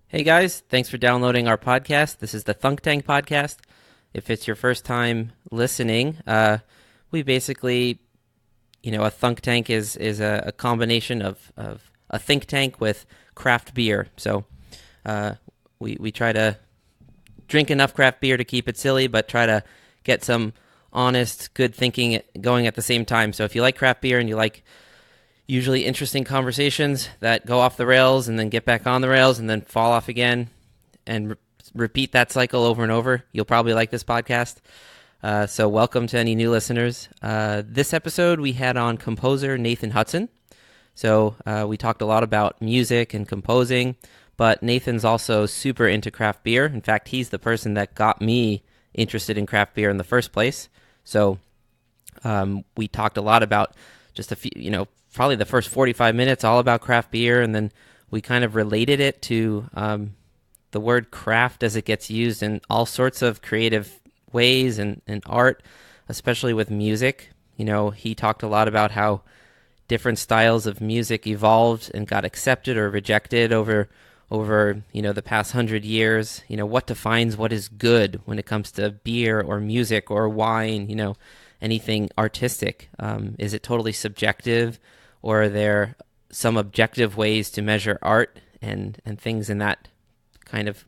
Hey guys, thanks for downloading our podcast. This is the Thunk Tank podcast. If it's your first time listening, we basically, a thunk tank is a combination of a think tank with craft beer. So we try to drink enough craft beer to keep it silly, but try to get some honest, good thinking going at the same time. So if you like craft beer and you like usually interesting conversations that go off the rails and then get back on the rails and then fall off again and repeat that cycle over and over, you'll probably like this podcast. So welcome to any new listeners. This episode we had on composer Nathan Hudson. So we talked a lot about music and composing, but Nathan's also super into craft beer. In fact, he's the person that got me interested in craft beer in the first place. So we talked a lot about just a few, probably the first 45 minutes all about craft beer, and then we kind of related it to the word craft as it gets used in all sorts of creative ways and art, especially with music. He talked a lot about how different styles of music evolved and got accepted or rejected over the past 100 years. What defines what is good when it comes to beer or music or wine, anything artistic. Is it totally subjective, or are there some objective ways to measure art and things in that kind of,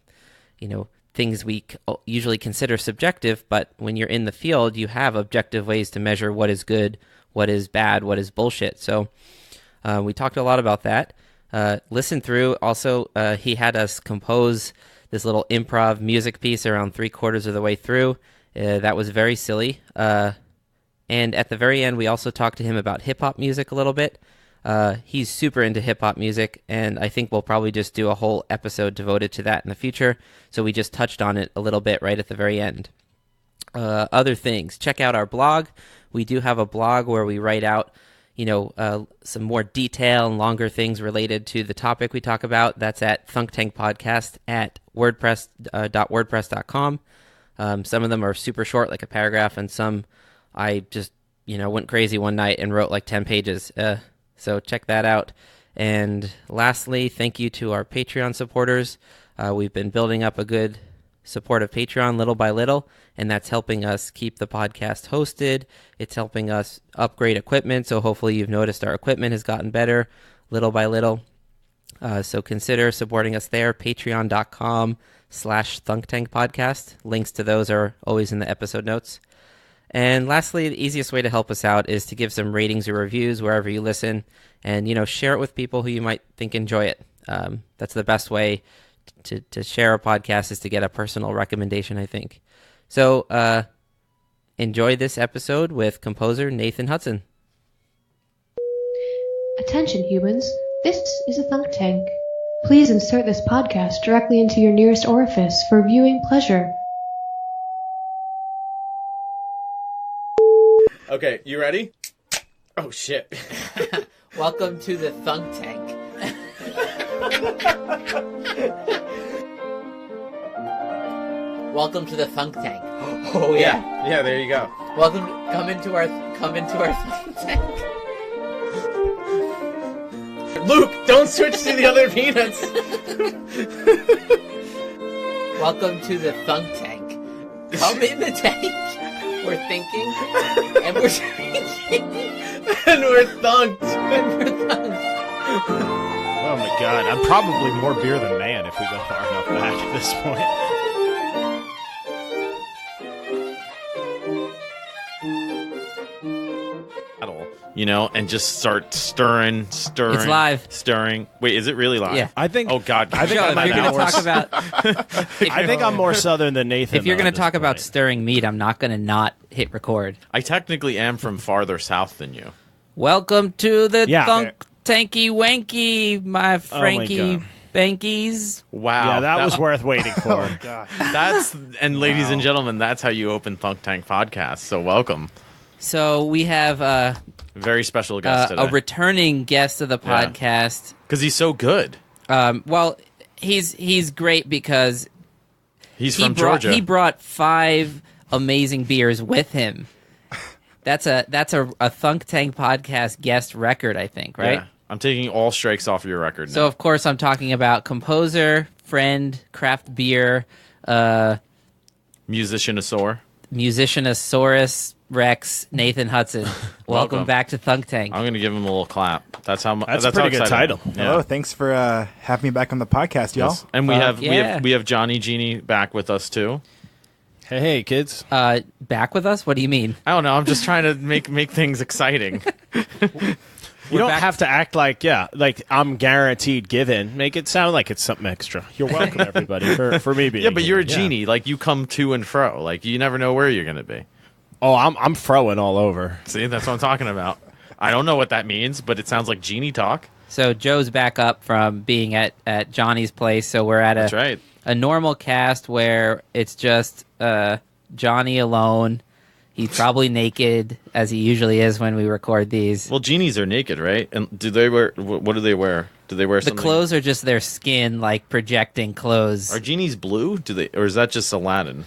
things we usually consider subjective, but when you're in the field, you have objective ways to measure what is good, what is bad, what is bullshit. So we talked a lot about that. Listen through. Also, he had us compose this little improv music piece around 3/4 of the way through. That was very silly. And at the very end, we also talked to him about hip-hop music a little bit. He's super into hip-hop music, and I think we'll probably just do a whole episode devoted to that in the future. So we just touched on it a little bit right at the very end. Other things. Check out our blog. We do have a blog where we write out, some more detail and longer things related to the topic we talk about. That's at thunktankpodcast at wordpress.wordpress.com. Some of them are super short, like a paragraph, and some I just, went crazy one night and wrote like 10 pages. So check that out. And lastly, thank you to our Patreon supporters. We've been building up a good supportive Patreon little by little, and that's helping us keep the podcast hosted. It's helping us upgrade equipment. So hopefully you've noticed our equipment has gotten better little by little. So consider supporting us there, patreon.com/thunktankpodcast. Links to those are always in the episode notes. And lastly, the easiest way to help us out is to give some ratings or reviews wherever you listen, and share it with people who you might think enjoy it. That's the best way to share a podcast, is to get a personal recommendation, I think. So enjoy this episode with composer Nathan Hudson. Attention humans, this is a thunk tank. Please insert this podcast directly into your nearest orifice for viewing pleasure. Okay, you ready? Oh, shit. Welcome to the Thunk Tank. Welcome to the Thunk Tank. Oh, yeah. Yeah, there you go. Come into our Thunk Tank. Luke, don't switch to the other peanuts. Welcome to the Thunk Tank. Come in the tank. We're thinking, and we're drinking, and we're thunked. Oh my god, I'm probably more beer than man if we go far enough back at this point. And just start stirring. It's live. Stirring. Wait, is it really live? Yeah. I think. Oh god. I think if you're going to talk about, I think I'm more southern than Nathan. If you're going to talk about point. stirring meat, I'm not going to not hit record. I technically am from farther south than you. Welcome to the Thunk Tanky Wanky, my Frankie Bankies. Wow. Yeah, that was worth waiting for. Oh, God. Ladies and gentlemen, that's how you open Thunk Tank Podcast. So welcome. So we have a very special guest today. A returning guest of the podcast. Because he's so good. Well, he's great because he's from Georgia. He brought 5 amazing beers with him. That's a Thunk Tank Podcast guest record, I think, right? Yeah. I'm taking all strikes off your record now. So, of course, I'm talking about composer, friend, craft beer, musicianosaurus Rex, Nathan Hudson. Welcome back to Thunk Tank. I'm going to give him a little clap. That's a pretty good title. Yeah. Hello, thanks for having me back on the podcast, y'all. Yes. And we have Johnny Genie back with us too. Hey, kids. Back with us? What do you mean? I don't know. I'm just trying to make things exciting. You don't have to act like I'm guaranteed given. Make it sound like it's something extra. You're welcome, everybody, for me being. Yeah, but you're a here. genie. Like you come to and fro. Like you never know where you're going to be. Oh, I'm froing all over. See, that's what I'm talking about. I don't know what that means, but it sounds like genie talk. So Joe's back up from being at Johnny's place. So we're at That's right. a normal cast where it's just Johnny alone. He's probably naked, as he usually is when we record these. Well, genies are naked, right? And do they wear? What do they wear? Do they wear something? The clothes are just their skin, like projecting clothes. Are genies blue? Or is that just Aladdin?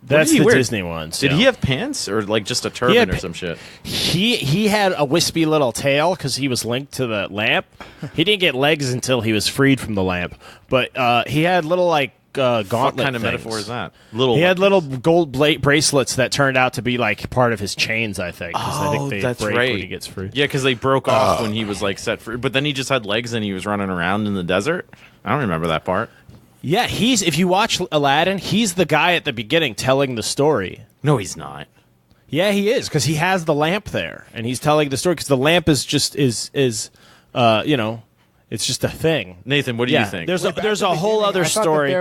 That's the Disney ones. Did he have pants or like just a turban or some shit? He had a wispy little tail because he was linked to the lamp. He didn't get legs until he was freed from the lamp. But he had little gauntlet What kind of things. metaphor is that? He had little gold bracelets that turned out to be like part of his chains, I think. I think they that's break right. when he gets free. Yeah, because they broke off when he was like set free. But then he just had legs and he was running around in the desert. I don't remember that part. Yeah, if you watch Aladdin, he's the guy at the beginning telling the story. No, he's not. Yeah, he is, because he has the lamp there, and he's telling the story, because the lamp is just, it's just a thing. Nathan, what do you think? There's a whole other story.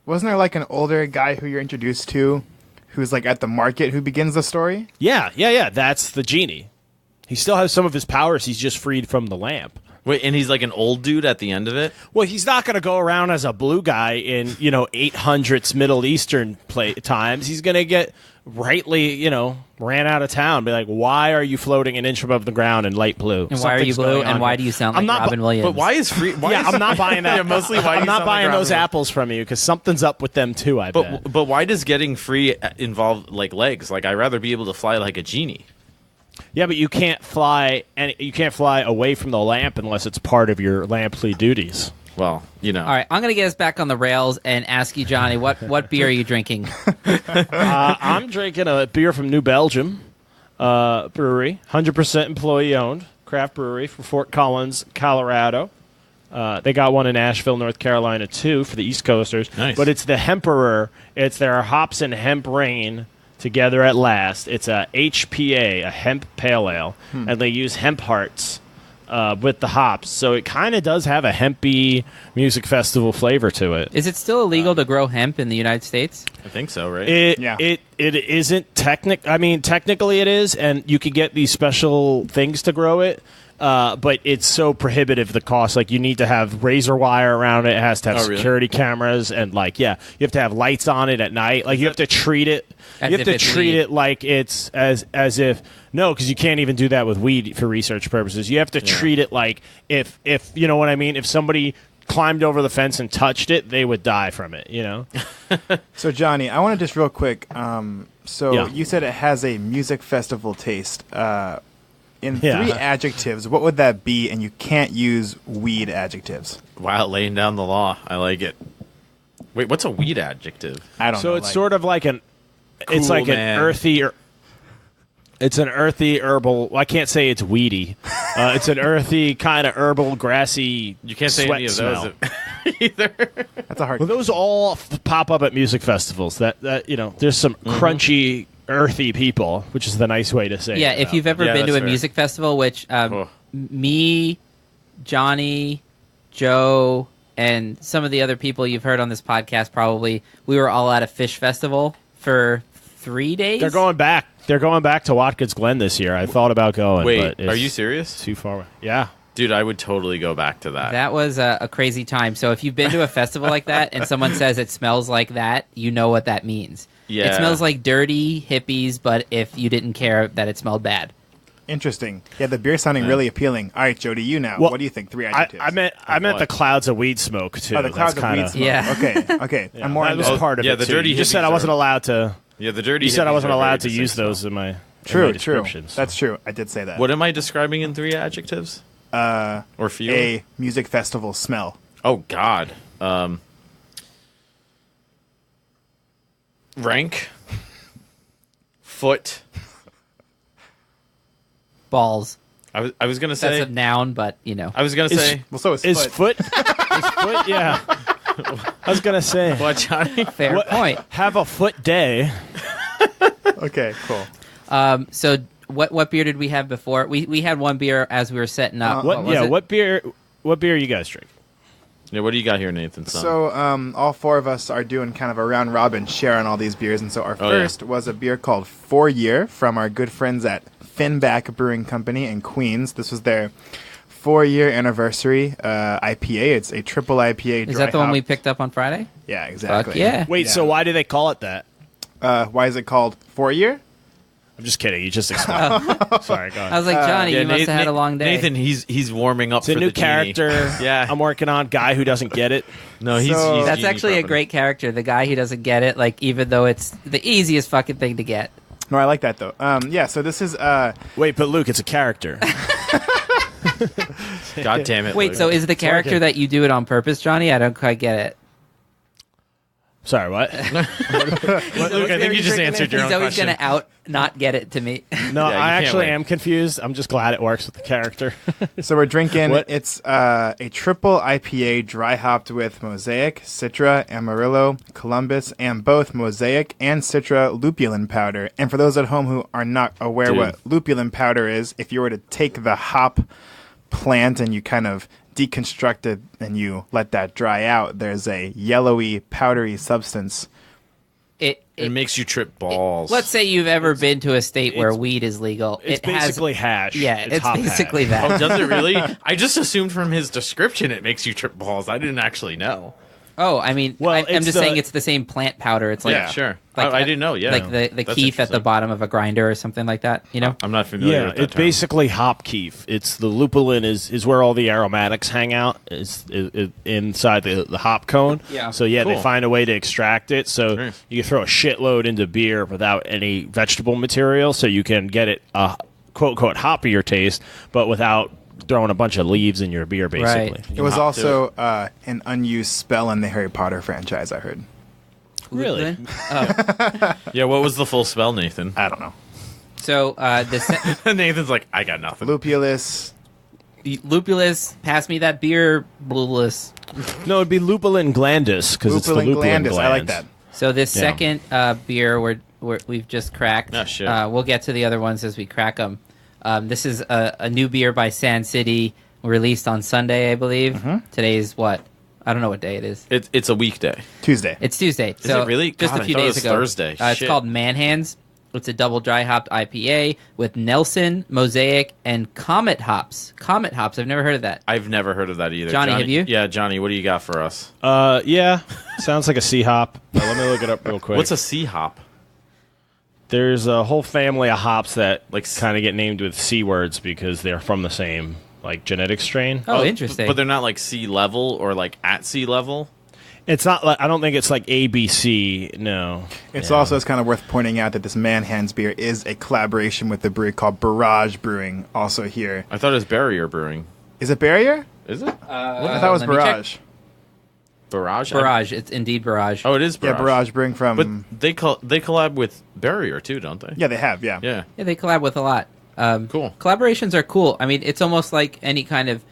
Wasn't there like an older guy who you're introduced to who's like at the market who begins the story? Yeah, that's the genie. He still has some of his powers, he's just freed from the lamp. Wait, and he's like an old dude at the end of it? Well, he's not going to go around as a blue guy in, 800s Middle Eastern times. He's going to get rightly, ran out of town. Be like, why are you floating an inch above the ground in light blue? And why are you blue? And why do you sound like Robin Williams? But why is free? I'm not buying that. Mostly why I'm not buying those apples from you because something's up with them too. I bet. But why does getting free involve like legs? Like I'd rather be able to fly like a genie. Yeah, but you can't fly, and you can't fly away from the lamp unless it's part of your lamply duties. Well, All right, I'm going to get us back on the rails and ask you, Johnny, what beer are you drinking? I'm drinking a beer from New Belgium Brewery, 100% employee-owned craft brewery from Fort Collins, Colorado. They got one in Asheville, North Carolina, too, for the East Coasters. Nice. But it's the Hemperor. It's their hops and hemp rain together at last. It's a HPA, a hemp pale ale, and they use hemp hearts with the hops. So it kind of does have a hempy music festival flavor to it. Is it still illegal to grow hemp in the United States? I think so, right? It isn't technically it is, and you could get these special things to grow it. But it's so prohibitive, the cost. Like, you need to have razor wire around it. It has to have security cameras. And, you have to have lights on it at night. Like, you have to treat it. You have to treat it like it's as if... No, because you can't even do that with weed for research purposes. You have to treat it like if you know what I mean? If somebody climbed over the fence and touched it, they would die from it, So, Johnny, I want to just real quick... you said it has a music festival taste. In 3 adjectives, what would that be? And you can't use weed adjectives. Wow, laying down the law. I like it. Wait, what's a weed adjective? I don't know. So it's sort of like an... It's like an earthy... It's an earthy herbal... Well, I can't say it's weedy. It's an earthy, kind of herbal, grassy You can't say sweat any of smell. those either. That's a hard... Well, those all pop up at music festivals. That there's some crunchy... earthy people, which is the nice way to say Yeah, it. if you've ever been to a fair. music festival, which me, Johnny, Joe, and some of the other people you've heard on this podcast probably, we were all at a fish festival for 3 days. They're going back. They're going back to Watkins Glen this year. I thought about going. Wait, but it's are you serious? too far away. Yeah. Dude, I would totally go back to that. That was a crazy time. So if you've been to a festival like that and someone says it smells like that, you know what that means. Yeah. It smells like dirty hippies, but if you didn't care that it smelled bad. Interesting. Yeah, the beer sounding really appealing. All right, Joe, to you now. Well, what do you think? 3 adjectives. I meant the clouds of weed smoke too. Oh, the clouds of weed smoke. Yeah. Okay. Yeah, I'm more that on was that. part of yeah, it the too. dirty You just said hippies I wasn't are- allowed to. Yeah, the dirty You said I hippies wasn't are allowed very to use distinct those in my True. descriptions. That's true. I did say that. What am I describing in 3 adjectives? Or fewer? A music festival smell. Oh, God. Rank. Foot. Balls. I was gonna say That's a noun, but you know. I was gonna say Well, so Is foot? Is foot? Yeah. I was gonna say. what, Johnny? Fair point. Have a foot day. Okay, cool. So what beer did we have before? We had one beer as we were setting up. What? was it? What beer? What beer you guys drink? Yeah, what do you got here, Nathan? Son? So all four of us are doing kind of a round robin share on all these beers, and so our first was a beer called 4 Year from our good friends at Finback Brewing Company in Queens. This was their 4-year anniversary IPA. It's a triple IPA. Is that the one we picked up on Friday? Yeah, exactly. Fuck yeah. Wait, so why do they call it that? Why is it called 4 Year? I'm just kidding. You just explained. Sorry, go I on. was like, Johnny, you must have had a long day. Nathan, he's warming up It's a for new the genie. character. Yeah. I'm working on. Guy who doesn't get it. No, he's That's genie actually a prepping. great character. The guy who doesn't get it, like even though it's the easiest fucking thing to get. No, I like that though. Yeah, so this is Wait, but Luke, it's a character. God damn it. Wait, Luke. so is the character working. that you do it on purpose, Johnny? I don't quite get it. Sorry, what? Luke, I think you just answered your He's own always question. going to not get it to me. No, Yeah, you I can't actually wait. am confused. I'm just glad it works with the character. so we're drinking. What? It's a triple IPA dry hopped with Mosaic, Citra, Amarillo, Columbus, and both Mosaic and Citra lupulin powder. And for those at home who are not aware Dude. what lupulin powder is, if you were to take the hop plant and you kind of deconstruct it and you let that dry out, there's a yellowy, powdery substance. It makes you trip balls. Let's say you've ever been to a state where It's- weed is legal. It's It has, basically hash. yeah, it's hop basically hash. Oh, that. does it really? I just assumed from his description it makes you trip balls. I didn't actually know. Oh, I mean, Well, I'm it's just the- saying it's the same plant powder. It's like Yeah, sure. like I didn't know. Yeah, like the That's keef at the interesting. bottom of a grinder or something like that. You know, I'm not familiar Yeah, with that it's term. basically hop keef. It's the lupulin is where all the aromatics hang out. Is inside the hop cone. Yeah. So yeah, Cool. they find a way to extract it. So Nice. you can throw a shitload into beer without any vegetable material. So you can get it a quote unquote hoppier taste, but without throwing a bunch of leaves in your beer. Basically. Right. It was hop to also an unused spell in the Harry Potter franchise, I heard. Really? Yeah, what was the full spell, Nathan? I don't know. So Nathan's like, I got nothing. Lupulus. lupulus, pass me that beer, blulus. No, it'd be lupulin glandus because it's the Lupulin lupulin glandus. I like that. So this Yeah. second beer we've just cracked. Oh, shit. We'll get to the other ones as we crack them. This is a new beer by Sand City, released on Sunday, I believe. Mm-hmm. Today's what? I don't know what day it is. It's a weekday. Tuesday. It's Tuesday. Is it really? Just God, a I few thought it days was ago. Thursday. It's Shit. called Manhands. It's a double dry hopped IPA with Nelson, Mosaic, and Comet hops. Comet hops. I've never heard of that. I've never heard of that either. Johnny, have you? Yeah, Johnny, what do you got for us? Yeah, sounds like a sea hop. Let me look it up real quick. What's a sea hop? There's a whole family of hops that Like kind of get named with C words because they're from the same like genetic strain. Oh, interesting. But they're not like sea level or like at sea level? It's not like I don't think it's like ABC. No, It's also kind of worth pointing out that this Manhands beer is a collaboration with the brewery called Barrage Brewing, also here. I thought it was Barrier Brewing. Is it Barrier? Is it? I thought it was let me check. Barrage. Barrage? Barrage. It's indeed Barrage. Oh, it is Barrage. Yeah, Barrage Brewing from... But they collab with Barrier too, don't they? yeah, they have, yeah. Yeah. Yeah, they collab with a lot. Cool. Collaborations are cool. I mean, it's almost like any kind of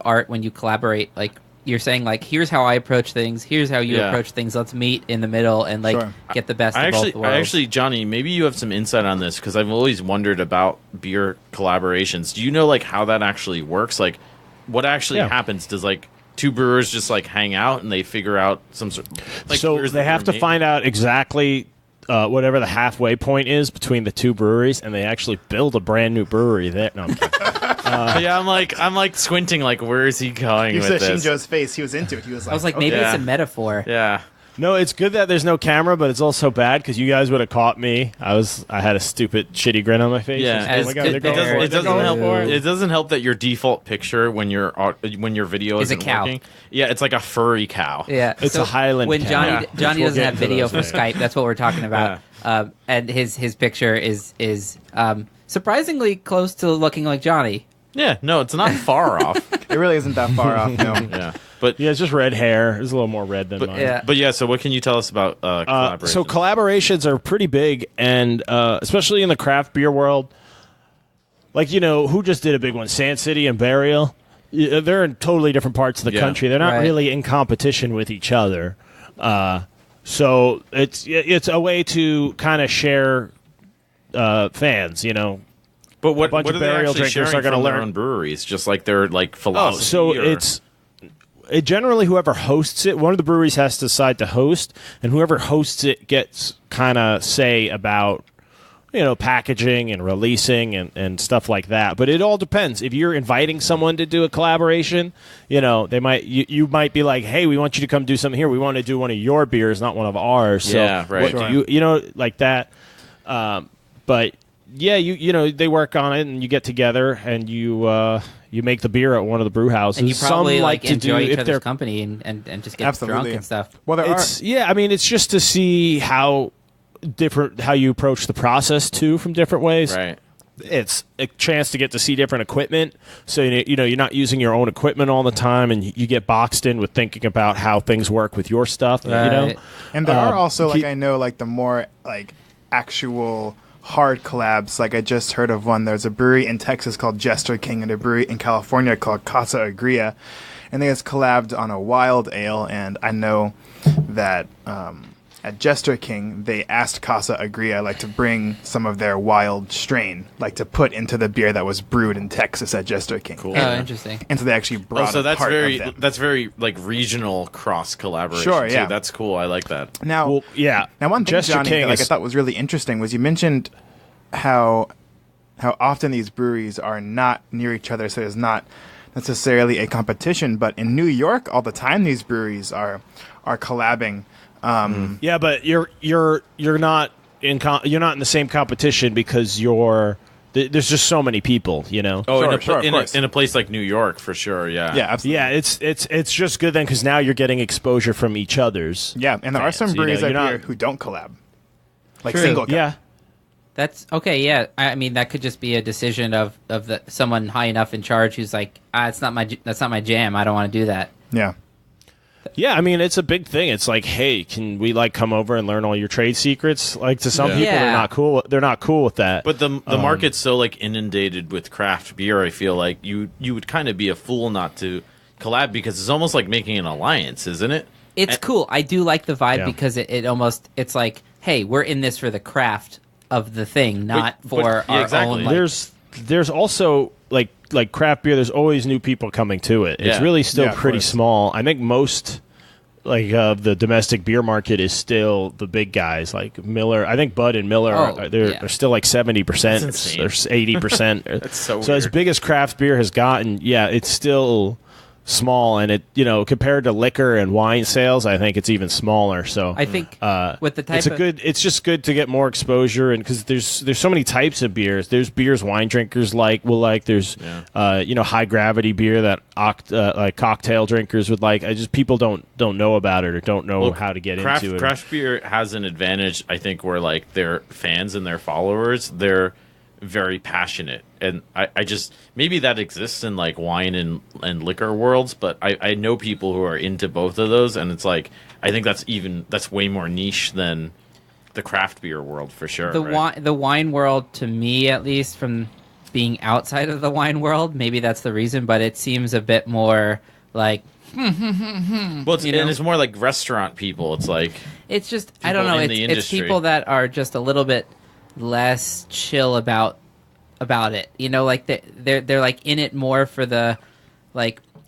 art when you collaborate. Like you're saying, like here's how I approach things. Here's how you Yeah. approach things. Let's meet in the middle and like Sure. get the best of both worlds. I actually, Johnny, maybe you have some insight on this because I've always wondered about beer collaborations. Do you know like how that actually works? Like, what actually Yeah. happens? Does like two brewers just like hang out and they figure out some sort? Like, so beers they that have they're to find out exactly whatever the halfway point is between the two breweries, and they actually build a brand new brewery there. No, I'm kidding. yeah, I'm like squinting. Like, where is he going You with said this? Shinjo's face. He was into it. He was like, I was like, okay. maybe Yeah. it's a metaphor. Yeah. No, it's good that there's no camera, but it's also bad because you guys would have caught me. I had a stupid, shitty grin on my face. Yeah. Just, As oh my God, good they're going there. for it. It doesn't They're help. going for it. It doesn't help that your default picture when your video Is a isn't cow. working. Yeah, it's like a furry cow. Yeah, It's a Highland When cow. Johnny Yeah. Johnny We'll doesn't get have into video those for later. Skype. That's what we're talking about. And his picture is surprisingly close to looking like Johnny. Yeah, no, it's not far off. It really isn't that far off, no. Yeah, but Yeah, it's just red hair. It's a little more red than mine. Yeah. but yeah. So what can you tell us about collaborations? So collaborations are pretty big, and especially in the craft beer world. Like, who just did a big one? Sand City and Burial. They're in totally different parts of the country. They're not really in competition with each other. So it's a way to kind of share fans, But what a bunch what of are they burial actually drinkers sharing are going to from their learn. own breweries? Just like their like philosophy. So or- it generally whoever hosts it, one of the breweries has to decide to host, and whoever hosts it gets kind of say about packaging and releasing and stuff like that. But it all depends. If you're inviting someone to do a collaboration, they might you might be like, hey, we want you to come do something here. We want to do one of your beers, not one of ours. So Yeah, right. what do you like that. But yeah, they work on it, and you get together and you make the beer at one of the brew houses. And you probably Some like to enjoy do each if other's they're company and just get Absolutely. drunk and stuff. Well, there are. it's just to see how you approach the process too from different ways. right. It's a chance to get to see different equipment, so you're not using your own equipment all the time, and you get boxed in with thinking about how things work with your stuff. Right. And there are also, I know, the more, actual hard collabs. I just heard of one. There's a brewery in Texas called Jester King and a brewery in California called Casa Agria. And they just collabed on a wild ale, and I know that at Jester King, they asked Casa Agria to bring some of their wild strain, to put into the beer that was brewed in Texas at Jester King. Cool. Oh, interesting. And so they actually brought So a that's part very of them. that's very regional cross collaboration. Sure, yeah. too. That's cool. I like that. Now, Well, yeah. Now, one thing, Jester Johnny, King that I is- thought was really interesting was you mentioned how often these breweries are not near each other, so there's not necessarily a competition. But in New York, all the time these breweries are collabing. Yeah, but you're not in the same competition because there's just so many people, Oh, Sure, of course. in a place like New York, for sure. Yeah. Yeah, absolutely. Yeah, it's just good then because now you're getting exposure from each other's. Yeah, and there are some fans, breweries you're out not- here who don't collab, True. single. Yeah, That's okay. Yeah, I mean that could just be a decision of someone high enough in charge who's like, that's not my jam. I don't want to do that. Yeah. yeah. I mean, it's a big thing. It's like, hey, can we come over and learn all your trade secrets? To some Yeah. people, Yeah. they're not cool. They're not cool with that. But the market's so inundated with craft beer. I feel like you would kind of be a fool not to collab because it's almost like making an alliance, isn't it? It's cool. I do like the vibe Yeah. because it's like, hey, we're in this for the craft of the thing, not But- for yeah, our exactly. own. there's also like craft beer. There's always new people coming to it. It's Yeah. really still Yeah, of pretty course. small. I think most the domestic beer market is still the big guys like Miller. I think Bud and Miller are still 70% That's or 80%. That's so as weird. big as craft beer has gotten, yeah, it's still small, and it compared to liquor and wine sales, I think it's even smaller. So I think with the type it's it's just good to get more exposure, and because there's so many types of beers. There's beers wine drinkers will like. There's high gravity beer that cocktail drinkers would like. People don't know about it or don't know how to get into it. Craft beer has an advantage, I think, where their fans and their followers, they're very passionate, and I just maybe that exists in wine and liquor worlds, but I know people who are into both of those, and it's I think that's way more niche than the craft beer world for sure. the wine world, to me at least, from being outside of the wine world, maybe that's the reason, but it seems a bit more well, it's more like restaurant people. it's just I don't people know. in the It's industry. people that are just a little bit less chill about it. They're in it more for the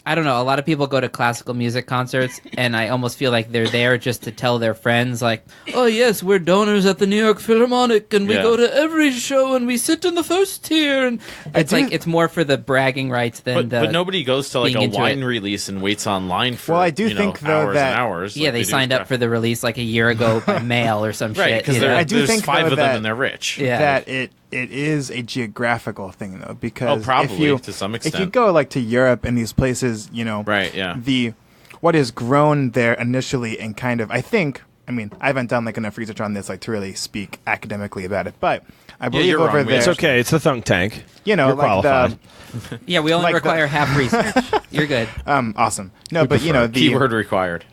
I don't know. A lot of people go to classical music concerts, and I almost feel like they're there just to tell their friends, oh, yes, we're donors at the New York Philharmonic, and we Yeah. go to every show, and we sit in the first tier. And it's it's more for the bragging rights than but nobody goes to being a into wine it. release and waits online for Well, I do think, though, hours that- and hours. Yeah, they signed up for the release a year ago by mail or some right shit. because you know? I do there's think, 5 though, of them that- and they're rich. Yeah. that it is a geographical thing, though, because probably, if you, to some if you extent. go to Europe and these places, Right, yeah. what is grown there initially and kind of, I think, I mean, I haven't done like enough research on this like to really speak academically about it, but I believe you're over wrong. there, It's okay. It's the Thunk Tank. you know, You're like qualified. Yeah, we only Like require half research. You're good. awesome. No, but you know, the Keyword required.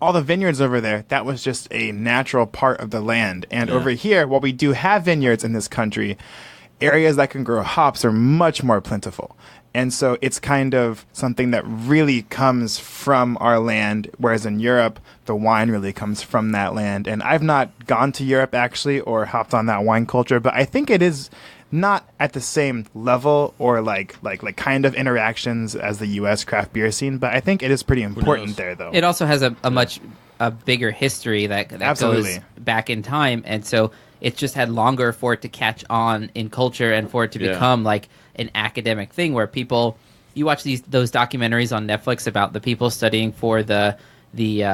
all the vineyards over there, that was just a natural part of the land. And over here, while we do have vineyards in this country, areas that can grow hops are much more plentiful. And so it's kind of something that really comes from our land, whereas in Europe, the wine really comes from that land. And I've not gone to Europe actually or hopped on that wine culture, but I think it is not at the same level or like kind of interactions as the U.S. craft beer scene, but I think it is pretty important there, though. It also has a much bigger history that Absolutely. goes back in time, and so it just had longer for it to catch on in culture and for it to become like an academic thing where people, you watch those documentaries on Netflix about the people studying for the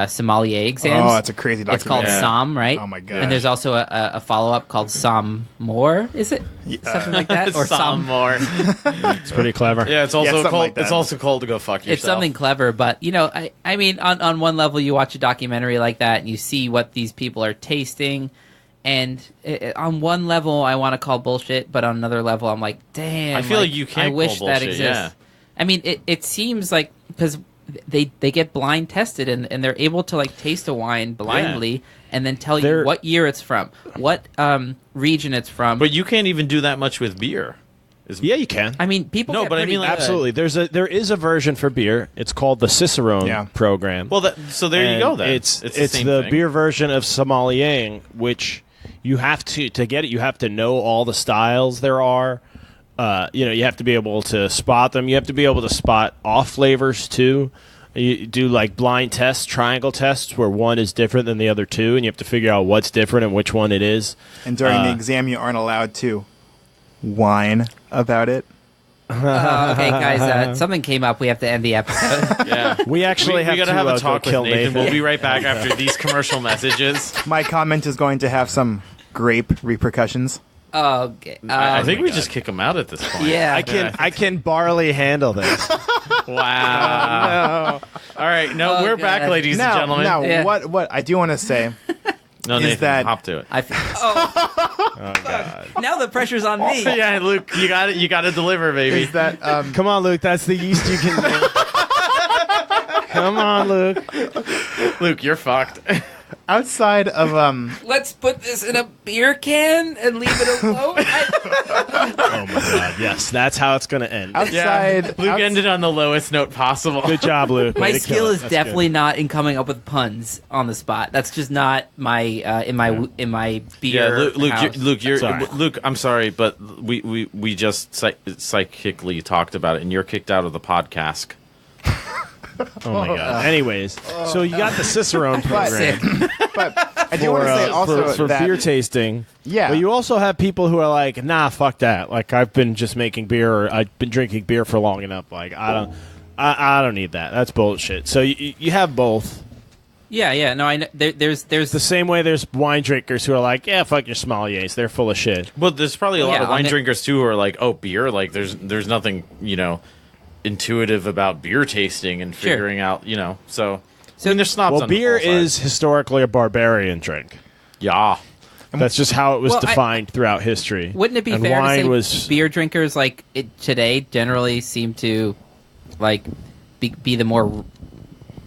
sommelier exams. Oh, it's a crazy documentary. It's called Somm, right? Oh my god! And there's also a follow-up called Somm More, is it? Something like that? Or Some more. It's pretty clever. Yeah, it's also something called. like that. It's also called to go fuck yourself. It's something clever, but you know, I mean, on one level, you watch a documentary like that and you see what these people are tasting, and on one level, I want to call bullshit, but on another level, I'm like, damn. I feel like you can't I wish call that bullshit, exists. yeah. I mean, it seems like because they get blind tested and they're able to like taste a wine blindly and then tell you what year it's from, what region it's from. But you can't even do that much with beer. Yeah, you can. I mean, people. No, get but I pretty mean, like, good. Absolutely. There is a version for beer. It's called the Cicerone program. Well, so there you go. Then It's the the same thing. beer version of sommeliering, which you have to get it. You have to know all the styles there are. You have to be able to spot them. You have to be able to spot off flavors too. You do like blind tests, triangle tests, where one is different than the other two, and you have to figure out what's different and which one it is. And during the exam, you aren't allowed to whine about it. Okay, guys, something came up. We have to end the episode. Yeah, We actually we gotta have a talk go kill with Nathan. Nathan. We'll be right back after these commercial messages. My comment is going to have some grape repercussions. Okay. I think we just kick him out at this point. Yeah. I can barely handle this. Wow. All right. No, we're back, God. ladies and gentlemen. Now, Yeah. what I do want to say no, is Nathan, that- hop to it. Oh God! Now the pressure's on me. Yeah, Luke, you got it. You got to deliver, baby. is that Come on, Luke. That's the yeast you can make. Come on, Luke. Luke, you're fucked. outside of Let's put this in a beer can and leave it alone. Oh my God! Yes, that's how it's gonna end. outside Luke ended on the lowest note possible. Good job, Luke. My Way to skill kill it. is That's definitely good. not in coming up with puns on the spot. That's just not my in my Yeah, beer. Luke, you're Sorry. Luke. I'm sorry, but we just psychically talked about it, and you're kicked out of the podcast. Oh my God. Anyways, so you got the Cicerone program but I do want to say also for that beer tasting. Yeah. But you also have people who are like, nah, fuck that. Like I've been just making beer, or I've been drinking beer for long enough. Like I don't need that. That's bullshit. So you have both. Yeah. No, I know. There's The same way there's wine drinkers who are like, yeah, fuck your sommeliers. They're full of shit. But there's probably a lot Yeah, of wine on it- drinkers too who are like, oh, beer. Like there's nothing intuitive about beer tasting and Sure. figuring out So I mean, there's snobs. Well, on the beer all sides. is historically a barbarian drink. yeah. That's just how it was Well, defined throughout history. Wouldn't it be and fair wine to say was beer drinkers like today generally seem to like be the more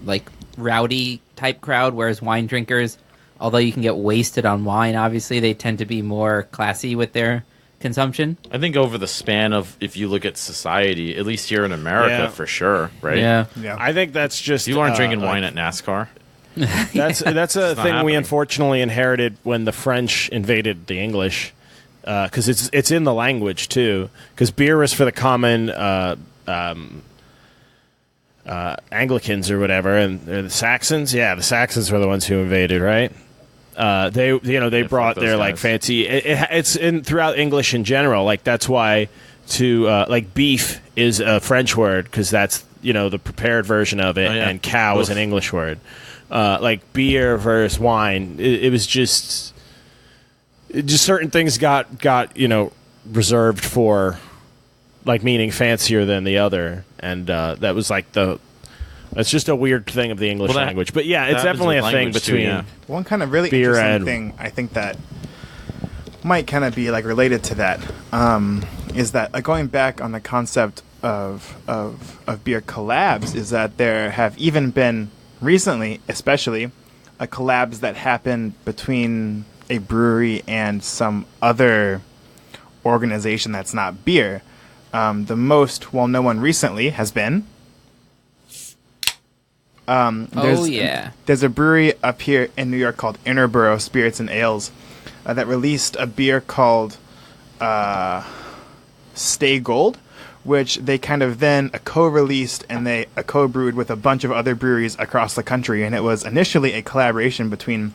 like rowdy type crowd, whereas wine drinkers, although you can get wasted on wine, obviously they tend to be more classy with their consumption. I think over the span of, if you look at society, at least here in America, Yeah. for sure, right? Yeah. I think that's just You aren't drinking like, wine at NASCAR. That's a not thing we happening. unfortunately inherited when the French invaded the English, because it's in the language too. Because beer was for the common Anglicans or whatever, and the Saxons. Yeah, the Saxons were the ones who invaded, right? They brought those their like guys. fancy. It's in throughout English in general. Like that's why like beef is a French word because that's the prepared version of it, Oh, yeah. and cow is Oof. an English word. Like beer versus wine, it was just certain things got reserved for like meaning fancier than the other, and that was like the It's just a weird thing of the English language. But yeah, it's definitely a thing between one kind of really beer interesting and thing I think that might kind of be like related to that is that going back on the concept of beer collabs is that there have even been recently, especially, collabs that happened between a brewery and some other organization that's not beer. The most well-known one recently has been there's a brewery up here in New York called Interborough Spirits and Ales that released a beer called Stay Gold, which they kind of then co-released and they co-brewed with a bunch of other breweries across the country. And it was initially a collaboration between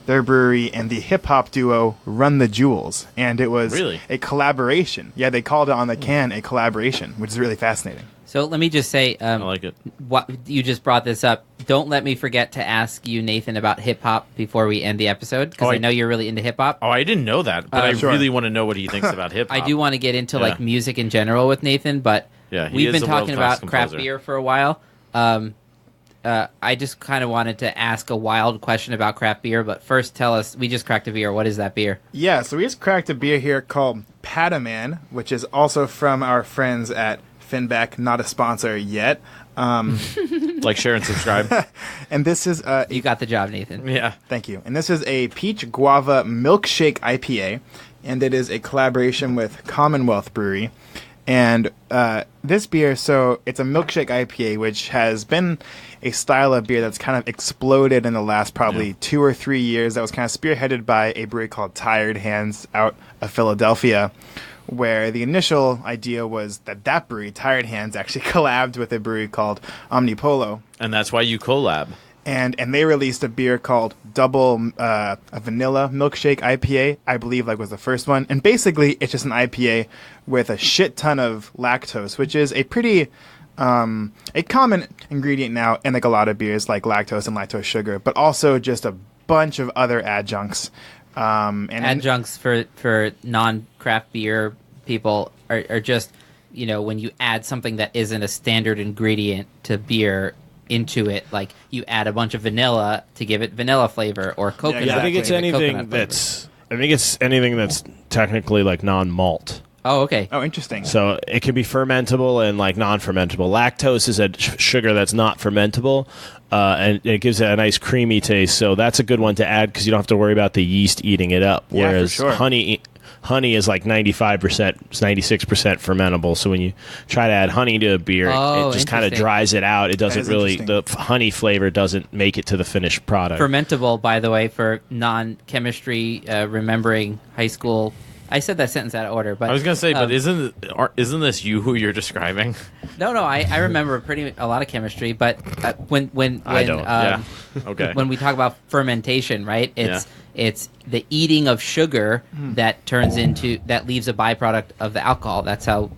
their brewery and the hip-hop duo Run the Jewels. And it was a collaboration. Yeah, they called it on the can a collaboration, which is really fascinating. So let me just say, I like it. What you just brought this up. Don't let me forget to ask you, Nathan, about hip hop before we end the episode, because I know you're really into hip hop. Oh, I didn't know that, but I really want to know what he thinks about hip hop. I do want to get into like music in general with Nathan, but we've been talking about craft beer for a while. I just kind of wanted to ask a wild question about craft beer, but first tell us, we just cracked a beer. What is that beer? Yeah, so we just cracked a beer here called Padaman, which is also from our friends at Finback, not a sponsor yet. Like, share, and subscribe. And this is... you got the job, Nathan. Yeah. Thank you. And this is a peach guava milkshake IPA, and it is a collaboration with Commonwealth Brewery. And this beer, so it's a milkshake IPA, which has been a style of beer that's kind of exploded in the last probably 2 or 3 years. That was kind of spearheaded by a brewery called Tired Hands out of Philadelphia, where the initial idea was that brewery, Tired Hands, actually collabed with a brewery called Omnipolo. And that's why you collab. And they released a beer called Double a Vanilla Milkshake IPA, I believe was the first one. And basically, it's just an IPA with a shit ton of lactose, which is a pretty a common ingredient now in a lot of beers, like lactose and lactose sugar, but also just a bunch of other adjuncts. And adjuncts for non-craft beer people are just, when you add something that isn't a standard ingredient to beer into it, like you add a bunch of vanilla to give it vanilla flavor, or coconut. Yeah, I think it's anything that's technically like non-malt. Oh, okay. Oh, interesting. So it can be fermentable and like non-fermentable. Lactose is a sugar that's not fermentable, and it gives it a nice creamy taste. So that's a good one to add because you don't have to worry about the yeast eating it up. Whereas honey is like 95%, 96% fermentable. So when you try to add honey to a beer, it just kind of dries it out. It doesn't really, the honey flavor doesn't make it to the finished product. Fermentable, by the way, for non-chemistry, remembering high school. I said that sentence out of order, but I was gonna say, but isn't this you who you're describing? No, I remember a lot of chemistry, but when I don't. Okay. When we talk about fermentation, right? It's the eating of sugar that leaves a byproduct of the alcohol. That's how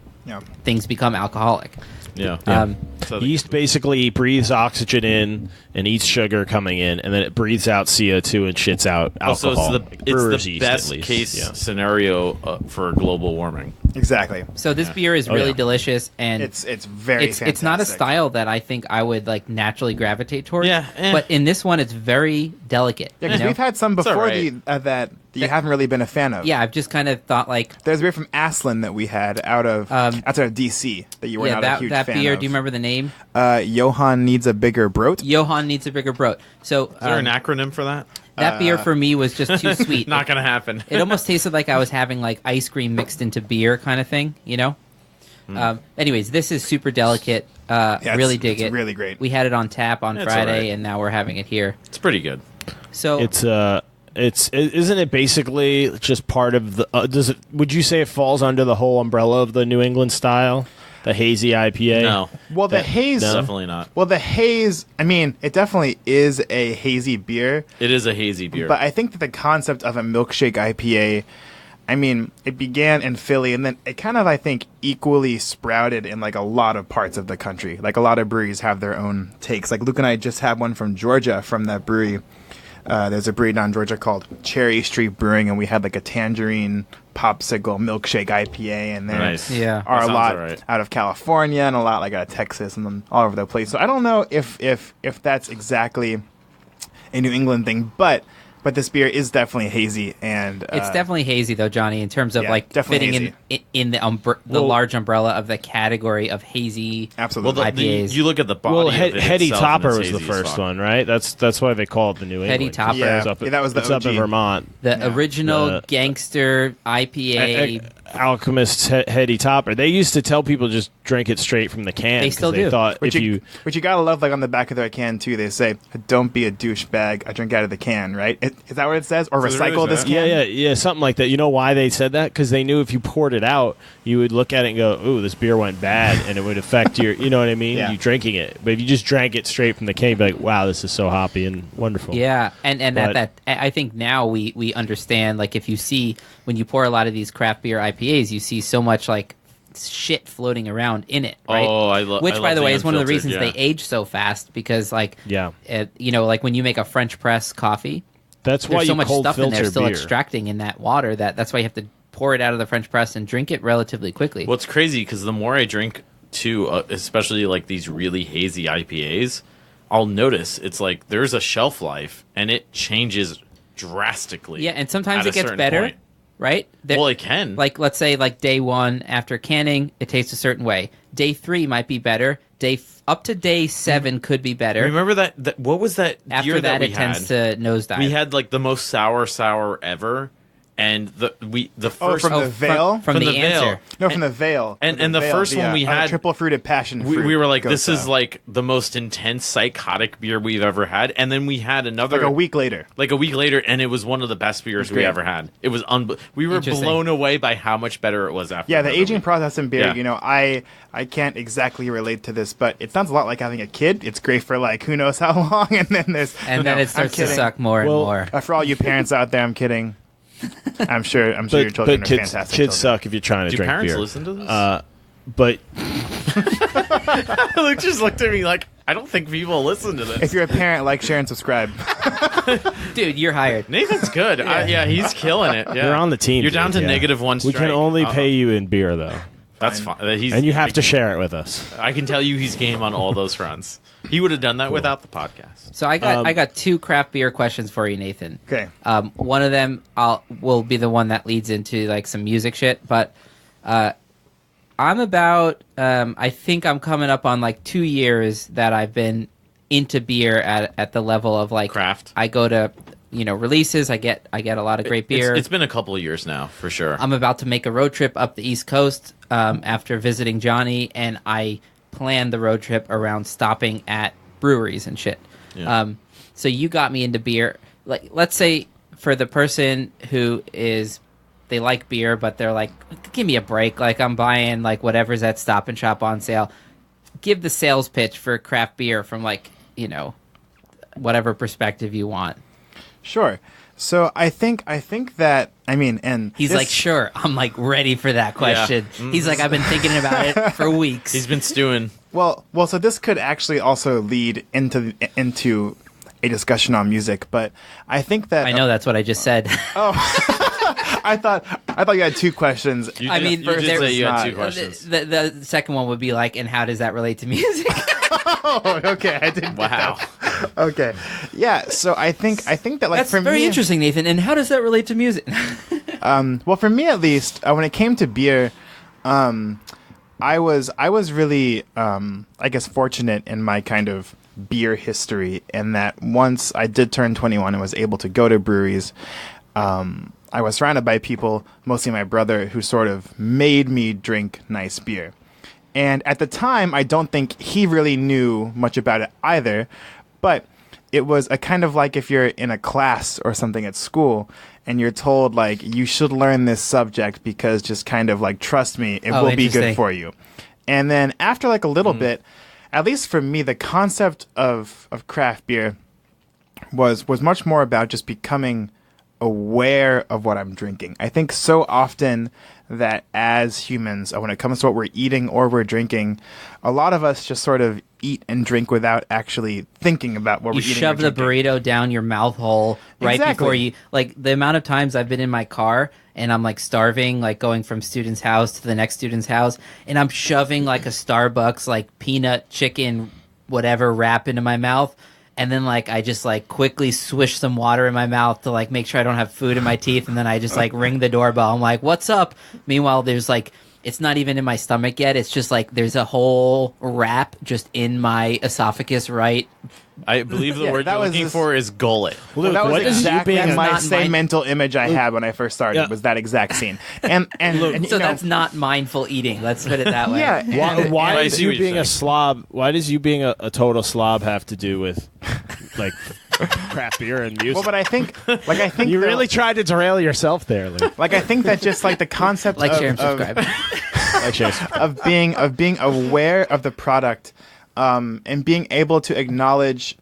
things become alcoholic. Yeah. So yeast basically breathes oxygen in and eats sugar coming in, and then it breathes out CO2 and shits out alcohol. So it's the best case scenario for global warming. Exactly. So this beer is really delicious, and it's very fantastic. It's not a style that I think I would naturally gravitate toward. Yeah, but in this one, it's very delicate. Yeah, because we've had some before that you haven't really been a fan of. Yeah, I've just kind of thought there's a beer from Aslan that we had out of DC that you were not a huge fan of. That beer. Do you remember the name? Johann Needs a Bigger Brot. Johann Needs a Bigger Brot. So is there an acronym for that? That beer for me was just too sweet. Not going to happen. It almost tasted like I was having ice cream mixed into beer kind of thing, Anyways, this is super delicate. Really dig it. It's really great. We had it on tap on Friday, and now we're having it here. It's pretty good. So isn't it basically just part of the? Would you say it falls under the whole umbrella of the New England style? The hazy IPA? No. Well, the haze... No? Definitely not. Well, the haze... I mean, it definitely is a hazy beer. It is a hazy beer. But I think that the concept of a milkshake IPA... I mean, it began in Philly, and then it kind of, I think, equally sprouted in, a lot of parts of the country. A lot of breweries have their own takes. Luke and I just had one from Georgia, from that brewery there's a brewery down in Georgia called Cherry Street Brewing, and we had like a tangerine popsicle milkshake IPA, and there are a lot out of California and a lot like out of Texas and then all over the place. So I don't know if that's exactly a New England thing, but this beer is definitely hazy, and it's definitely hazy though, Johnny, in terms of like fitting in the large umbrella of the category of hazy. Absolutely, IPAs. You look at the body. Well, of it Heady itself, Topper was the first one, right? That's why they call it the New England. Heady Topper. That was the it's OG. up in Vermont. The original gangster IPA. Alchemist's Heady Topper. They used to tell people just drink it straight from the can. They still do. Thought which you gotta love, like on the back of their can too. They say, "Don't be a douchebag. I drink out of the can." Right? Is that what it says? Or recycle this can? Yeah, something like that. You know why they said that? Because they knew if you poured it out, you would look at it and go, "Ooh, this beer went bad," and it would affect your. You know what I mean? Yeah. You drinking it. But if you just drank it straight from the can, you'd be like, "Wow, this is so hoppy and wonderful." Yeah, and that I think now we understand. Like if you see when you pour a lot of these craft beer IPAs, you see so much like shit floating around in it, right? Oh, which, by the way, is one of the reasons unfiltered, they age so fast because, like, like when you make a French press coffee, that's why there's so you much cold stuff in there filter still beer. extracting in that water that's why you have to pour it out of the French press and drink it relatively quickly. Well, it's crazy because the more I drink, too, especially like these really hazy IPAs, I'll notice it's like there's a shelf life and it changes drastically. Yeah, and sometimes at it a gets certain better. point. Right? Well, it can. Like, let's say, like day 1 after canning, it tastes a certain way. Day 3 might be better. Up to day 7 could be better. Remember that what was that After year that, we it had? tends to nosedive. We had like the most sour ever, and the first from the Veil? From the Veil. answer. No, from the Veil. And the first one we had triple fruited passion fruit. we were like, goes this is down. like the most intense psychotic beer we've ever had, and then we had another like a week later, and it was one of the best beers we ever had. It was we were Interesting. blown away by how much better it was after. Yeah, the another aging week. process in beer, Yeah. I can't exactly relate to this, but it sounds a lot like having a kid. It's great for like who knows how long, and then there's And then it starts to suck more and more. For all you parents out there, I'm kidding. I'm sure your children are kids, fantastic. kids suck if you're trying to Do drink parents beer. listen to this? But Luke just looked at me like, I don't think people listen to this. If you're a parent, like, share, and subscribe. Dude, you're hired. Nathan's good. Yeah, he's killing it. Yeah. you're on the team. You're dude, down to yeah. -1 strike. We can only pay you in beer, though. That's fine. And you have to share it with us. I can tell you he's game on all those fronts. He would have done that without the podcast. So I got 2 craft beer questions for you, Nathan. Okay. One of them will be the one that leads into like some music shit, but I'm about I think I'm coming up on like 2 years that I've been into beer at the level of like Craft. I go to releases. I get a lot of great beer. It's been a couple of years now, for sure. I'm about to make a road trip up the East Coast after visiting Johnny, and I planned the road trip around stopping at breweries and shit. Yeah. So you got me into beer. Like, let's say for the person who they like beer, but they're like, give me a break. Like, I'm buying like whatever's at Stop and Shop on sale. Give the sales pitch for craft beer from like, whatever perspective you want. Sure. So I think that, and He's like, sure. I'm like ready for that question. He's like, I've been thinking about it for weeks. He's been stewing. Well, so this could actually also lead into a discussion on music, but I think that I know that's what I just said. I thought you had 2 questions. You did say you had 2 questions. The second one would be like, and how does that relate to music? Oh, okay. I didn't. Wow. Okay. Yeah. So I think that like That's for very me, interesting, Nathan. And how does that relate to music? well, for me at least, when it came to beer, I was really, I guess, fortunate in my kind of beer history, in that once I did turn 21 and was able to go to breweries, I was surrounded by people, mostly my brother, who sort of made me drink nice beer. And at the time, I don't think he really knew much about it either, but it was a kind of like if you're in a class or something at school and you're told, like, you should learn this subject because just kind of like, trust me, it will be good for you. And then after like a little bit, at least for me, the concept of craft beer was much more about just becoming aware of what I'm drinking. I think so often that as humans, when it comes to what we're eating or we're drinking, a lot of us just sort of eat and drink without actually thinking about what we're eating. You shove the burrito down your mouth hole right before you, like, the amount of times I've been in my car and I'm like starving, like going from student's house to the next student's house, and I'm shoving like a Starbucks like peanut chicken whatever wrap into my mouth. And then, like, I just, like, quickly swish some water in my mouth to, like, make sure I don't have food in my teeth. And then I just, like, ring the doorbell. I'm like, what's up? Meanwhile, there's, like, it's not even in my stomach yet. It's just, like, there's a whole wrap just in my esophagus, right? I believe the word you're looking for is gullet. Well, that was what exactly is my same mental image I had when I first started, was that exact scene. And so that's not mindful eating. Let's put it that way. Yeah. Why does you being a slob? Why does you being a total slob have to do with like craft beer and music? Well, but I think you really tried to derail yourself there, Luke. Like, I think that just like the concept share, and subscribe. of being aware of the product, and being able to acknowledge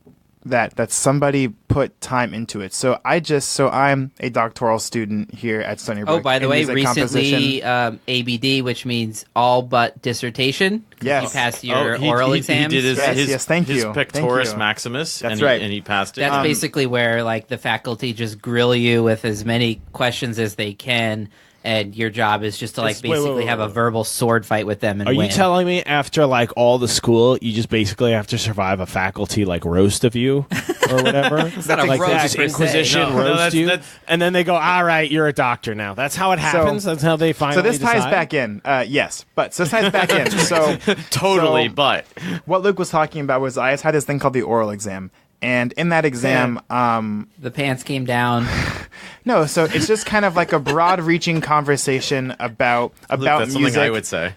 that somebody put time into it. So I'm a doctoral student here at Stony Brook. Oh, by the way, recently composition. ABD, which means all but dissertation. Yes. You passed your oral exams. He did his you. pectoris maximus. That's right. And he passed it. That's basically where like the faculty just grill you with as many questions as they can. And your job is just to like basically have a verbal sword fight with them and Are win. you telling me after like all the school, you just basically have to survive a faculty like roast of you or whatever? It's not a like roast they just per se. Inquisition roast you, and then they go, "All right, you're a doctor now." That's how it happens. That's how they finally. So this ties decide? back in. Yes, but so this ties back in. So totally. But what Luke was talking about was I had this thing called the oral exam. And in that exam, the pants came down. No, so it's just kind of like a broad-reaching conversation about that's music. something I would say.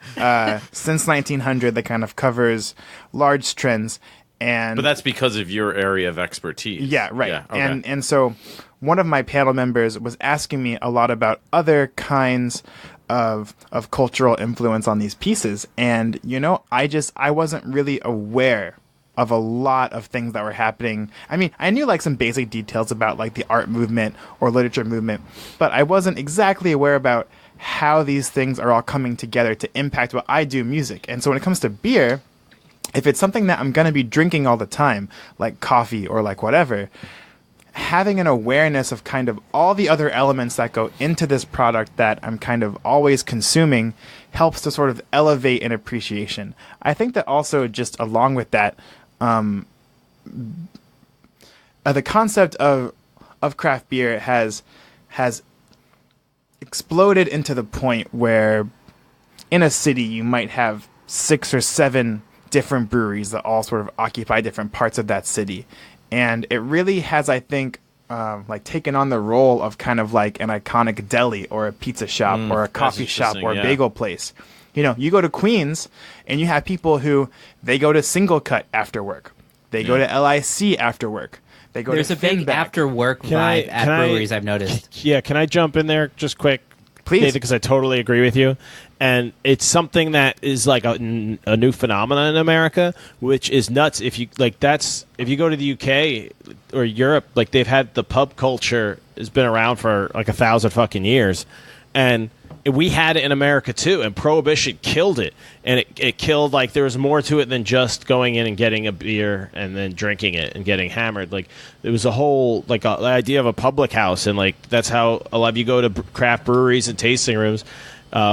Since 1900, that kind of covers large trends, but that's because of your area of expertise. Yeah, right. Yeah, okay. And so one of my panel members was asking me a lot about other kinds of cultural influence on these pieces, and I wasn't really aware of a lot of things that were happening. I mean, I knew like some basic details about like the art movement or literature movement, but I wasn't exactly aware about how these things are all coming together to impact what I do music. And so when it comes to beer, if it's something that I'm going to be drinking all the time, like coffee or like whatever, having an awareness of kind of all the other elements that go into this product that I'm kind of always consuming helps to sort of elevate an appreciation. I think that also just along with that, the concept of craft beer has exploded into the point where in a city you might have 6 or 7 different breweries that all sort of occupy different parts of that city. And it really has, I think, like taken on the role of kind of like an iconic deli or a pizza shop or a coffee shop or a bagel place. You go to Queens and you have people who they go to Single Cut after work. They go to LIC after work. They go There's to a big after work vibe at breweries, I've noticed. Yeah, can I jump in there just quick? Please. Because I totally agree with you. And it's something that is like a new phenomenon in America, which is nuts. If you go to the UK or Europe, like they've had the pub culture has been around for like 1,000 fucking years. And we had it in America too, and Prohibition killed it. And it killed, like, there was more to it than just going in and getting a beer and then drinking it and getting hammered. Like, there was a whole, like, the idea of a public house, and, like, that's how a lot of you go to craft breweries and tasting rooms,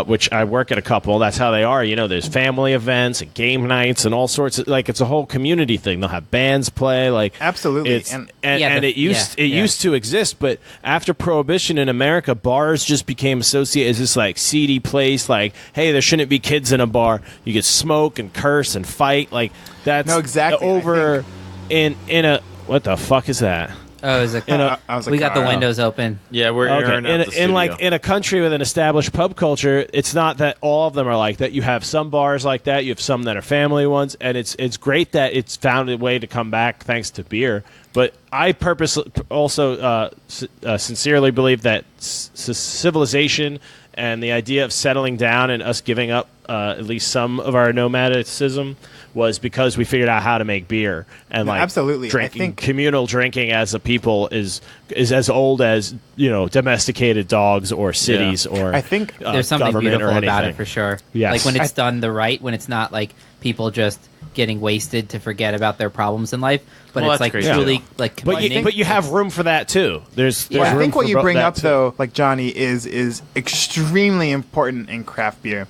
which I work at a couple. That's how they are. There's family events and game nights and all sorts of, like, it's a whole community thing. They'll have bands play, like, absolutely. It used to exist, but after Prohibition in America, bars just became associated as this like seedy place. Like, hey, there shouldn't be kids in a bar. You could smoke and curse and fight. Like, that's exactly over in a what the fuck is that? Oh, is it? We got the windows open. Yeah, we're airing out the studio. In a country with an established pub culture, it's not that all of them are like that. You have some bars like that. You have some that are family ones, and it's great that it's found a way to come back thanks to beer. But I purposely also sincerely believe that civilization and the idea of settling down and us giving up at least some of our nomadicism, was because we figured out how to make beer. And like absolutely, communal drinking as a people is as old as domesticated dogs or cities or I think there's something beautiful about it for sure. Yes. Like when it's done when it's not like people just getting wasted to forget about their problems in life, but it's like truly like combining. But you have room for that too. There's I room think what for you bring that up too. though, like Johnny, is extremely important in craft beer.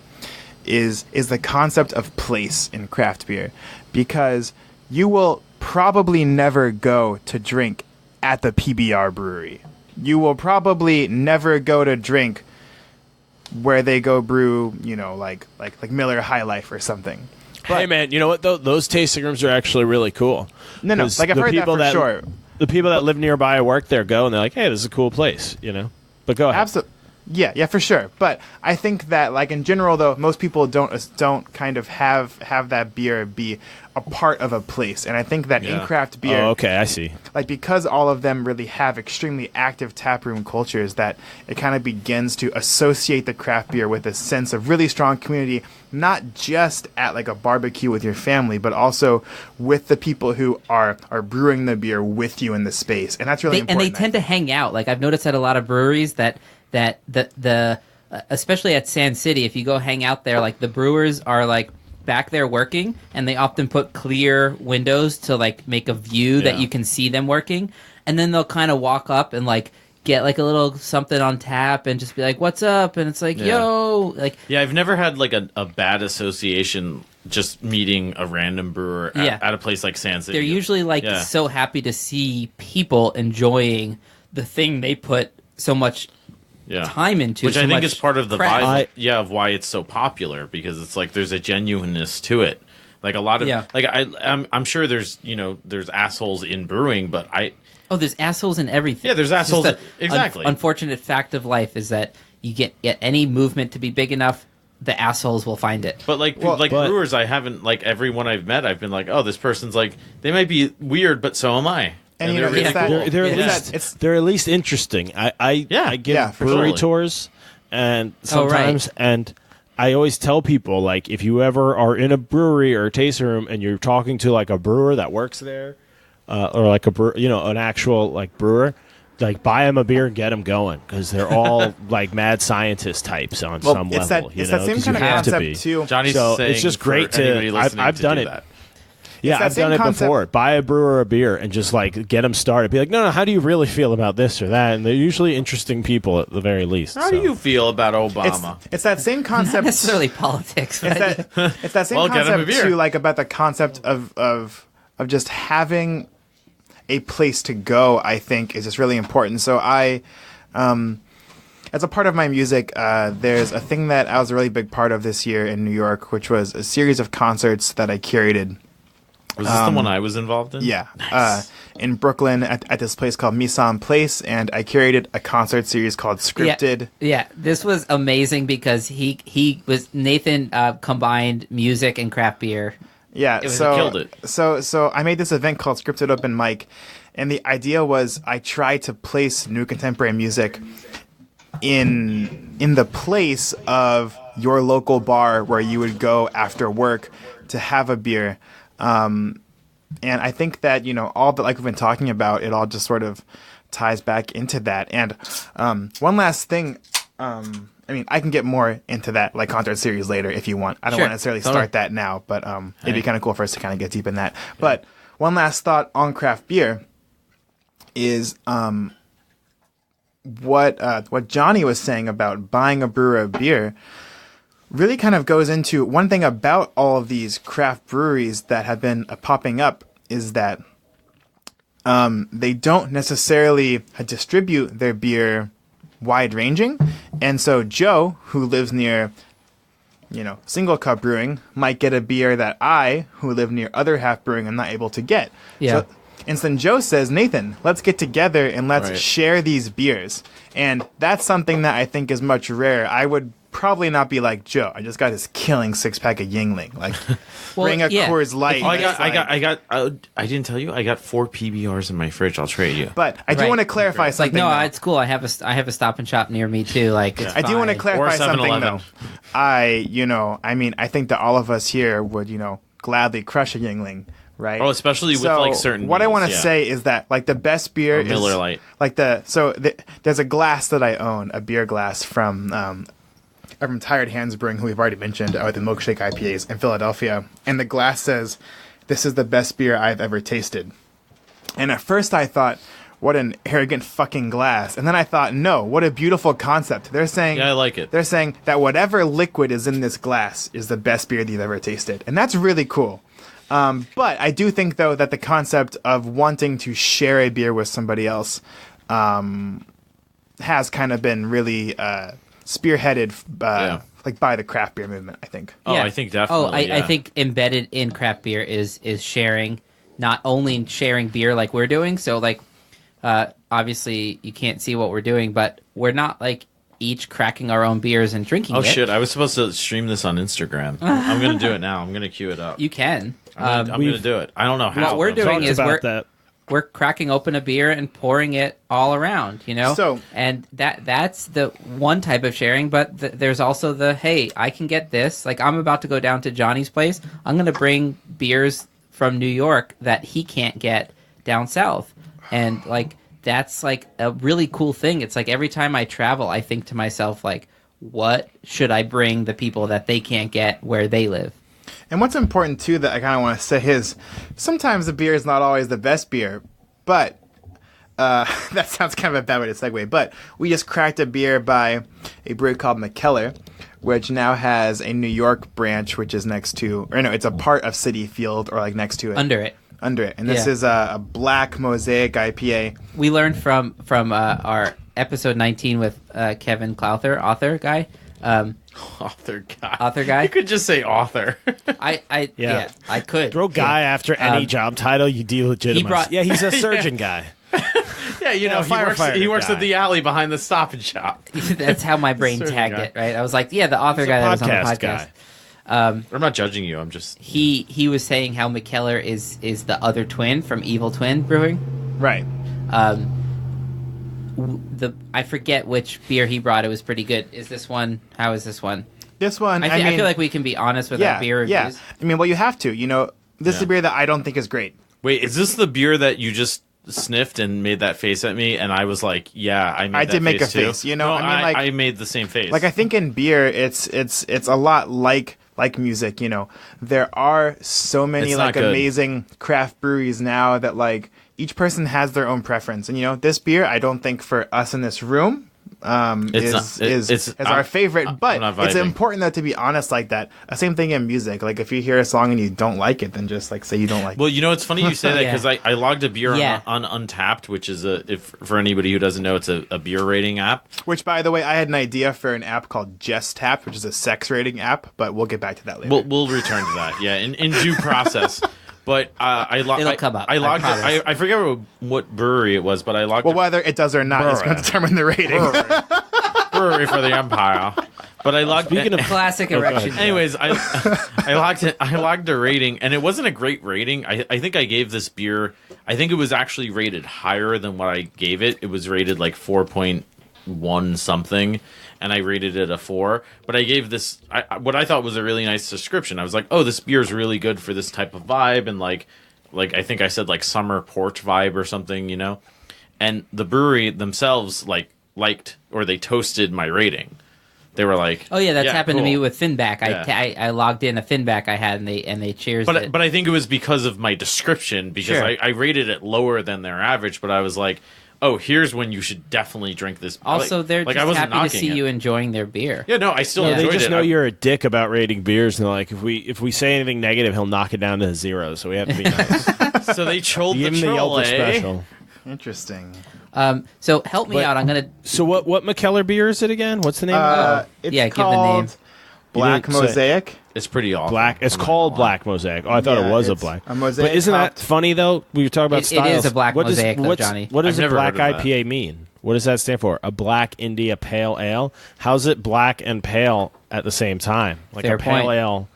Is the concept of place in craft beer, because you will probably never go to drink at the PBR brewery. You will probably never go to drink where they go brew, like Miller High Life or something. But, hey man, you know what though? Those tasting rooms are actually really cool. No, like I've heard that for sure. The people that live nearby or work there go and they're like, hey, this is a cool place, But go ahead. Absolutely. Yeah, for sure. But I think that, like in general, though, most people don't kind of have that beer be a part of a place, and I think that in craft beer, okay, I see. Like because all of them really have extremely active taproom cultures, that it kind of begins to associate the craft beer with a sense of really strong community, not just at like a barbecue with your family, but also with the people who are brewing the beer with you in the space, and that's really important. And they tend to hang out. Like I've noticed at a lot of breweries that the especially at Sand City, if you go hang out there, like the brewers are like back there working, and they often put clear windows to like make a view that you can see them working, and then they'll kind of walk up and like get like a little something on tap and just be like, what's up? And it's like, yo, like I've never had like a bad association just meeting a random brewer at a place like Sand City. They're usually like so happy to see people enjoying the thing they put so much time into, which I think is part of the craft. vibe of why it's so popular, because it's like there's a genuineness to it. Like a lot of like I'm sure there's there's assholes in brewing, but there's assholes in everything. Yeah, there's assholes. Exactly. Unfortunate fact of life is that you get any movement to be big enough, the assholes will find it. But brewers, I haven't, like everyone I've met, I've been like, oh, this person's like, they might be weird, but so am I. And they're really cool. They're at least interesting. I give brewery tours, and sometimes, and I always tell people, like, if you ever are in a brewery or a tasting room and you're talking to like a brewer that works there, or like an actual like brewer, like buy them a beer and get them going, because they're all like mad scientist types on some level. It's that same kind of concept too. Johnny's saying it's just great to. I've done it. That. Yeah, I've done it before. Buy a brewer a beer and just like get them started. Be like, no, how do you really feel about this or that? And they're usually interesting people at the very least. How do you feel about Obama? It's that same concept. Not necessarily politics. It's that same concept too, like about the concept of just having a place to go. I think is just really important. So as a part of my music, there's a thing that I was a really big part of this year in New York, which was a series of concerts that I curated. Was this the one I was involved in? Yeah. Nice. In Brooklyn at this place called Misan Place, and I curated a concert series called Scripted. Yeah, this was amazing because Nathan combined music and craft beer. Yeah, killed it. So I made this event called Scripted Open Mic, and the idea was I tried to place new contemporary music in the place of your local bar where you would go after work to have a beer. And I think that, all that like we've been talking about, it all just sort of ties back into that. And one last thing, I can get more into that like concert series later if you want. I don't want to necessarily start that now, but it'd be kind of cool for us to kind of get deep in that. Yeah. But one last thought on craft beer is what Johnny was saying about buying a brewer a beer really kind of goes into one thing about all of these craft breweries that have been popping up is that they don't necessarily distribute their beer wide ranging. And so Joe, who lives near, single cup brewing, might get a beer that I, who live near other half brewing, am not able to get. Yeah. Instant Joe says, Nathan, let's get together and let's share these beers. And that's something that I think is much rare. I would probably not be like, Joe, I just got this killing 6-pack of Yingling. Like, bring a Coors Light. I didn't tell you. I got 4 PBRs in my fridge. I'll trade you. But I do want to clarify something. Like, no, though. It's cool. I have a Stop and Shop near me too. Like, it's I do want to clarify something though. I think that all of us here would, gladly crush a Yingling. Right. Oh, especially with like certain. What I want to say is that like the best beer is Miller Lite. Like there's a glass that I own, a beer glass from Tired Hands Brewing, who we've already mentioned, with the milkshake IPAs in Philadelphia, and the glass says, "This is the best beer I've ever tasted." And at first I thought, what an arrogant fucking glass. And then I thought, no, what a beautiful concept. They're saying, yeah, I like it. They're saying that whatever liquid is in this glass is the best beer that you've ever tasted, and that's really cool. But I do think, though, that the concept of wanting to share a beer with somebody else has kind of been really spearheaded by the craft beer movement, I think. Oh, I think definitely. I think embedded in craft beer is sharing, not only sharing beer like we're doing. So, like, obviously you can't see what we're doing, but we're not, like, each cracking our own beers and drinking it. Oh, shit. I was supposed to stream this on Instagram. I'm going to do it now. I'm going to queue it up. You can. I'm going to do it. I don't know how. What we're doing is we're cracking open a beer and pouring it all around, So, and that's the one type of sharing. But there's also the, hey, I can get this. Like, I'm about to go down to Johnny's place. I'm going to bring beers from New York that he can't get down south, and like that's like a really cool thing. It's like every time I travel, I think to myself, like, what should I bring the people that they can't get where they live? And what's important, too, that I kind of want to say is sometimes the beer is not always the best beer, but that sounds kind of a bad way to segue, but we just cracked a beer by a brewery called McKellar, which now has a New York branch, which is next to, or no, it's a part of City Field, or like next to it. Under it. And this is a black mosaic IPA. We learned from our episode 19 with Kevin Clowther, author guy. Author guy. You could just say author. I could throw guy after any job title. You delegitimize. He's a surgeon guy. Yeah, he works at the alley behind the Stop and Shop. That's how my brain tagged it. Right, I was like, the author guy that was on the podcast. Guy. I'm not judging you. I'm just he was saying how McKellar is the other twin from Evil Twin Brewing. Right. I forget which beer he brought. It was pretty good. Is this one? How is this one? This one, I feel like we can be honest with our beer reviews. Yeah. I mean, well, you have to. This is a beer that I don't think is great. Wait, is this the beer that you just sniffed and made that face at me? And I was like, yeah, I did make a face. No, I made the same face. Like, I think in beer, it's a lot like music. There are so many amazing craft breweries now that like each person has their own preference. And this beer, I don't think for us in this room is our favorite, but it's important though to be honest like that. Same thing in music. Like if you hear a song and you don't like it, then just like say you don't like it. Well, it's funny you say that because I logged a beer on Untapped, which is for anybody who doesn't know, it's a beer rating app. Which, by the way, I had an idea for an app called Just Tapped, which is a sex rating app, but we'll get back to that later. We'll return to that. Yeah, in due process. But it'll come up. I logged. I forget what brewery it was, but I logged. Well, whether it does or not is going to determine the rating. Brewery for the Empire. But I logged. Speaking of classic erection. Anyways, I logged a rating, and it wasn't a great rating. I think I gave this beer. I think it was actually rated higher than what I gave it. It was rated like 4.1 something. And I rated it a 4, but I gave this what I thought was a really nice description. I was like, "Oh, this beer is really good for this type of vibe," and like I think I said like summer porch vibe or something, And the brewery themselves liked or they toasted my rating. They were like, "Oh yeah, that's happened cool. to me with Finback. Yeah. I logged in a Finback I had, and they cheersed it. But I think it was because of my description because Sure. I rated it lower than their average. But I was like, oh, here's when you should definitely drink this. Also, they're just happy to see you enjoying their beer. Yeah, no, I still enjoyed it. They just know you're a dick about rating beers, and they're like, if we say anything negative, he'll knock it down to a 0. So we have to be nice. So they trolled the Give him troll, the Yelp special. Interesting. So help me out. I'm gonna. So what McKellar beer is it again? What's the name of it? It's give the called name. Black Mosaic. It's pretty awful. Black. It's called black mosaic. Oh, I thought it was a black. A mosaic. But isn't that funny though? We were talking about styles. It is a black mosaic, though, Johnny. What does I've a never black heard of that. IPA mean? What does that stand for? A black India pale ale? How's it black and pale at the same time? Like Fair a pale point. ale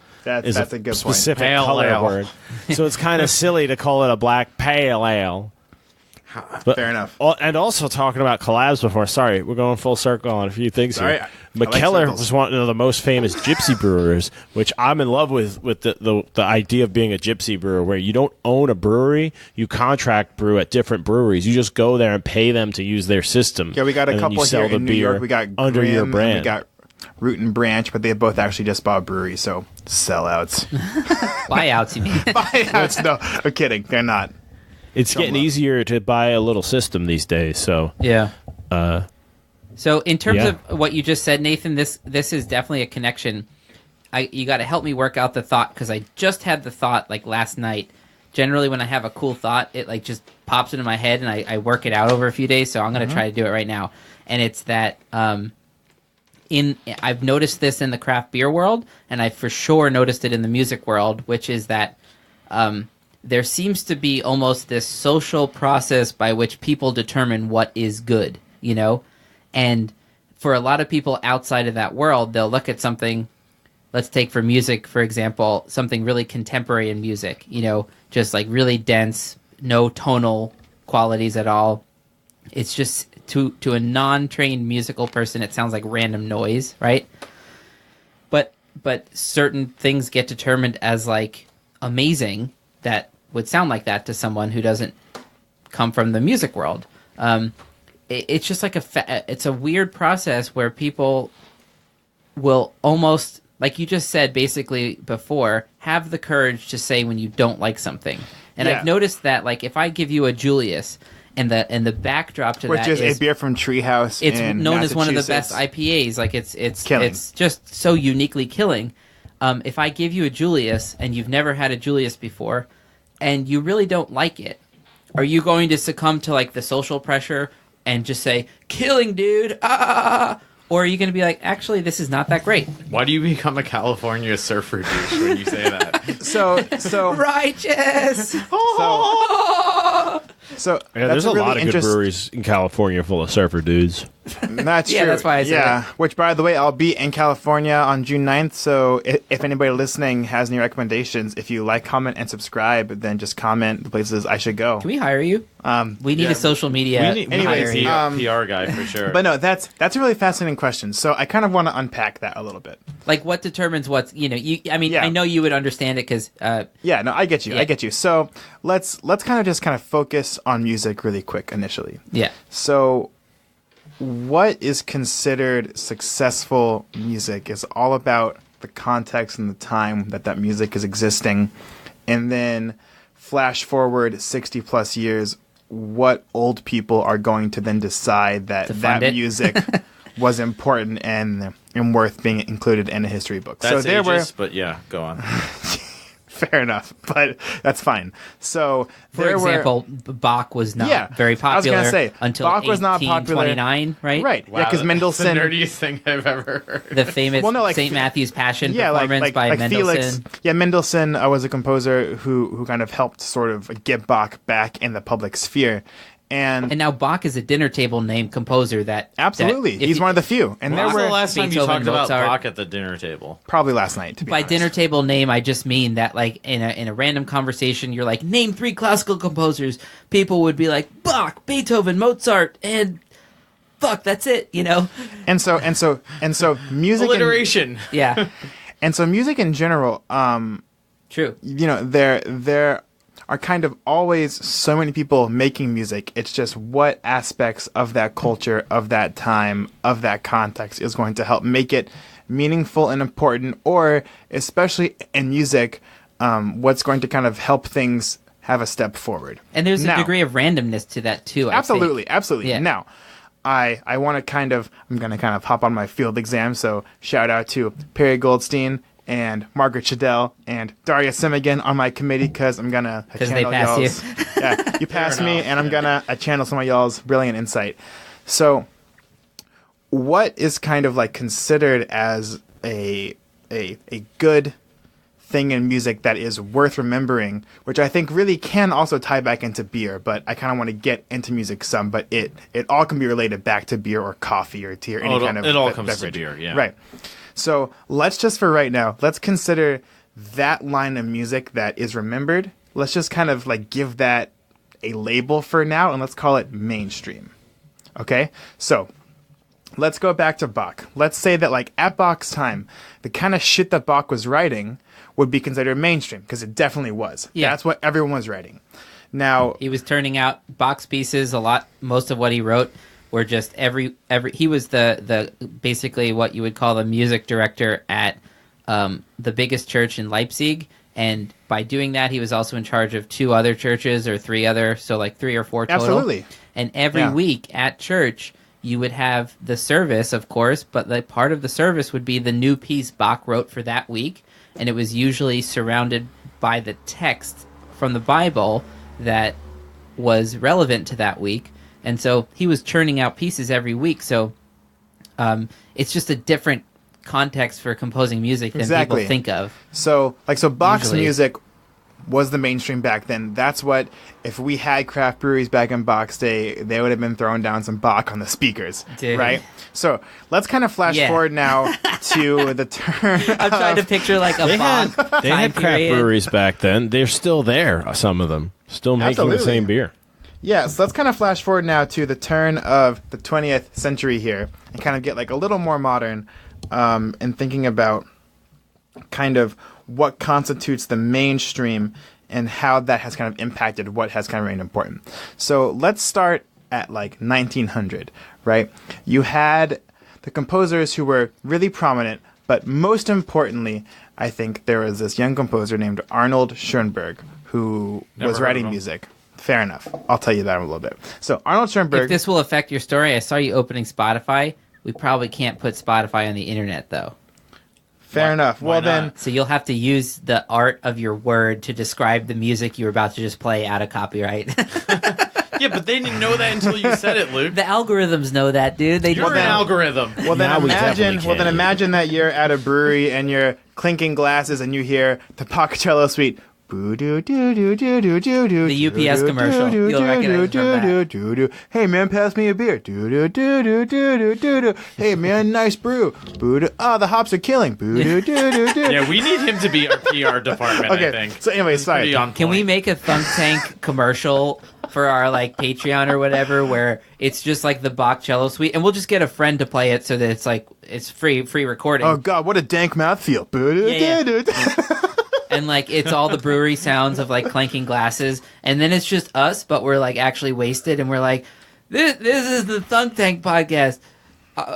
is That's a good point. specific Pale color ale. word. So it's kind of silly to call it a black pale ale. But, Fair enough. And also talking about collabs before. Sorry, we're going full circle on a few things Sorry, here. I like McKellar circles. was one of the most famous gypsy brewers, which I'm in love with the idea of being a gypsy brewer, where you don't own a brewery, you contract brew at different breweries. You just go there and pay them to use their system. Yeah, we got a and then couple you sell here the in New beer York. We got under Grimm, your and brand. we got Root and Branch, but they both actually just bought breweries, so sellouts. Buyouts, you mean? Buyouts? No, I'm kidding. They're not. It's getting easier to buy a little system these days. So Yeah. So in terms yeah. of what you just said, Nathan, this is definitely a connection. You got to help me work out the thought, because I just had the thought like last night. Generally, when I have a cool thought, it like just pops into my head, and I work it out over a few days. So I'm going to try to do it right now. And it's that I've noticed this in the craft beer world, and I for sure noticed it in the music world, which is that there seems to be almost this social process by which people determine what is good, you know? And for a lot of people outside of that world, they'll look at something, let's take for music, for example, something really contemporary in music, you know, just like really dense, no tonal qualities at all. It's just, to a non-trained musical person, it sounds like random noise, right? But certain things get determined as like amazing that would sound like that to someone who doesn't come from the music world. It's just like it's a weird process where people will almost, like you just said basically before, have the courage to say when you don't like something. And Yeah. I've noticed that, like, if I give you a Julius, and the backdrop to Which that is is a beer from Treehouse. it's in known as one of the best Massachusetts. IPAs. Like it's Killing. it's just so uniquely killing. If I give you a Julius and you've never had a Julius before, and you really don't like it, are you going to succumb to like the social pressure and just say "killing, dude"? Or are you going to be like, actually, this is not that great? Why do you become a California surfer douche when you say that? So Righteous. So Yeah, that's there's a really lot of good interest- breweries in California full of surfer dudes. That's Yeah, true. that's why I said yeah. Which, by the way, I'll be in California on June 9th. So if anybody listening has any recommendations, if you like, comment, and subscribe, then just comment the places I should go. Can we hire you? We need a social media. We need Anyways, a PR guy for sure. But no, that's a really fascinating question. So I kind of want to unpack that a little bit. Like, what determines what's, you know, Yeah. I know you would understand it because, Yeah, no, I get you. Yeah. I get you. So let's kind of focus on music really quick initially. yeah. So what is considered successful music is all about the context and the time that music is existing. And then flash forward 60 plus years, what old people are going to then decide that To fund it. music was important and worth being included in a history book. That's so there ageist, but yeah, go on. fair enough, but that's fine. So For there example, Bach was not Yeah, very I was popular gonna say, until Bach was not popular. 1829, right? right, yeah, because Wow, Mendelssohn. that's the nerdiest thing I've ever heard. The famous Well, no, like St. Fe- Matthew's Passion Yeah, performance by Mendelssohn. Felix. Yeah, Mendelssohn was a composer who kind of helped sort of get Bach back in the public sphere, And now Bach is a dinner table name composer that absolutely, that if he's you- one of the few. And When there was the were last time you Beethoven, talked about Mozart. Bach at the dinner table? probably last night. To be by honest. dinner table name, I just mean that, like, in a random conversation, you're like, name 3 classical composers. People would be like, Bach, Beethoven, Mozart, and fuck, that's it, you know? And so music. Alliteration. Yeah, And so music in general. true. You know, there are kind of always so many people making music. It's just what aspects of that culture, of that time, of that context is going to help make it meaningful and important, or especially in music, what's going to kind of help things have a step forward. And there's Now- a degree of randomness to that, too, I Absolutely, think. absolutely. Yeah. Now, I want to I'm going to kind of hop on my field exam, so shout out to Perry Goldstein and Margaret Shadell and Daria Simigan on my committee, because I'm going to 'Cause they passed you. Yeah, you passed me, enough, and I'm going to channel some of y'all's brilliant insight. So what is kind of like considered as a good thing in music that is worth remembering, which I think really can also tie back into beer, but I kind of want to get into music some, but it all can be related back to beer or coffee or tea or any kind of it all comes beverage. to beer, yeah. Right. So let's just, for right now, let's consider that line of music that is remembered. Let's just kind of like give that a label for now, and let's call it mainstream. Okay? So let's go back to Bach. Let's say that like at Bach's time, the kind of shit that Bach was writing would be considered mainstream, because it definitely was. Yeah. That's what everyone was writing. Now, he was turning out Bach's pieces a lot. Most of what he wrote were just every he was the basically what you would call the music director at the biggest church in Leipzig, and by doing that he was also in charge of 2 other churches or 3 other, so like 3 or 4 total. Absolutely. And every week at church you would have the service, of course, but the part of the service would be the new piece Bach wrote for that week, and it was usually surrounded by the text from the Bible that was relevant to that week. And so he was churning out pieces every week. So it's just a different context for composing music than people think of. So Bach's Usually. music was the mainstream back then. That's what, if we had craft breweries back in Bach's day, they would have been throwing down some Bach on the speakers, Dude. right? So let's kind of flash forward now to the turn. I'm trying to picture like a Bach They time had craft period. breweries back then. They're still there, some of them. Still making Absolutely. the same beer. Yeah, so let's kind of flash forward now to the turn of the 20th century here and kind of get like a little more modern and thinking about kind of what constitutes the mainstream and how that has kind of impacted what has kind of remained important. So let's start at like 1900, right? You had the composers who were really prominent, but most importantly, I think there was this young composer named Arnold Schoenberg who was writing music. Fair enough. I'll tell you that in a little bit. So Arnold Schoenberg. If this will affect your story, I saw you opening Spotify. We probably can't put Spotify on the internet, though. Fair enough. Why Well, not? then. So you'll have to use the art of your word to describe the music you were about to just play out of copyright. Yeah, but they didn't know that until you said it, Luke. The algorithms know that, dude. They You're an algorithm. Well, then Now we definitely imagine. Well, then can. imagine that you're at a brewery and you're clinking glasses and you hear the Pocatello Suite. The UPS commercial. You'll recognize it from that. Hey man, pass me a beer. Hey man, nice brew. Oh, the hops are killing. Yeah, we need him to be our PR department, I Okay. think. So anyway, He's pretty sorry. on Can we point. make a Thunk Tank commercial for our like Patreon or whatever, where it's just like the Bach cello suite, and we'll just get a friend to play it so that it's like it's free recording. Oh god, what a dank mouthfeel. And like it's all the brewery sounds of like clanking glasses, and then it's just us, but we're like actually wasted, and we're like, this is the Thunk Tank podcast.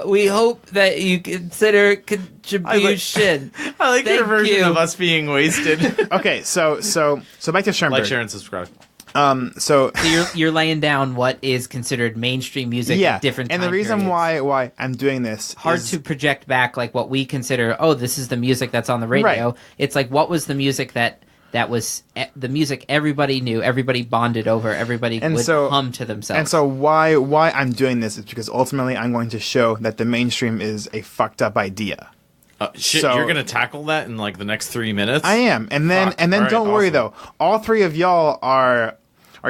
We hope that you consider contribution. I like your Thank version you. of us being wasted. Okay, so back to Schoenberg. Like, share, and subscribe. So So you're laying down what is considered mainstream music yeah, at different and the time reason periods. why I'm doing this Hard is to project back like what we consider, oh, this is the music that's on the radio. Right. It's like, what was the music that was the music everybody knew, everybody bonded over, everybody would hum to themselves. And so why I'm doing this is because ultimately I'm going to show that the mainstream is a fucked up idea. Shit, So- you're gonna tackle that in like the next 3 minutes? I am, and then Fuck. All right, don't worry awesome. though. All 3 of y'all are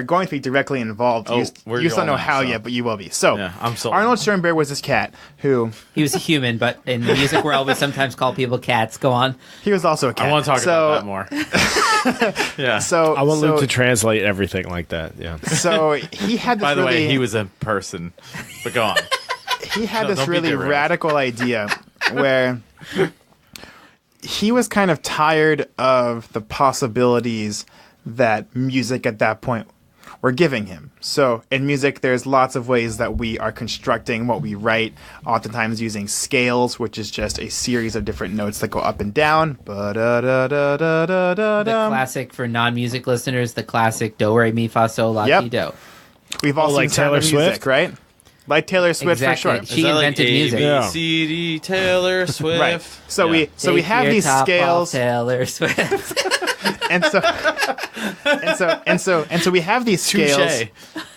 going to be directly involved. Oh, you we're just don't know all now, how so. yet, but you will be. So Yeah, I'm sold. Arnold Schoenberg was this cat who He was a human, but in the music world, we sometimes call people cats. Go on. he was also a cat. I want to talk so, about that more. Yeah. So I want so, Luke to translate everything like that. Yeah. So he had this By the really, way, he was a person. But go on. he had No, this don't be really derailed. radical idea where he was kind of tired of the possibilities that music at that point were giving him. So in music, there's lots of ways that we are constructing what we write, oftentimes using scales, which is just a series of different notes that go up and down. The classic for non-music listeners, the classic do re mi fa sol la Yep. ti do. We've all like seen Sound of Taylor Music, Swift? right? Like Taylor Swift Exactly. for sure. She invented music. Yeah. A-B-C-D, Taylor Swift. Right. So Yeah. we have Take these your top scales. off, Taylor Swift. and so we have these scales, Touche.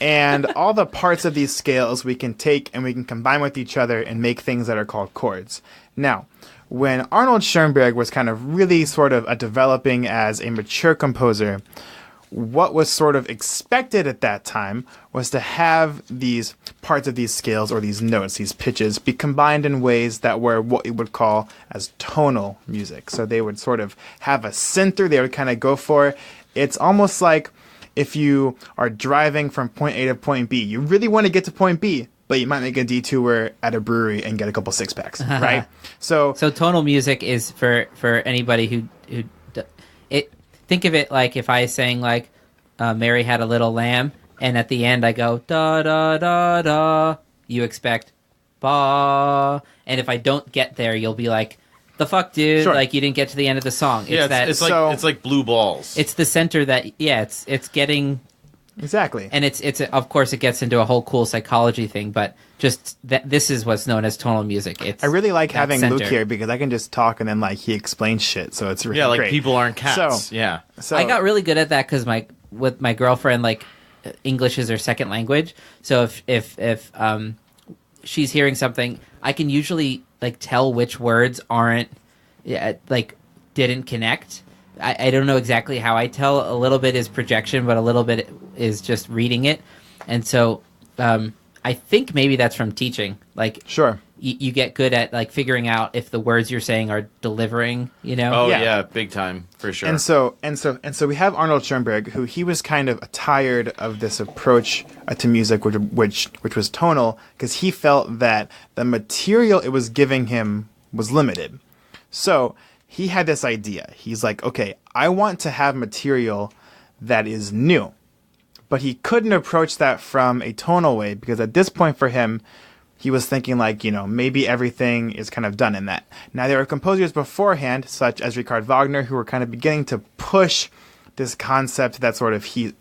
and all the parts of these scales we can take and we can combine with each other and make things that are called chords. Now, when Arnold Schoenberg was kind of really sort of developing as a mature composer, what was sort of expected at that time was to have these parts of these scales or these notes, these pitches, be combined in ways that were what we would call as tonal music. So they would sort of have a center they would kind of go for. It's almost like if you are driving from point A to point B, you really want to get to point B, but you might make a detour at a brewery and get a couple six-packs, right? So tonal music is for anybody who think of it like if I sang like Mary Had a Little Lamb, and at the end I go da da da da, you expect ba, and if I don't get there, you'll be like, the fuck, dude, Sure. like you didn't get to the end of the song. It's like blue balls. It's the center that it's getting. Exactly. And it's of course it gets into a whole cool psychology thing, but just this is what's known as tonal music. It's I really like having center. Luke here because I can just talk and then like he explains shit, so it's really great. People aren't cats. So I got really good at that because with my girlfriend, like English is her second language. So if she's hearing something, I can usually like tell which words aren't didn't connect. I don't know exactly how I tell. A little bit is projection, but a little bit is just reading it. And so I think maybe that's from teaching. Like, sure, you get good at like figuring out if the words you're saying are delivering. You know? Oh yeah, big time for sure. And so we have Arnold Schoenberg, who he was kind of tired of this approach to music, which was tonal, because he felt that the material it was giving him was limited. So he had this idea. He's like, okay, I want to have material that is new. But he couldn't approach that from a tonal way because at this point for him, he was thinking like, maybe everything is kind of done in that. Now, there were composers beforehand, such as Richard Wagner, who were kind of beginning to push this concept that sort of he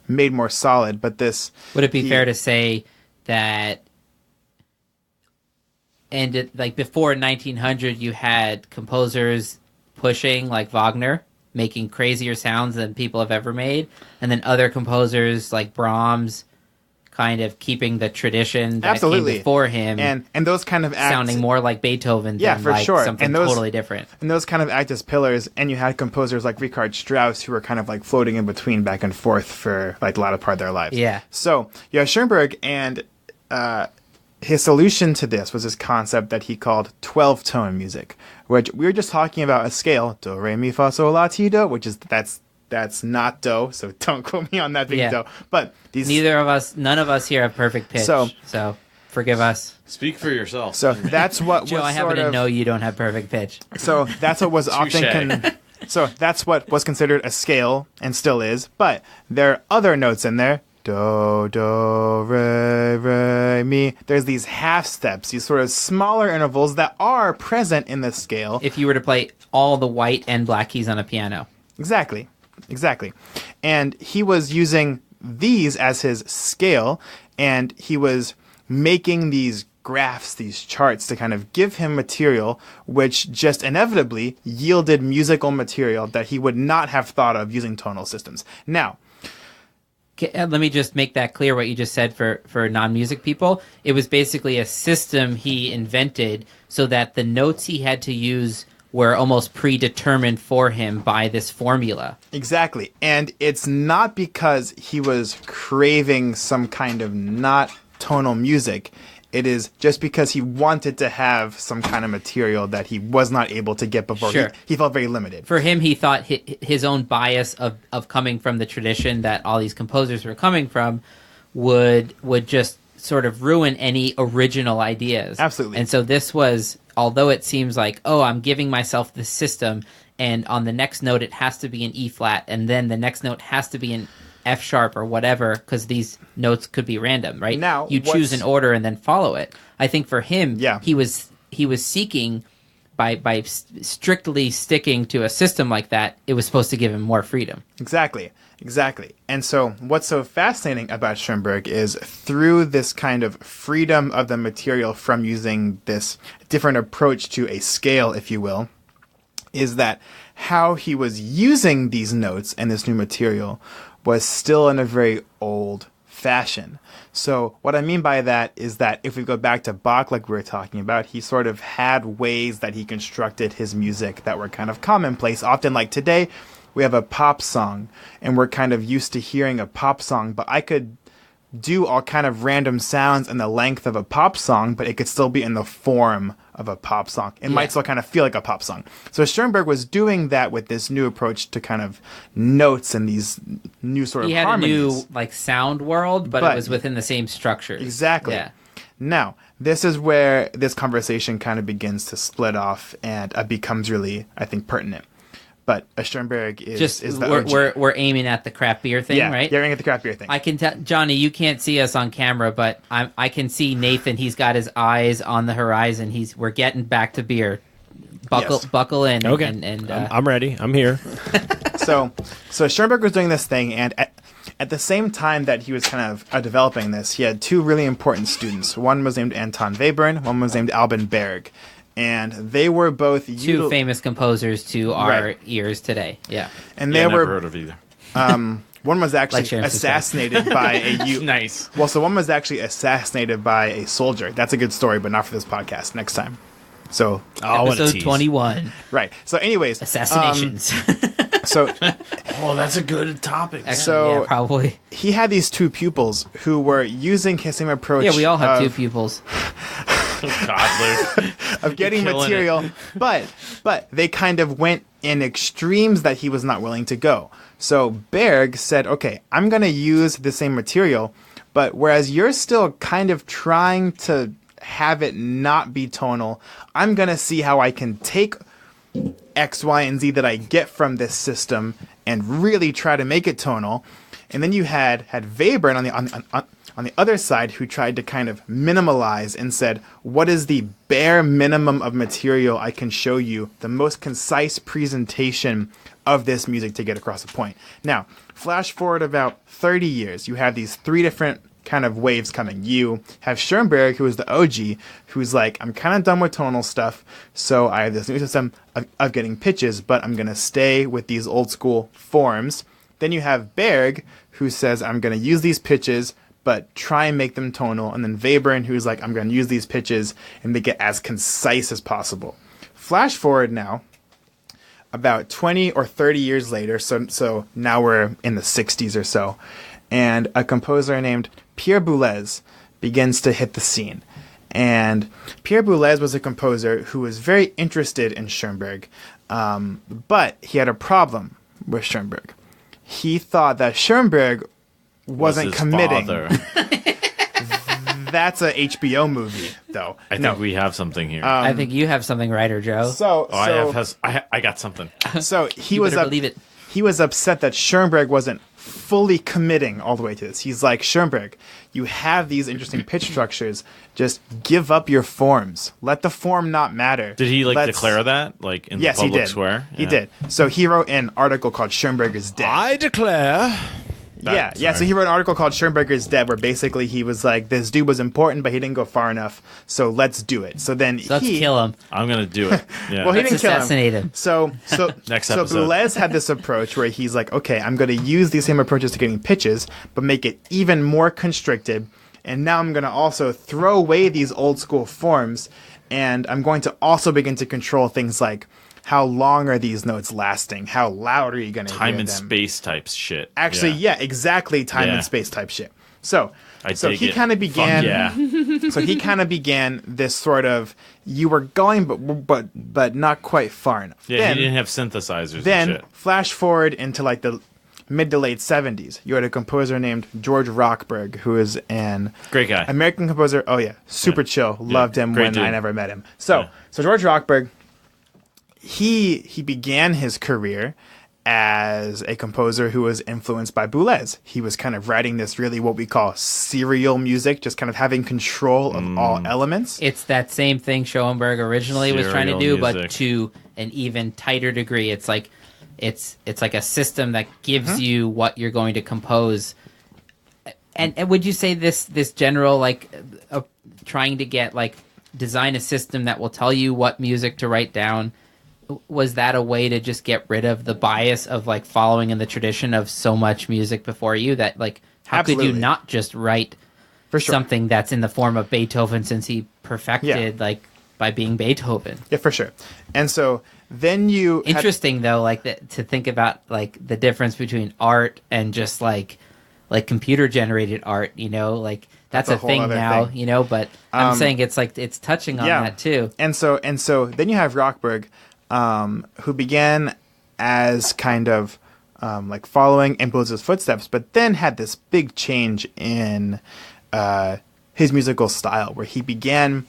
made more solid. But this... Would it be fair to say that... And like before 1900, you had composers pushing like Wagner, making crazier sounds than people have ever made, and then other composers like Brahms, kind of keeping the tradition that came before him, and those kind of acts, sounding more like Beethoven than for like sure. something totally different. And those kind of act as pillars, and you had composers like Richard Strauss who were kind of like floating in between, back and forth for like a lot of part of their lives. Yeah. So you have Schoenberg and. His solution to this was this concept that he called 12-tone music, which we were just talking about a scale, do, re, mi, fa, sol, la, ti, do, which is that's not do, so don't quote me on that being do. But none of us here have perfect pitch, so forgive us. Speak for yourself. So that's what Joe, was I happen to know you don't have perfect pitch. So that's what was often so that's what was considered a scale and still is, but there are other notes in there. Do, do, re, re, mi. There's these half steps, these sort of smaller intervals that are present in the scale. If you were to play all the white and black keys on a piano. Exactly. And he was using these as his scale, and he was making these graphs, these charts to kind of give him material which just inevitably yielded musical material that he would not have thought of using tonal systems. Now, let me just make that clear what you just said for non-music people. It was basically a system he invented so that the notes he had to use were almost predetermined for him by this formula. Exactly. And it's not because he was craving some kind of not tonal music. It is just because he wanted to have some kind of material that he was not able to get before. Sure. He felt very limited. For him, he thought his own bias of coming from the tradition that all these composers were coming from would just sort of ruin any original ideas. Absolutely. And so this was, although it seems like, oh, I'm giving myself this system, and on the next note it has to be an E flat, and then the next note has to be an F sharp or whatever, because these notes could be random, right? Now, you choose an order and then follow it. I think for him, he was seeking by strictly sticking to a system like that, it was supposed to give him more freedom. Exactly. And so what's so fascinating about Schoenberg is through this kind of freedom of the material from using this different approach to a scale, if you will, is that how he was using these notes and this new material was still in a very old fashion. So what I mean by that is that if we go back to Bach, like we were talking about, he sort of had ways that he constructed his music that were kind of commonplace. Often, like today, we have a pop song, and we're kind of used to hearing a pop song, but I could do all kind of random sounds in the length of a pop song, but it could still be in the form of a pop song. It might still kind of feel like a pop song. So Schoenberg was doing that with this new approach to kind of notes and these new sort of harmonies. He had a new like sound world, but it was within the same structure. Exactly. Yeah. Now, this is where this conversation kind of begins to split off and becomes really, I think, pertinent. But Schoenberg is the OG. We're aiming at the craft beer thing, right? Yeah, aiming at the craft beer thing. I can tell Johnny, you can't see us on camera, but I can see Nathan. He's got his eyes on the horizon. We're getting back to beer. Buckle in. Okay, and I'm ready. I'm here. So Schoenberg was doing this thing, and at the same time that he was kind of developing this, he had two really important students. One was named Anton Webern. One was named Alban Berg. And they were both two famous composers to our ears today. Yeah, and they never were heard of either. One was actually assassinated by a nice. Well, so one was actually assassinated by a soldier. That's a good story, but not for this podcast. Next time. So episode 21. Right. So, anyways, assassinations. That's a good topic. So probably he had these two pupils who were using his same approach. Yeah, we all have two pupils. Of getting material, but they kind of went in extremes that he was not willing to go. So Berg said, okay, I'm going to use the same material, but whereas you're still kind of trying to have it not be tonal, I'm going to see how I can take X, Y, and Z that I get from this system and really try to make it tonal. And then you had Webern on the other side, who tried to kind of minimalize and said, what is the bare minimum of material I can show you, the most concise presentation of this music to get across the point. Now, flash forward about 30 years, you have these three different kind of waves coming. You have Schoenberg, who is the OG, who's like, I'm kind of done with tonal stuff, so I have this new system of getting pitches, but I'm going to stay with these old school forms. Then you have Berg, who says, I'm going to use these pitches, but try and make them tonal. And then Webern, who's like, I'm going to use these pitches and make it as concise as possible. Flash forward now, about 20 or 30 years later, so now we're in the 60s or so, and a composer named Pierre Boulez begins to hit the scene. And Pierre Boulez was a composer who was very interested in Schoenberg, but he had a problem with Schoenberg. He thought that Schoenberg wasn't committing. That's a HBO movie, though. I think we have something here. I think you have something, Ryder Joe. I got something. So he was upset that Schoenberg wasn't fully committing all the way to this. He's like, Schoenberg, you have these interesting pitch structures. Just give up your forms. Let the form not matter. Did he declare that in the public square? He did. So he wrote an article called Schoenberg is Dead. I declare. So he wrote an article called Schoenberg is Dead, where basically he was like, this dude was important, but he didn't go far enough, so let's do it. So then let's kill him. I'm going to do it. Yeah. Well, he didn't kill him. Assassinate him. So next episode. Boulez had this approach where he's like, okay, I'm going to use these same approaches to getting pitches, but make it even more constricted. And now I'm going to also throw away these old school forms, and I'm going to also begin to control things like, how long are these notes lasting? How loud are you going to hear them? Time and space type shit. Actually, exactly. Time and space type shit. So he kind of began. So he kind of began this sort of, you were going, but not quite far enough. Yeah, he didn't have synthesizers. Then and shit. Flash forward into like the mid to late 70s. You had a composer named George Rochberg, who is an great guy, American composer. Oh yeah, super chill. Loved him when I never met him. So George Rochberg. He began his career as a composer who was influenced by Boulez. He was kind of writing this really what we call serial music, just kind of having control of all elements. It's that same thing Schoenberg originally was trying to do, but to an even tighter degree. It's like it's like a system that gives you what you're going to compose. And would you say this general trying to get design a system that will tell you what music to write down? Was that a way to just get rid of the bias of following in the tradition of so much music before you that How Absolutely. could you not just write For sure. something that's in the form of Beethoven, since he perfected like by being Beethoven? Yeah, for sure. And so then you Interesting though, like to think about like the difference between art and just like computer generated art. You know, like that's a a whole thing other now. thing. You know, but I'm saying it's like it's touching on that too. And so then you have Rockberg, who began as kind of like following in Blues' footsteps, but then had this big change in his musical style, where he began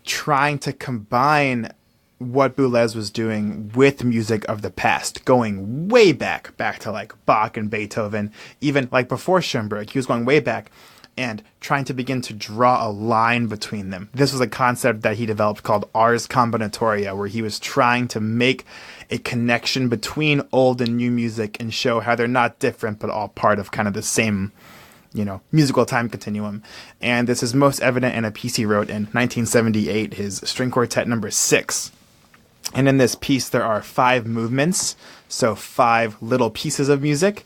trying to combine what Boulez was doing with music of the past, going way back to like Bach and Beethoven, even like before Schoenberg. He was going way back and trying to begin to draw a line between them. This was a concept that he developed called ars combinatoria, where he was trying to make a connection between old and new music and show how they're not different, but all part of kind of the same, musical time continuum. And this is most evident in a piece he wrote in 1978, his String Quartet number 6. And in this piece, there are 5 movements, so 5 little pieces of music,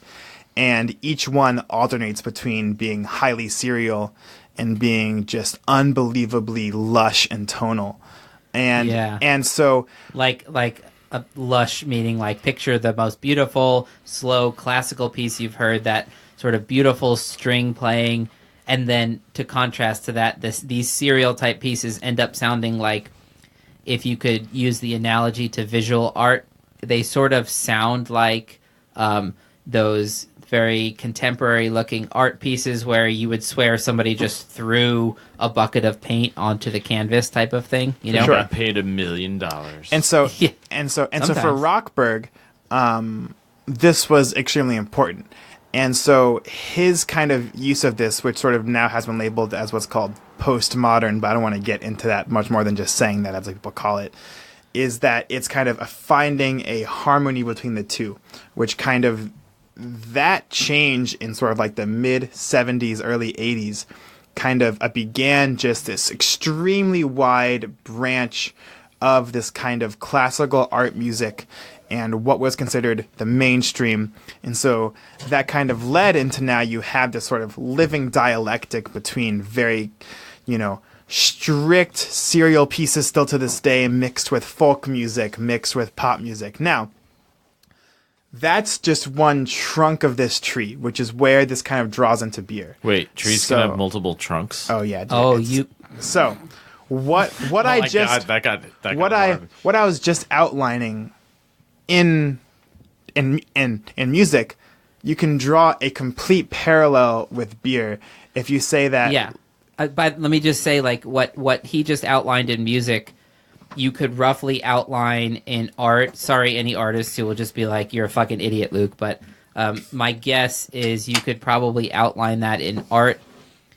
and each one alternates between being highly serial and being just unbelievably lush and tonal. And so like a lush, meaning like picture the most beautiful, slow, classical piece you've heard, that sort of beautiful string playing, and then to contrast to that, these serial type pieces end up sounding like, if you could use the analogy to visual art, they sort of sound like those very contemporary looking art pieces where you would swear somebody just threw a bucket of paint onto the canvas type of thing, you know? Sure. I paid $1 million. And so Yeah. and so for Sometimes. Rockberg, this was extremely important. And so his kind of use of this, which sort of now has been labeled as what's called postmodern, but I don't want to get into that much more than just saying that, as like people call it, is that it's kind of finding a harmony between the two, which kind of that change in sort of like the mid 70s, early 80s kind of began just this extremely wide branch of this kind of classical art music and what was considered the mainstream. And so that kind of led into, now you have this sort of living dialectic between very, strict serial pieces still to this day, mixed with folk music, mixed with pop music. Now, that's just one trunk of this tree, which is where this kind of draws into beer. Wait, trees can have multiple trunks? Oh yeah. Dude, Oh, So, what I just God, that got what I was just outlining in music, you can draw a complete parallel with beer if you say that. Yeah. But let me just say, like, what he just outlined in music, you could roughly outline in art. Sorry, any artists who will just be like, you're a fucking idiot, Luke. But my guess is you could probably outline that in art,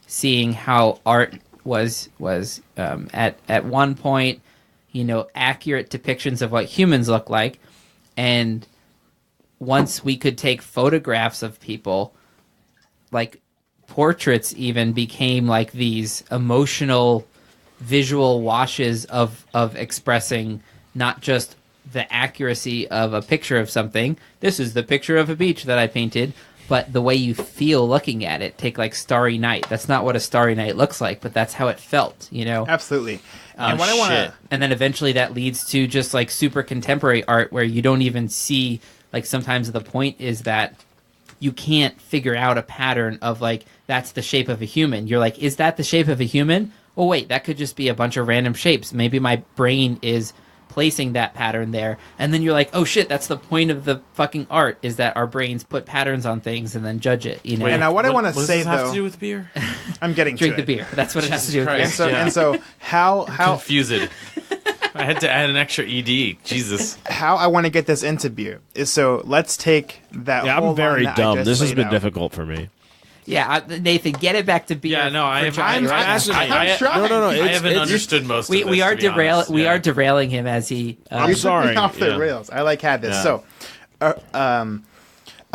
seeing how art was at one point, accurate depictions of what humans look like. And once we could take photographs of people, like portraits even became like these emotional visual washes of expressing not just the accuracy of a picture of something. This is the picture of a beach that I painted, but the way you feel looking at it. Take like Starry Night. That's not what a Starry Night looks like, but that's how it felt, Absolutely. And what I want to... And then eventually that leads to just like super contemporary art where you don't even see, like, sometimes the point is that you can't figure out a pattern of like, that's the shape of a human. You're like, is that the shape of a human? Oh wait, that could just be a bunch of random shapes. Maybe my brain is placing that pattern there. And then you're like, oh shit, that's the point of the fucking art, is that our brains put patterns on things and then judge it, Wait, and now what I want to say, does this have to do with beer? I'm getting Drink to the it. beer. That's what it has to do with beer. Christ. And so how Confused. I had to add an extra ED. Jesus. how I want to get this into beer is, so let's take that. Yeah, whole I'm very line that I dumb. just This has laid been out. difficult for me. Yeah, Nathan, get it back to beer. Yeah, no, I for have. John, right? I trying. No. I haven't understood most of this. We are to be honest. we Yeah. are derailing him as he. I'm You took sorry. me off the Yeah. rails. I like had this. Yeah. So,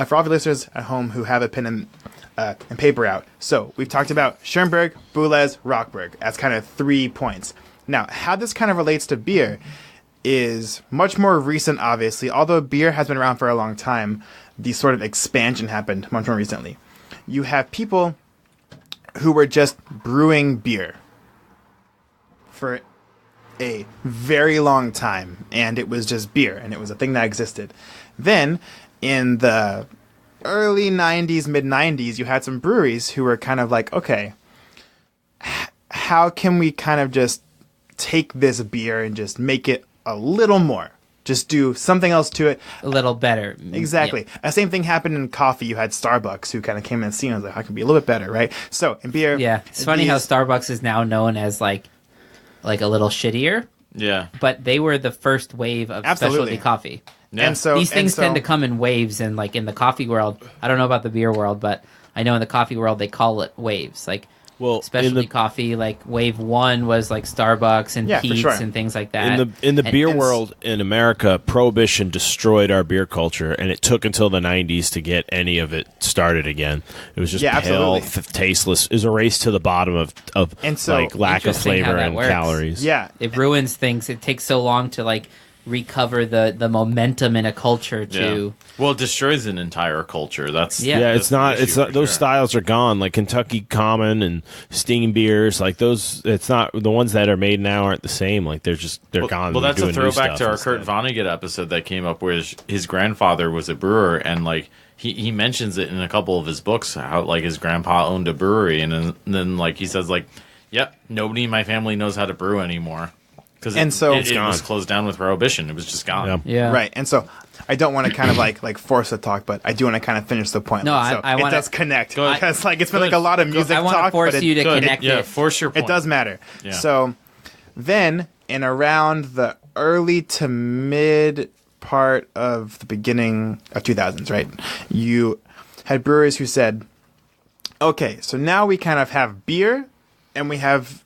for all the listeners at home who have a pen and paper out, so we've talked about Schoenberg, Boulez, Rockberg as kind of 3 points. Now, how this kind of relates to beer is much more recent, obviously. Although beer has been around for a long time, the sort of expansion happened much more recently. you have people who were just brewing beer for a very long time, and it was just beer, and it was a thing that existed. Then, in the early 90s, mid-90s, you had some breweries who were kind of like, okay, how can we kind of just take this beer and just make it a little more? Just do something else to it. A little better. Exactly. Yeah. The same thing happened in coffee. You had Starbucks who kind of came in and seen and was like, how can it be a little bit better, right? So, in beer... Yeah, it's funny how Starbucks is now known as like a little shittier. Yeah. But they were the first wave of specialty coffee. Yeah. And so these things tend to come in waves, and like in the coffee world, I don't know about the beer world, but I know in the coffee world they call it waves. Like specialty coffee, like wave 1 was like Starbucks and Pete's and things like that. In the beer world in America, Prohibition destroyed our beer culture, and it took until the 90s to get any of it started again. It was just pale, tasteless. It was a race to the bottom of like lack of flavor and calories. Yeah, it ruins things. It takes so long to like recover the momentum in a culture to well, it destroys an entire culture. That's it's not those styles are gone, like Kentucky Common and steam beers, like those. It's not the ones that are made now aren't the same. Like they're gone. Well, that's a throwback to our Kurt Vonnegut episode that came up where his grandfather was a brewer, and like he mentions it in a couple of his books how like his grandpa owned a brewery, and then like he says like, yep, nobody in my family knows how to brew anymore. Because it was closed down with Prohibition. It was just gone. Yeah. Right. And so I don't want to kind of like force a talk, but I do want to kind of finish the point. No, so I want to... It does connect. Because like it's been like a lot of music talk. I want to force you to connect it. Yeah, force your point. It does matter. Yeah. So then in around the early to mid part of the beginning of 2000s, right, you had brewers who said, okay, so now we kind of have beer and we have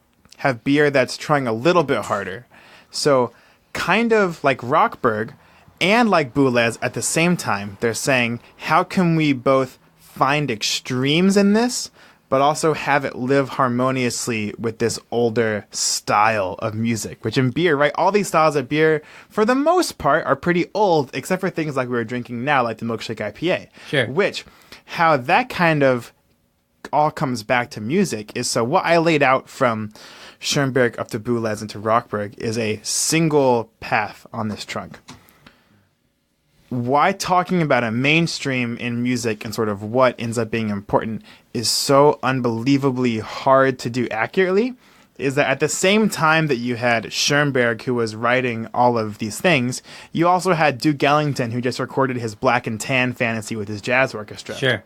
beer that's trying a little bit harder. So kind of like Rockberg and like Boulez at the same time, they're saying, how can we both find extremes in this, but also have it live harmoniously with this older style of music, which in beer, right, all these styles of beer, for the most part, are pretty old, except for things like we were drinking now, like the Milkshake IPA. Sure. Which, how that kind of all comes back to music is, so what I laid out from Schoenberg up to Boulez and to Rockberg is a single path on this trunk. Why talking about a mainstream in music and sort of what ends up being important is so unbelievably hard to do accurately is that at the same time that you had Schoenberg, who was writing all of these things, you also had Duke Ellington, who just recorded his Black and Tan Fantasy with his jazz orchestra. Sure.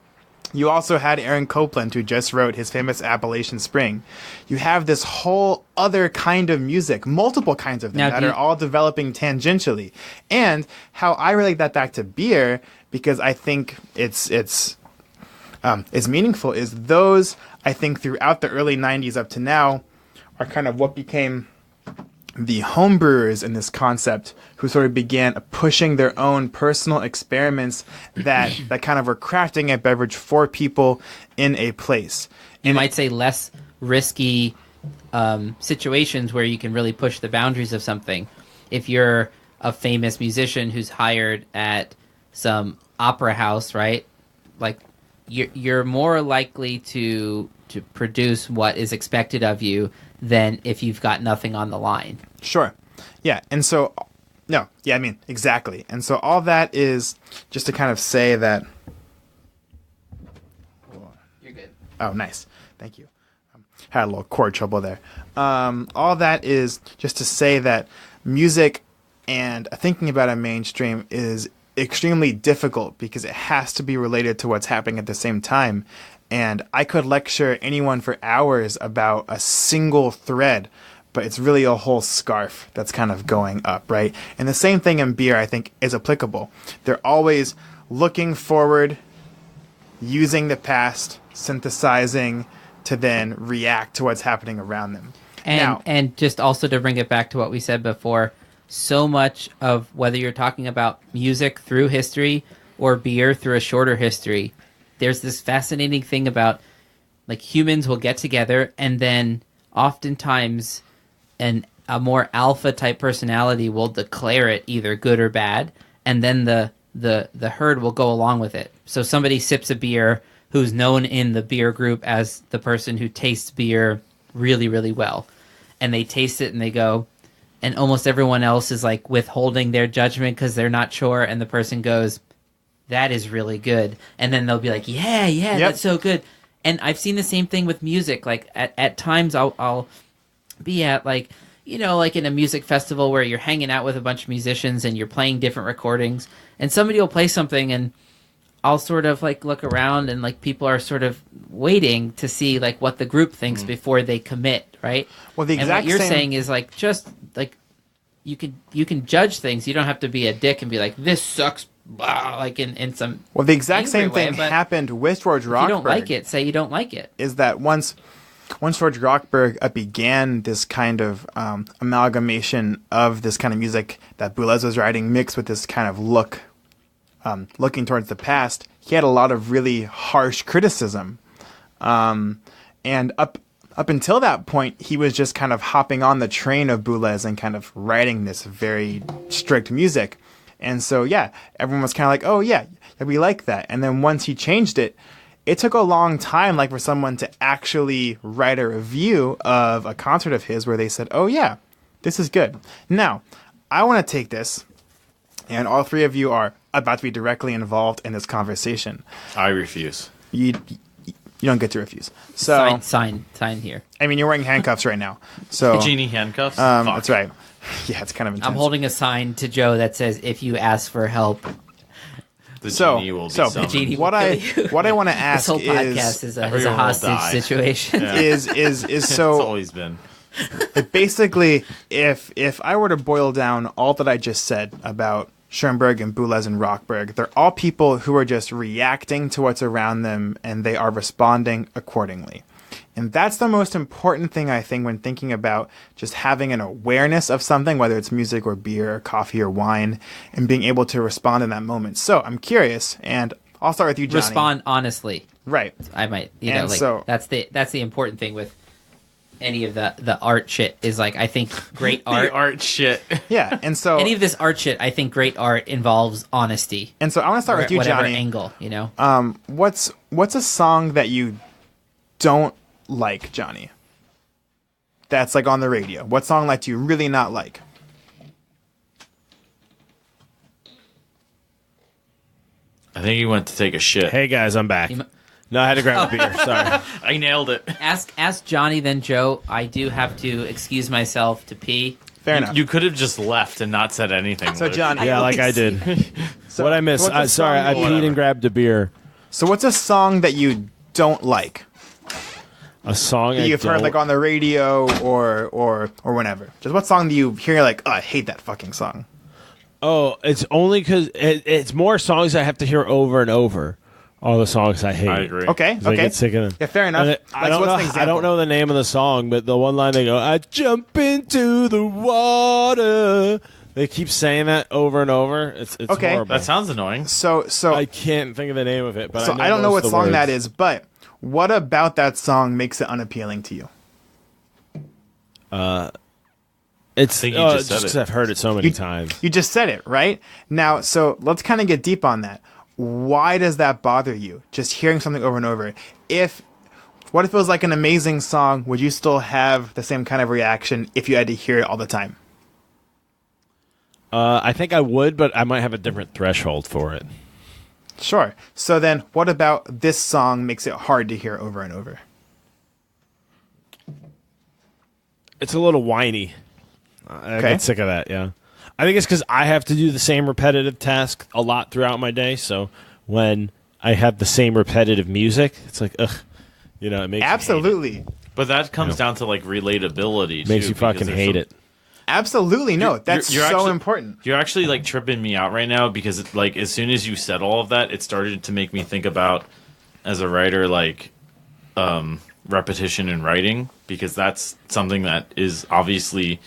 You also had Aaron Copland, who just wrote his famous Appalachian Spring. You have this whole other kind of music, multiple kinds of them that are all developing tangentially. And how I relate that back to beer, because I think it's meaningful, is those, I think, throughout the early 90s up to now, are kind of what became the homebrewers in this concept, who sort of began pushing their own personal experiments that kind of were crafting a beverage for people in a place. You might say less risky situations where you can really push the boundaries of something. If you're a famous musician who's hired at some opera house, right? Like you're more likely to produce what is expected of you than if you've got nothing on the line. Sure. Yeah. And so, no. Yeah, I mean, exactly. And so all that is just to kind of say that... You're good. Oh, nice. Thank you. Had a little chord trouble there. All that is just to say that music and thinking about a mainstream is extremely difficult because it has to be related to what's happening at the same time. And I could lecture anyone for hours about a single thread, but it's really a whole scarf that's kind of going up, right? And the same thing in beer, I think, is applicable. They're always looking forward, using the past, synthesizing to then react to what's happening around them. And just also to bring it back to what we said before, so much of whether you're talking about music through history or beer through a shorter history, there's this fascinating thing about like humans will get together and then oftentimes a more alpha type personality will declare it either good or bad, and then the herd will go along with it. So somebody sips a beer who's known in the beer group as the person who tastes beer really, really well. And they taste it and they go, and almost everyone else is like withholding their judgment because they're not sure. And the person goes, that is really good. And then they'll be like, yeah, that's so good. And I've seen the same thing with music. Like at times I'll be at like, you know, like in a music festival where you're hanging out with a bunch of musicians and you're playing different recordings, and somebody will play something and I'll sort of like look around and like people are sort of waiting to see like what the group thinks before they commit, right? Well, the exact and what you're same... saying is like just like you can judge things. You don't have to be a dick and be like, this sucks, blah, like in some. Well, the exact same way, thing happened with George Rockberg. If you don't like it, say you don't like it. Is that once George Rockberg began this kind of amalgamation of this kind of music that Boulez was writing, mixed with this kind of looking towards the past, he had a lot of really harsh criticism. And up until that point, he was just kind of hopping on the train of Boulez and kind of writing this very strict music. And so, yeah, everyone was kind of like, oh, yeah, we like that. And then once he changed it, it took a long time, like, for someone to actually write a review of a concert of his where they said, oh, yeah, this is good. Now, I want to take this, and all three of you are about to be directly involved in this conversation. I refuse. You don't get to refuse. So sign here. I mean, you're wearing handcuffs right now. So Genie handcuffs? That's right. Yeah, it's kind of intense. I'm holding a sign to Joe that says, if you ask for help, the genie will be summoned. the genie will what I kill you. what I want to ask This whole podcast is a everyone will hostage die. situation. Yeah. is It's so always been. basically, if I were to boil down all that I just said about Schoenberg and Boulez and Rockberg, they're all people who are just reacting to what's around them, and they are responding accordingly. And that's the most important thing, I think, when thinking about just having an awareness of something, whether it's music or beer or coffee or wine, and being able to respond in that moment. So I'm curious, and I'll start with you, Johnny. Respond honestly. Right. I might, And like, so- that's the important thing with any of the art shit is like, I think great art. The art shit. Yeah, and so Any of this art shit, I think great art involves honesty. I want to start with you, whatever Johnny. angle, you know. What's a song that you don't like, Johnny? That's like on the radio. What song like do you really not like? I think he went to take a shit. Hey guys, I'm back. No, I had to grab a beer. Sorry. I nailed it. Ask Johnny, then Joe. I do have to excuse myself to pee. Fair enough. You could have just left and not said anything. So, Luke. Johnny. Yeah, like I did. What I missed? what's a Sorry, song I you- peed and grabbed a beer. So what's a song that you don't like? A song That I you've heard don't- like on the radio or whenever. Just what song do you hear like, oh, I hate that fucking song? Oh, it's only because it's more songs I have to hear over and over. All the songs I hate. I agree. Okay, 'Cause I okay. get sick of them. Yeah, fair enough. And Like, I don't what's know. an example? I don't know the name of the song, but the one line they go, "I jump into the water." They keep saying that over and over. It's Okay. horrible. That sounds annoying. So I can't think of the name of it, but I don't know what most of the song that words. is, but what about that song makes it unappealing to you? It's I think you just said 'cause it. I've heard it so many times. You just said it, right? Now, so let's kind of get deep on that. Why does that bother you? Just hearing something over and over. What if it was like an amazing song? Would you still have the same kind of reaction if you had to hear it all the time? I think I would, but I might have a different threshold for it. Sure. So then what about this song makes it hard to hear over and over? It's a little whiny. I Okay. get sick of that, yeah. I think it's because I have to do the same repetitive task a lot throughout my day, so when I have the same repetitive music, it's like, ugh. You know, it makes Absolutely. But that comes down to like relatability. you hate it. Makes too, you fucking because there's hate some- it. Absolutely. No, that's you're so actually- important. You're actually like tripping me out right now because like as soon as you said all of that, it started to make me think about as a writer like repetition in writing, because that's something that is obviously,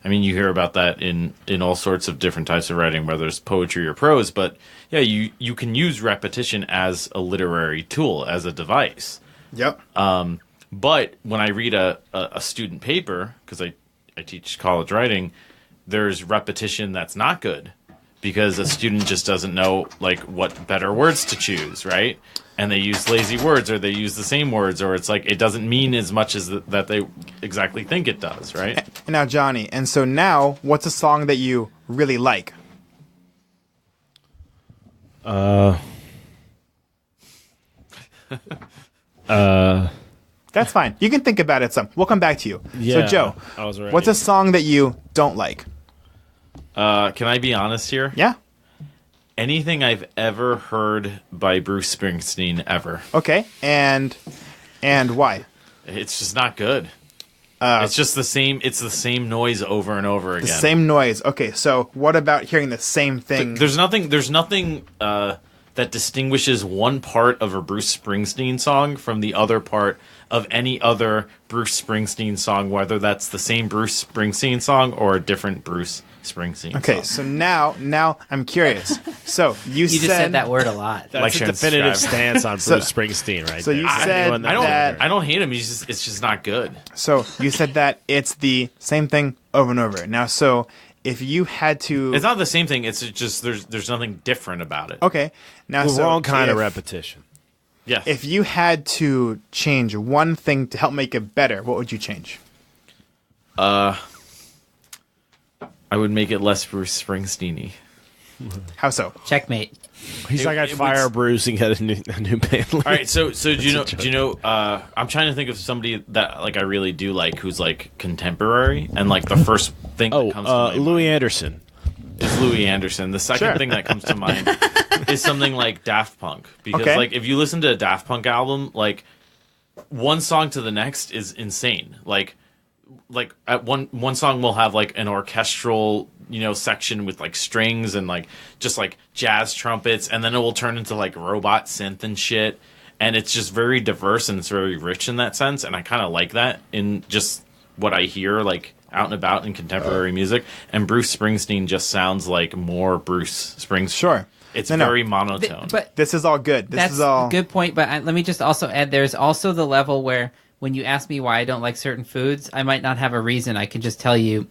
I mean, you hear about that in all sorts of different types of writing, whether it's poetry or prose, but yeah, you can use repetition as a literary tool, as a device. Yep. But when I read a student paper, because I teach college writing, there's repetition that's not good because a student just doesn't know like what better words to choose, right? and they use lazy words, or they use the same words, or it's like it doesn't mean as much as that they exactly think it does, right? And now, Johnny, and so now, what's a song that you really like? That's fine. You can think about it some. We'll come back to you. Yeah, so, Joe, I was ready. what's a song that you don't like? Can I be honest here? Yeah. Anything I've ever heard by Bruce Springsteen ever. Okay. And why? It's just not good. It's just the same. It's the same noise over and over again. The same noise. Okay. So what about hearing the same thing? There's nothing that distinguishes one part of a Bruce Springsteen song from the other part of any other Bruce Springsteen song, whether that's the same Bruce Springsteen song or a different Bruce Springsteen Okay, song. so now I'm curious. So you just said that word a lot. That's Lecture a and definitive subscribe. stance on Bruce Springsteen, right? So there. you said I don't hate him. It's just not good. So you said that it's the same thing over and over. Now, so if you had to, It's not the same thing. It's just there's nothing different about it. okay. Now, the so wrong kind of if- repetition. Yes. If you had to change one thing to help make it better, what would you change? I would make it less Bruce Springsteen-y. How so? Checkmate. He's like, I'd it fire would- Bruce and get a new band. All right, so do you know? I'm trying to think of somebody that like I really do like, who's like contemporary, and like the first thing that comes to my Louis mind Anderson. is Louis Anderson. The second Sure. thing that comes to mind is something like Daft Punk, because Okay. like if you listen to a Daft Punk album, like one song to the next is insane. Like at one song will have like an orchestral section with like strings and like just like jazz trumpets, and then it will turn into like robot synth and shit, and it's just very diverse and it's very rich in that sense, and I kind of like that in just what I hear like out and about in contemporary music. And Bruce Springsteen just sounds like more Bruce Springsteen. Sure. It's No. very monotone. But This is all good. This that's is all a good point. But let me just also add, there's also the level where when you ask me why I don't like certain foods, I might not have a reason. I can just tell you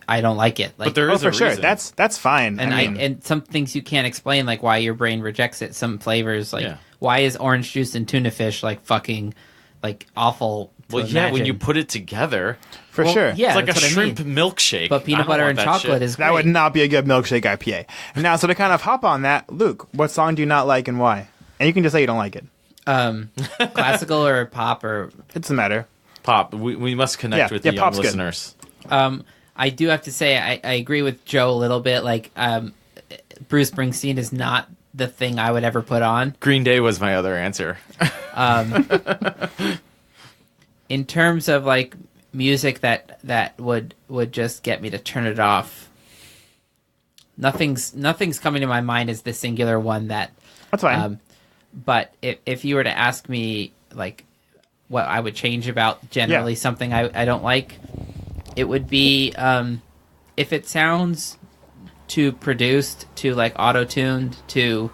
I don't like it. Like, but there Oh, is for a sure. reason. That's fine. and I mean, and some things you can't explain, like why your brain rejects it. Some flavors, like Yeah. why is orange juice and tuna fish like fucking like awful? To well, yeah, when imagine? you put it together, for Well, sure. yeah, it's like a that's what I shrimp mean. milkshake. But I peanut don't butter want and that chocolate shit. is great. That would not be a good milkshake IPA. Now, so to kind of hop on that, Luke, what song do you not like and why? And you can just say you don't like it. classical or pop or It doesn't matter. Pop. We must connect Yeah, with yeah, the young pop's good. listeners. I do have to say I agree with Joe a little bit. Like Bruce Springsteen is not the thing I would ever put on. Green Day was my other answer. In terms of like music that would just get me to turn it off. Nothing's coming to my mind as the singular one that. That's fine. But if you were to ask me like what I would change about generally something I don't like, it would be if it sounds too produced, too like auto-tuned, too.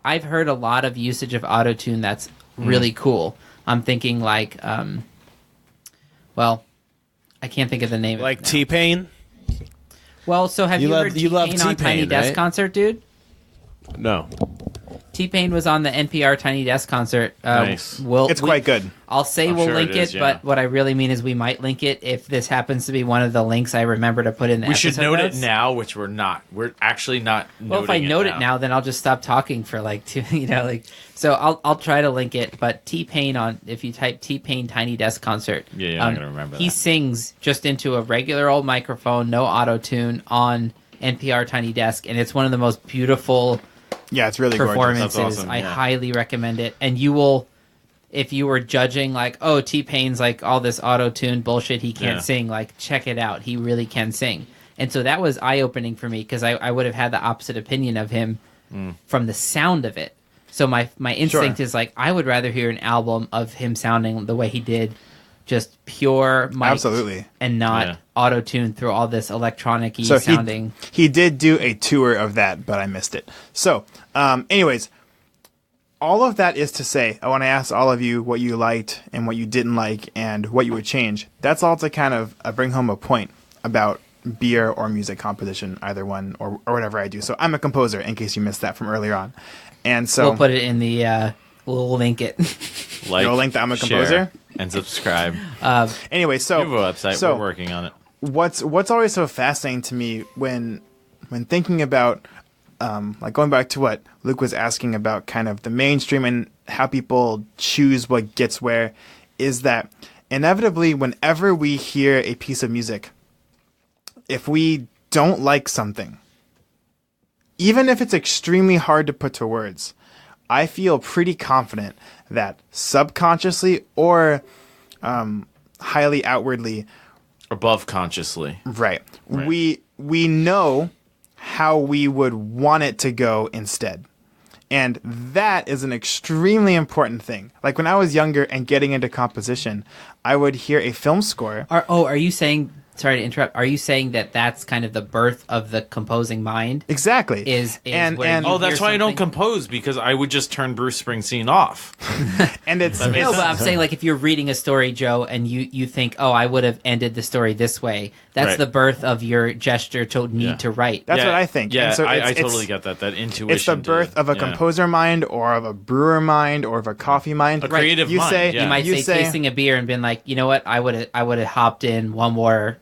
I've heard a lot of usage of auto-tune that's really cool. I'm thinking like, well, I can't think of the name. Like of it now. T-Pain? Well, so have You you, love- heard you love T-Pain on Tiny T-Pain, Desk right? Concert, dude? No. T-Pain was on the NPR Tiny Desk Concert. Nice. It's quite good. I'll say I'm we'll sure link it is, yeah. but what I really mean is we might link it if this happens to be one of the links I remember to put in the We should episode note notes. it now, which we're not. We're actually not. Well, if I note it now, then I'll just stop talking for like two, So I'll try to link it. But T-Pain if you type T-Pain Tiny Desk Concert, Yeah, you're not gonna remember He that. sings just into a regular old microphone, no auto tune on NPR Tiny Desk, and it's one of the most beautiful Yeah, it's really gorgeous. performances. That's awesome, I yeah. highly recommend it. And you will, if you were judging like, oh, T-Pain's like all this auto-tune bullshit, he can't Yeah. sing, like check it out. He really can sing. And so that was eye-opening for me because I would have had the opposite opinion of him from the sound of it. So my instinct is like, I would rather hear an album of him sounding the way he did, just pure mic Absolutely. and not Yeah. auto-tuned through all this electronic-y So sounding. he did do a tour of that, but I missed it. So, anyways, all of that is to say, I want to ask all of you what you liked and what you didn't like and what you would change. That's all to kind of bring home a point about beer or music composition, either one or whatever I do. So I'm a composer, in case you missed that from earlier on. And so we'll put it in the we'll link it. You'll link that I'm a composer and subscribe. Anyway, so we have a website. We're working on it. What's always so fascinating to me when thinking about like going back to what Luke was asking about kind of the mainstream and how people choose what gets where, is that inevitably whenever we hear a piece of music, if we don't like something, even if it's extremely hard to put to words, I feel pretty confident that subconsciously or highly outwardly, above consciously, right. we know how we would want it to go instead. And that is an extremely important thing. Like when I was younger and getting into composition, I would hear a film score. Are you saying, sorry to interrupt, are you saying that that's kind of the birth of the composing mind? Exactly. And that's why I don't compose, because I would just turn Bruce Springsteen off. And it's no, but I'm saying, like, if you're reading a story, Joe, and you think, oh, I would have ended the story this way, that's the birth of your gesture to need to write. That's what I think. Yeah, and so I totally get that intuition. It's the birth of a composer mind, or of a brewer mind, or of a coffee mind. A creative mind. You might say tasting a beer and been like, you know what, I would have hopped in one more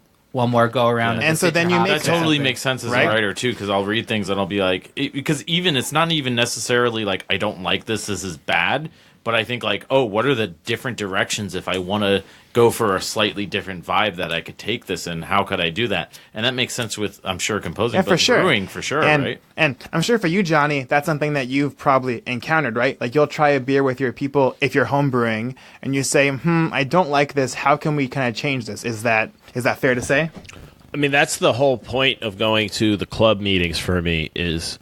go around. And so then you make that totally makes sense as a writer too, because I'll read things and I'll be like, because even it's not even necessarily like I don't like this is bad, but I think like, oh, what are the different directions if I want to go for a slightly different vibe that I could take this in? How could I do that? And that makes sense with, I'm sure, composing, but brewing for sure, right? And I'm sure for you, Johnny, that's something that you've probably encountered, right? Like you'll try a beer with your people if you're home brewing, and you say, I don't like this. How can we kind of change this? Is that fair to say? I mean, that's the whole point of going to the club meetings for me, is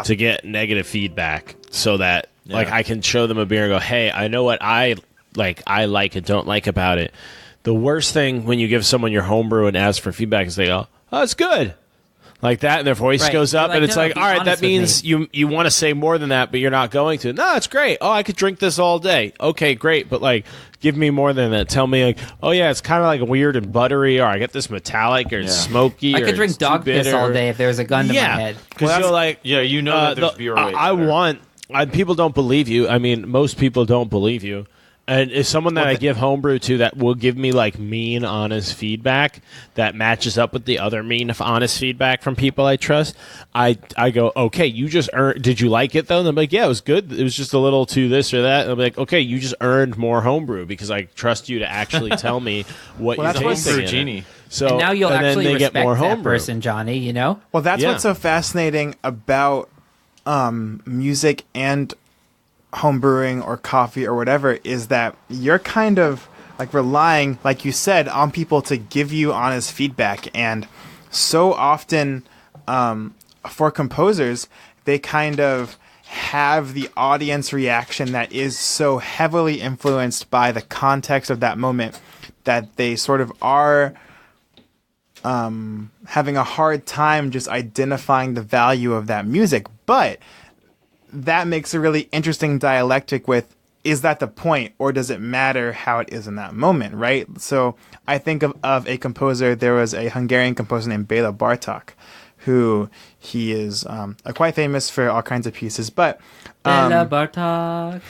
to get negative feedback so that like I can show them a beer and go, hey, I know what I like and don't like about it. The worst thing when you give someone your homebrew and ask for feedback is they go, oh, it's good. Like that, and their voice goes up, and it's like, all right, that means you want to say more than that, but you're not going to. No, it's great. Oh, I could drink this all day. Okay, great, but like, give me more than that. Tell me, like, oh yeah, it's kind of like weird and buttery, or I get this metallic, or it's smoky. I could drink dog piss all day if there was a gun to my head. Because you're like, that there's beer. People don't believe you. I mean, most people don't believe you. And it's someone that I give homebrew to that will give me like mean, honest feedback that matches up with the other mean, honest feedback from people I trust. I go, okay, you just earned. Did you like it though? And I'm like, yeah, it was good. It was just a little too this or that. And I'm like, okay, you just earned more homebrew because I trust you to actually tell me what you're tasting. Genie. So and now you'll actually respect more that person, Johnny. You know. Well, that's what's so fascinating about music and homebrewing or coffee or whatever, is that you're kind of like relying, like you said, on people to give you honest feedback. And so often for composers, they kind of have the audience reaction that is so heavily influenced by the context of that moment that they sort of are having a hard time just identifying the value of that music. But that makes a really interesting dialectic with, is that the point, or does it matter how it is in that moment, right? So I think of a composer. There was a Hungarian composer named Béla Bartók, who he is quite famous for all kinds of pieces. But Béla Bartók.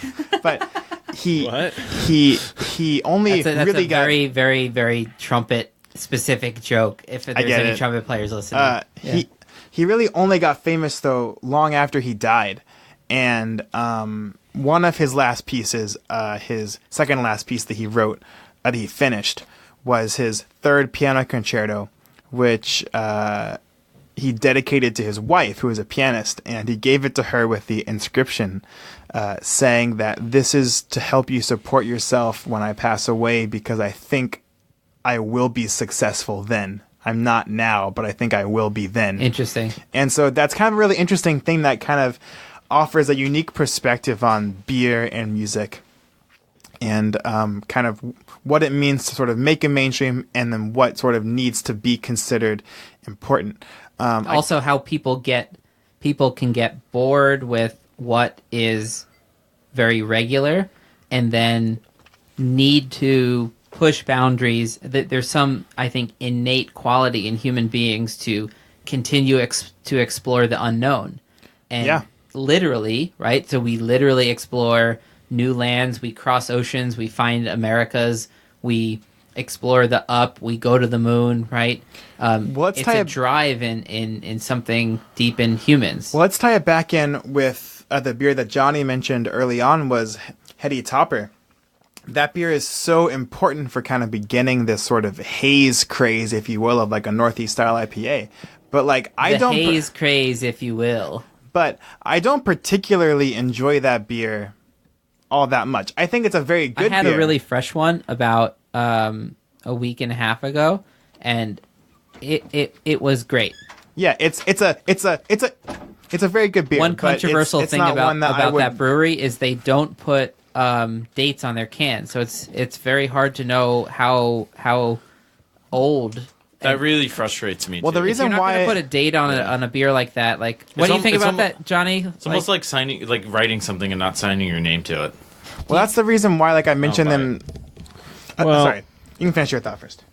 But he only that's really a very, very, very trumpet specific joke. If there's any trumpet players listening, he really only got famous though long after he died. And one of his last pieces, his second last piece that he wrote, that he finished, was his third piano concerto, which he dedicated to his wife, who was a pianist, and he gave it to her with the inscription saying that this is to help you support yourself when I pass away, because I think I will be successful then. I'm not now, but I think I will be then. Interesting. And so that's kind of a really interesting thing that kind of offers a unique perspective on beer and music, and kind of what it means to sort of make it mainstream, and then what sort of needs to be considered important. Also, how people can get bored with what is very regular, and then need to push boundaries. There's some, I think, innate quality in human beings to continue to explore the unknown. And literally, right? So we literally explore new lands, we cross oceans, we find Americas, we explore the up, we go to the moon, right? It's a drive in something deep in humans. Well, let's tie it back in with the beer that Johnny mentioned early on was Heady Topper. That beer is so important for kind of beginning this sort of haze craze, if you will, of like a Northeast style IPA. But like haze craze, if you will. But I don't particularly enjoy that beer all that much. I think it's a very good beer. I had a really fresh one about a week and a half ago, and it was great. Yeah, it's a very good beer. One controversial thing about that brewery is they don't put dates on their cans, so it's very hard to know how old. That really frustrates me. Well, the reason if you're not why going to put a date on a beer like that, like, what do you think about that, Johnny? It's almost like signing, like writing something and not signing your name to it. Well, that's the reason why, like I mentioned them. Sorry, you can finish your thought first.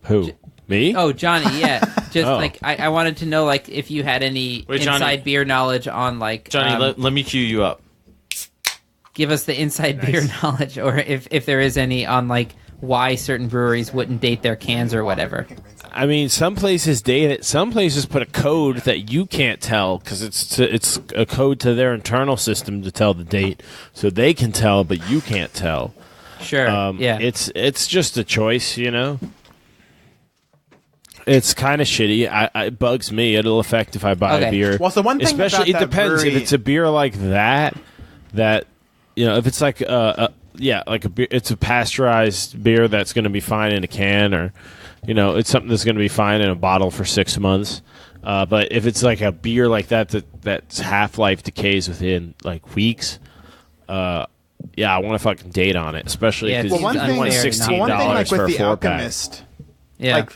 Who? Me? Oh, Johnny, yeah. Just like I wanted to know, like, if you had any inside beer knowledge on, like, Johnny. Let me cue you up. Give us the inside beer knowledge, or if there is any on, like, why certain breweries wouldn't date their cans or whatever. I mean, some places date it. Some places put a code that you can't tell because it's a code to their internal system to tell the date, so they can tell, but you can't tell. Sure. Yeah. It's just a choice, you know. It's kind of shitty. It bugs me. It'll affect if I buy a beer. Well, so one thing especially about it depends brewery... if it's a beer like that you know, if it's like like a beer, it's a pasteurized beer that's going to be fine in a can, or you know, it's something that's going to be fine in a bottle for 6 months. But if it's like a beer like that's half-life decays within like weeks, I want a fucking date on it, especially because you want $16 for a 4-pack. Yeah,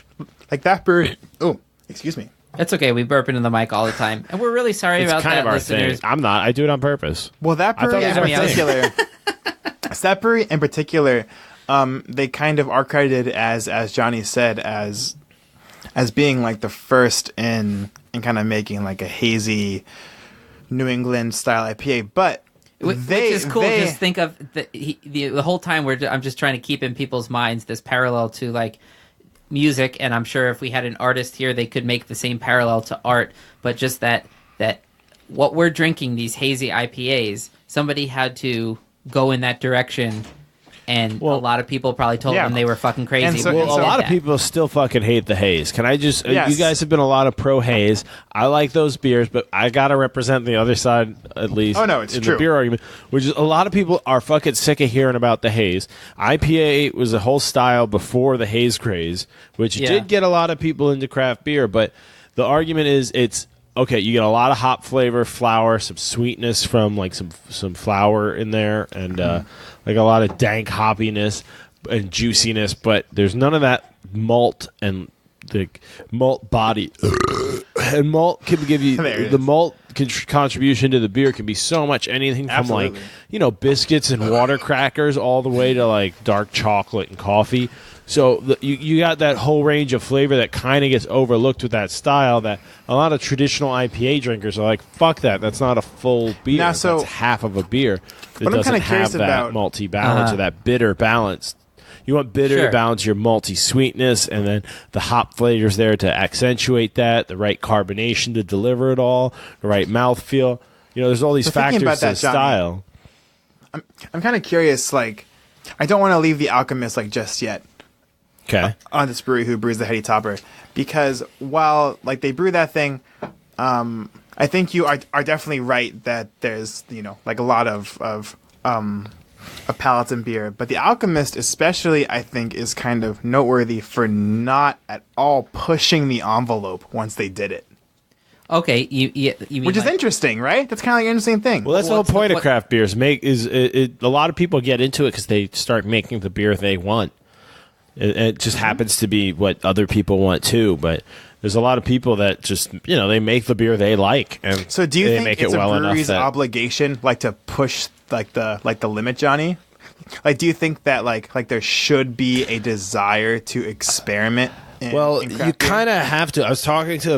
like that brewery. Oh, excuse me. That's okay. We burp into the mic all the time, and we're really sorry about that, listeners. I'm not. I do it on purpose. Well, that brewery in particular. That brewery in particular, they kind of are credited as Johnny said as being like the first in kind of making like a hazy New England style IPA, but. Which is cool. Just think of the whole time I'm just trying to keep in people's minds this parallel to like music, and I'm sure if we had an artist here, they could make the same parallel to art. But just that what we're drinking, these hazy IPAs, somebody had to go in that direction, and a lot of people probably told them they were fucking crazy. A lot of people still fucking hate the haze. Can I just... you guys have been a lot of pro-haze. I like those beers, but I gotta represent the other side, at least. Oh, no, it's in true. The beer argument, which is a lot of people are fucking sick of hearing about the haze. IPA was a whole style before the haze craze, which did get a lot of people into craft beer, but the argument is it's... Okay, you get a lot of hop flavor, flour, some sweetness from like some flour in there, and like a lot of dank hoppiness and juiciness, but there's none of that malt and the malt body. And malt can give you the malt contribution to the beer can be so much, anything from like, you know, biscuits and water crackers all the way to like dark chocolate and coffee. So you got that whole range of flavor that kind of gets overlooked with that style, that a lot of traditional IPA drinkers are like, fuck that, that's not a full beer. Now, so that's half of a beer. It doesn't have that malty balance or that bitter balance. You want bitter to balance your malty sweetness, and then the hop flavors there to accentuate that, the right carbonation to deliver it all, the right mouthfeel. You know, there's all these factors to the style. I'm kind of curious, like, I don't want to leave the Alchemist like just yet. Okay. On this brewery who brews the Heady Topper, because while like they brew that thing, I think you are definitely right that there's, you know, like a lot of palates in beer, but the Alchemist especially, I think, is kind of noteworthy for not at all pushing the envelope once they did it. Okay, you mean which is interesting, right? That's kind of like an interesting thing. Well, that's the whole point of craft beers. A lot of people get into it because they start making the beer they want. It just happens to be what other people want too, but there's a lot of people that just, you know, they make the beer they like, and so do you they think make it's it well a brewery's enough obligation, like, to push like the limit, Johnny? do you think that like there should be a desire to experiment? Well, you kind of have to. I was talking to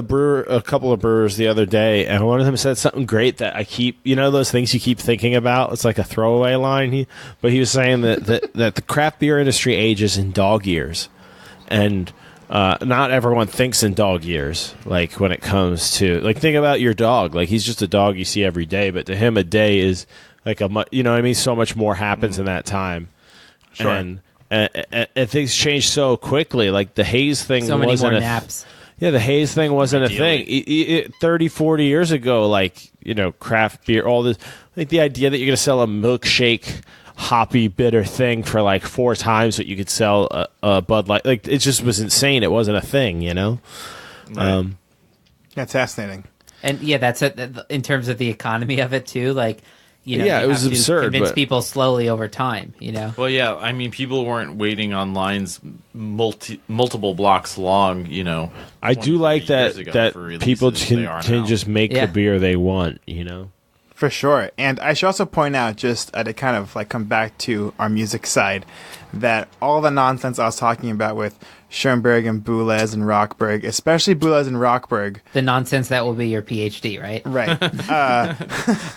a couple of brewers the other day, and one of them said something great that I keep, those things you keep thinking about. It's like a throwaway line. But he was saying that the craft beer industry ages in dog years, and not everyone thinks in dog years. Like when it comes to think about your dog. Like he's just a dog you see every day, but to him a day is like so much more happens in that time. Sure. And things change so quickly. Like the haze thing So many wasn't more a naps. Yeah, the haze thing wasn't a thing. 30, 40 years ago, craft beer, all this, the idea that you're going to sell a milkshake, hoppy, bitter thing for 4 times what you could sell a Bud Light, it just was insane. It wasn't a thing, Right. That's fascinating. And yeah, that's it in terms of the economy of it too. It was absurd. Convince people slowly over time. Well, yeah. I mean, people weren't waiting on lines multiple blocks long. I do like that people can just make the beer they want. For sure. And I should also point out, just to kind of come back to our music side, that all the nonsense I was talking about with Schoenberg and Boulez and Rockberg, especially Boulez and Rockberg. The nonsense that will be your PhD, right? Right.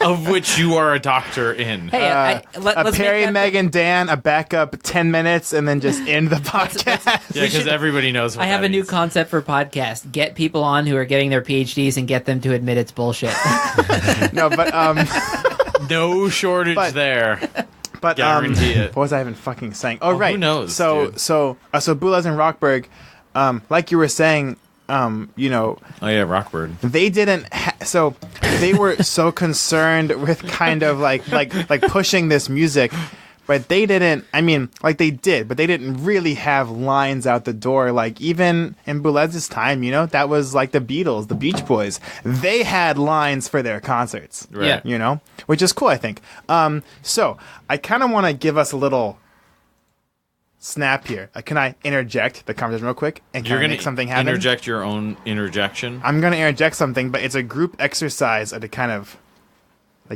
Of which you are a doctor in. Hey, let's Perry, Megan, Dan, a backup 10 minutes, and then just end the podcast. Yeah, because everybody knows what I have that a new means. concept for podcast. Get people on who are getting their PhDs and get them to admit it's bullshit. No, but no shortage there. But Guarantee it. What was I even fucking saying? Oh, right. Who knows? So dude? so Boulez and Rockberg, like you were saying, Oh yeah, Rockbird. they didn't. So they were so concerned with kind of like pushing this music, but they didn't. I mean, they did, but they didn't really have lines out the door. Even in Boulez's time, that was like the Beatles, the Beach Boys. They had lines for their concerts. Right. Yeah. Which is cool, I think. So I kind of want to give us a little snap here. Can I interject the conversation real quick and You're kind of going make something to happen? interject your own interjection? I'm going to interject something, but it's a group exercise to kind of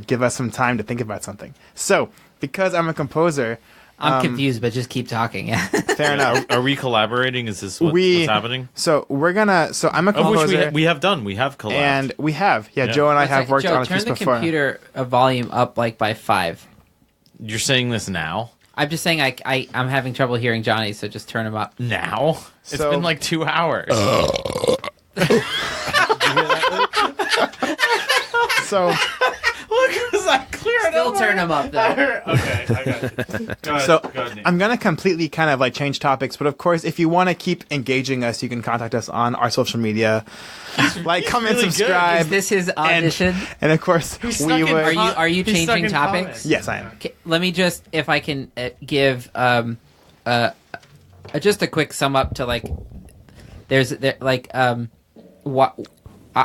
give us some time to think about something. So, because I'm a composer, I'm confused, but just keep talking. fair enough. Are we collaborating? Is this what's happening? So we're gonna. So I'm a Of composer, which we have done. We have collabed. and we have. Yeah, Joe and I have worked Joe, on a turn piece the before. computer volume up by 5. You're saying this now? I'm just saying I'm having trouble hearing Johnny, so just turn him up. Now? It's So- been 2 hours. So Look, was I clearing Still turn him up though. Okay, I got you. Go ahead, So go ahead, Nate. I'm gonna completely kind of change topics, but of course, if you want to keep engaging us, you can contact us on our social media, comment, really good. subscribe, Is this his audition? and of course He's we stuck in would. Are you He's stuck changing in topics? comments. Yes, I am. Okay, let me just, if I can give just a quick sum up to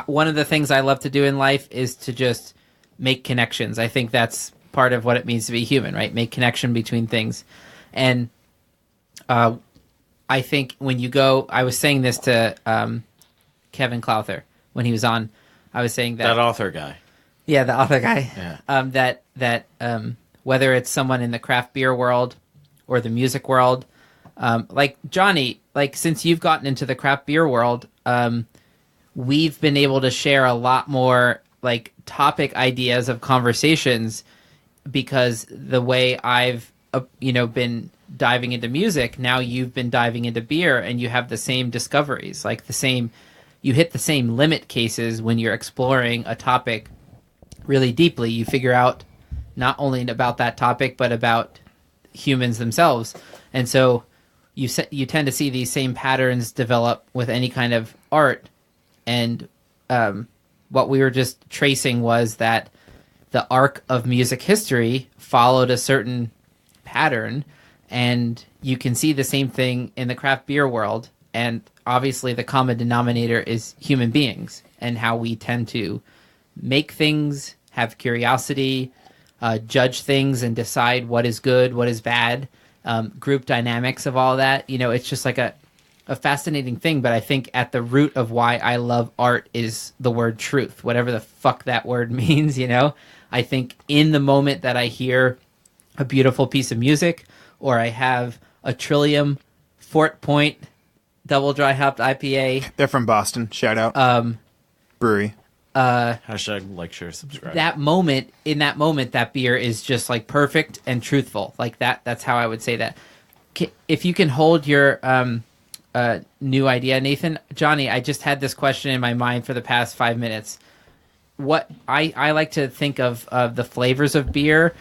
one of the things I love to do in life is to just make connections. I think that's part of what it means to be human, right? Make connection between things. And I think when you go, I was saying this to Kevin Clowther when he was on. I was saying That author guy. yeah, the other guy. Yeah. That whether it's someone in the craft beer world or the music world, like Johnny, since you've gotten into the craft beer world, we've been able to share a lot more topic ideas of conversations because the way I've been diving into music, now you've been diving into beer and you have the same discoveries, you hit the same limit cases when you're exploring a topic really deeply. You figure out not only about that topic, but about humans themselves. And so you tend to see these same patterns develop with any kind of art. And what we were just tracing was that the arc of music history followed a certain pattern, and you can see the same thing in the craft beer world. And obviously the common denominator is human beings and how we tend to make things, have curiosity, judge things and decide what is good, what is bad, group dynamics of all that. It's just a fascinating thing, but I think at the root of why I love art is the word truth, whatever the fuck that word means. I think in the moment that I hear a beautiful piece of music, or I have a Trillium Fort Point double dry hopped IPA. They're from Boston. Shout out. Brewery. Hashtag like, share, subscribe. In that moment, that beer is just like perfect and truthful. Like that's how I would say that. If you can hold your new idea, Nathan. Johnny, I just had this question in my mind for the past 5 minutes. What I like to think of the flavors of beer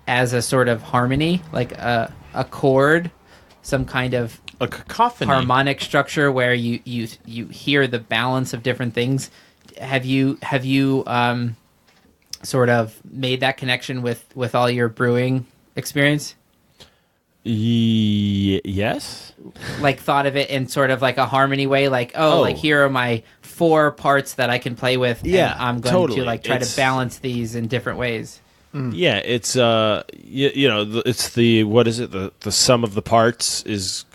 as a sort of harmony, like a chord, some kind of a cacophony, harmonic structure where you hear the balance of different things. Have you sort of made that connection with all your brewing experience? Yes. Like thought of it in sort of like a harmony way, like like here are my 4 parts that I can play with. Yeah, and I'm going to like try to balance these in different ways. Yeah, it's it's the what is it? The sum of the parts is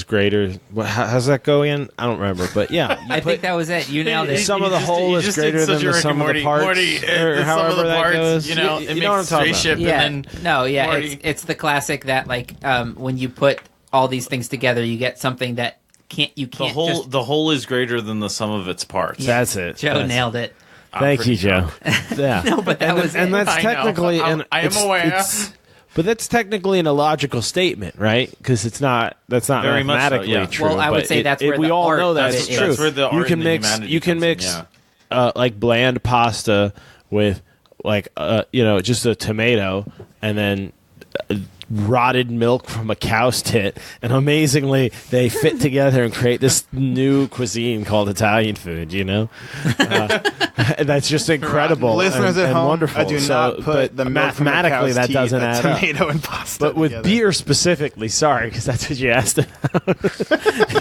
greater. How's that go in? I don't remember, but yeah, I think that was it. You nailed it. The sum of the whole is greater than the sum of the parts, or however that goes. You know what I'm talking about. Yeah, and then it's the classic that like when you put all these things together, you get something that the whole is greater than the sum of its parts. Yeah. That's it. Joe nailed it. Thank you, Joe. Yeah. No, but that was and it. that's technically I am aware. But that's technically an illogical statement, right? Because that's not Very mathematically much so, yeah. true. Well, I would but say that's where we the all art know that of it's it true. is. That's where the art and the humanity you can comes mix in, yeah. like bland pasta with like just a tomato, and then rotted milk from a cow's tit, and amazingly they fit together and create this new cuisine called Italian food. That's just incredible. Listeners at and home, wonderful. I do not put the milk from a mathematically cow's that teat, doesn't add up. tomato and pasta. But with together. beer specifically, sorry, because that's what you asked about.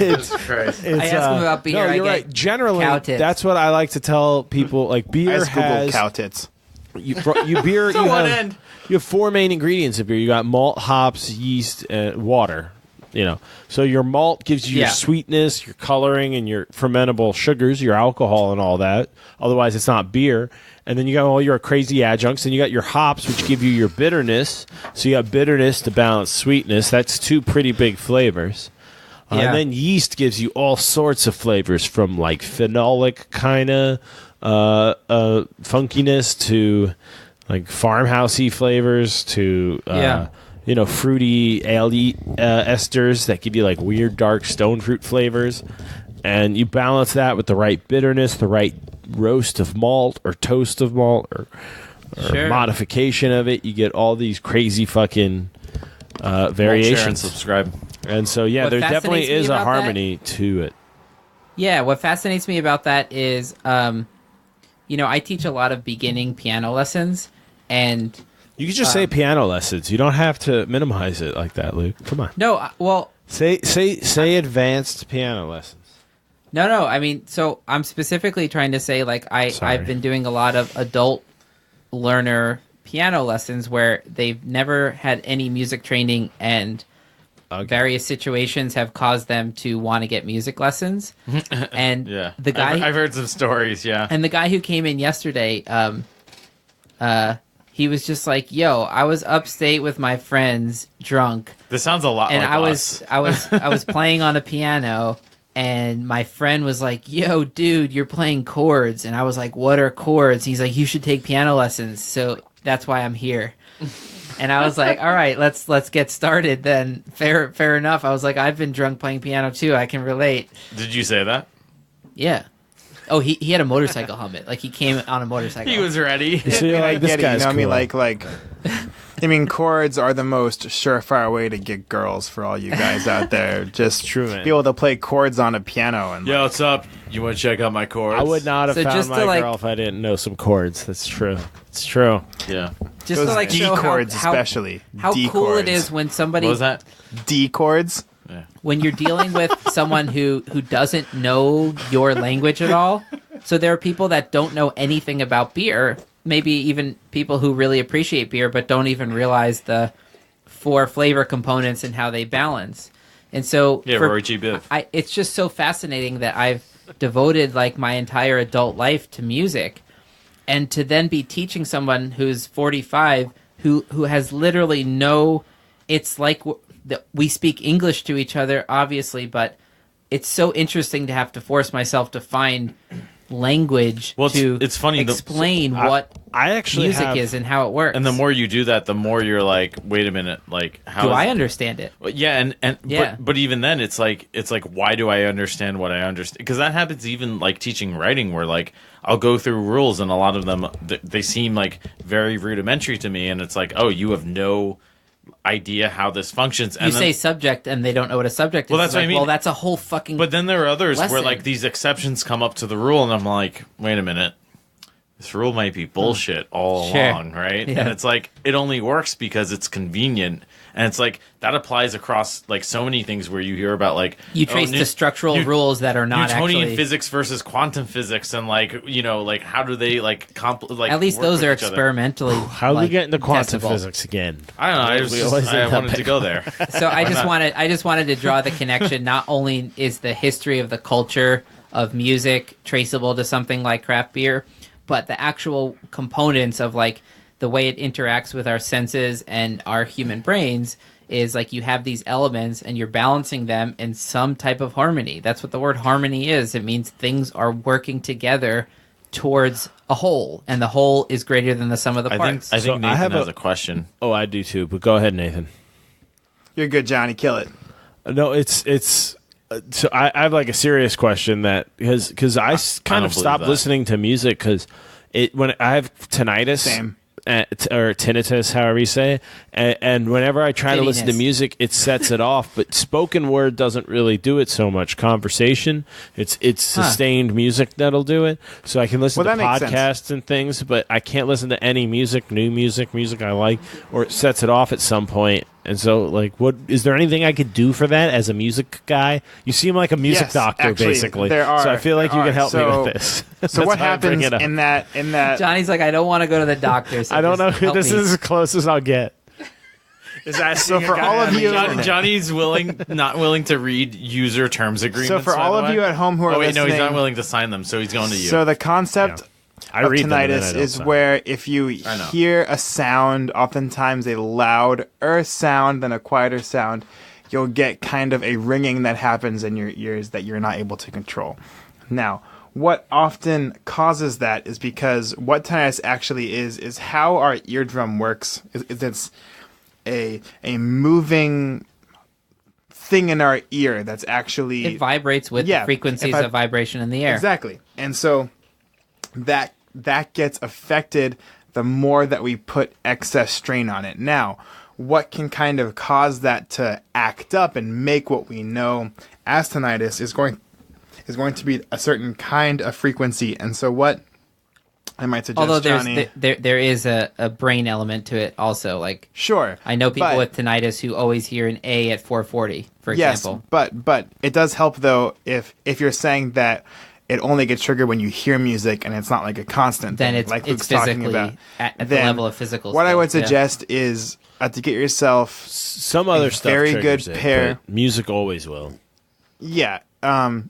it's, I asked him about beer. No, I you're get right. Generally, cow tits. that's what I like to tell people. Like I beer just Googled has cow tits. you beer. To you what have end? you have 4 main ingredients of beer. You got malt, hops, yeast, and water. So your malt gives you your sweetness, your coloring, and your fermentable sugars, your alcohol, and all that. Otherwise, it's not beer. And then you got all your crazy adjuncts, and you got your hops, which give you your bitterness. So you got bitterness to balance sweetness. That's 2 pretty big flavors. And then yeast gives you all sorts of flavors, from like phenolic kind of funkiness to like farmhousey flavors to fruity ale esters that give you like weird dark stone fruit flavors. And you balance that with the right bitterness, the right roast of malt or toast of malt or modification of it. You get all these crazy fucking variations. Share and subscribe. And so, there definitely is a harmony to it. Yeah, what fascinates me about that is, I teach a lot of beginning piano lessons, and you can just say piano lessons. You don't have to minimize it like that, Luke. Come on. No, well, say advanced piano lessons. No. I mean, so I'm specifically trying to say, like, I've been doing a lot of adult learner piano lessons where they've never had any music training, and various situations have caused them to want to get music lessons. And the guy, I've heard some stories. Yeah, and the guy who came in yesterday, he was just like, "Yo, I was upstate with my friends, drunk." This sounds a lot. And like I was playing on a piano, and my friend was like, "Yo, dude, you're playing chords." And I was like, "What are chords?" He's like, "You should take piano lessons." So that's why I'm here. And I was like, "All right, let's get started then." Fair enough. I was like, "I've been drunk playing piano too. I can relate." Did you say that? Yeah. Oh, he had a motorcycle helmet. Like, he came on a motorcycle. He was ready. So you're like, this guy's cool. I mean, I mean, chords are the most surefire way to get girls for all you guys out there. Just true, man. Be able to play chords on a piano. And Yo, what's up? You want to check out my chords? I would not have found my girl if I didn't know some chords. That's true. It's true. Yeah. Just those to like D show chords, how especially how D cool chords. it is when somebody What was that? D chords. Yeah. When you're dealing with someone who doesn't know your language at all. So there are people that don't know anything about beer, maybe even people who really appreciate beer but don't even realize the 4 flavor components and how they balance. And so Roy G. Biv. It's just so fascinating that I've devoted like my entire adult life to music, and to then be teaching someone who's 45 who has literally no. It's like we speak English to each other, obviously, but it's so interesting to have to force myself to find language to it's funny, explain what I actually music is and how it works. And the more you do that, the more you're like, wait a minute, like how do I understand it? Yeah, but even then, it's like why do I understand what I understand? Because that happens even like teaching writing, where like I'll go through rules, and a lot of them they seem like very rudimentary to me, and it's like, oh, you have no idea how this functions. And you say subject and they don't know what a subject is. Well, that's what I mean. Well, that's a whole fucking But then there are others lesson. where like these exceptions come up to the rule, and I'm like, wait a minute, this rule might be bullshit all along, right? Yeah. And it's like it only works because it's convenient. And it's like that applies across like so many things where you hear about like you trace the structural rules that are not Newtonian actually physics versus quantum physics, and like like how do they like at least those are experimentally. How do we get into quantum testable. physics again? I don't know. I wanted to go there. So I just wanted to draw the connection. Not only is the history of the culture of music traceable to something like craft beer, but the actual components of like the way it interacts with our senses and our human brains is like you have these elements and you're balancing them in some type of harmony. That's what the word harmony is. It means things are working together towards a whole, and the whole is greater than the sum of the parts. I think Nathan has a question. Oh, I do too, but go ahead, Nathan. You're good, Johnny. Kill it. No, it's so I have like a serious question that because I kind of stopped listening to music because when I have tinnitus. Same. Or tinnitus, however you say, and whenever I try to listen to music, it sets it off. But spoken word doesn't really do it so much. Conversation, it's sustained music that'll do it. So I can listen to podcasts and things, but I can't listen to any new music I like, or it sets it off at some point. And so, like, what is there anything I could do for that as a music guy? You seem like a music doctor, actually, basically. There are, so I feel like you can help me with this. So what happens in that? Johnny's like, I don't want to go to the doctor. So I don't know. This is as close as I'll get. Is that so? For all of you, Johnny's not willing to read user terms agreements. So for all of you at home who are listening, no, he's not willing to sign them. So he's going to you. So the concept. Of tinnitus is where if you hear a sound, oftentimes a louder sound than a quieter sound, you'll get kind of a ringing that happens in your ears that you're not able to control. Now, what often causes that is because what tinnitus actually is how our eardrum works. It's a moving thing in our ear that's actually... It vibrates with the frequencies of vibration in the air. Exactly. And so... That gets affected the more that we put excess strain on it. Now, what can kind of cause that to act up and make what we know as tinnitus is going to be a certain kind of frequency. And so what I might suggest, although Johnny, there is a brain element to it also. Like, sure, I know people with tinnitus who always hear an A at 440, for example. Yes, but it does help though if you're saying that it only gets triggered when you hear music and it's not like a constant then thing, it's, like it's Luke's physically talking about. at the level of physical what skills, I would suggest is to get yourself some other stuff very good pair. Music always will. Yeah,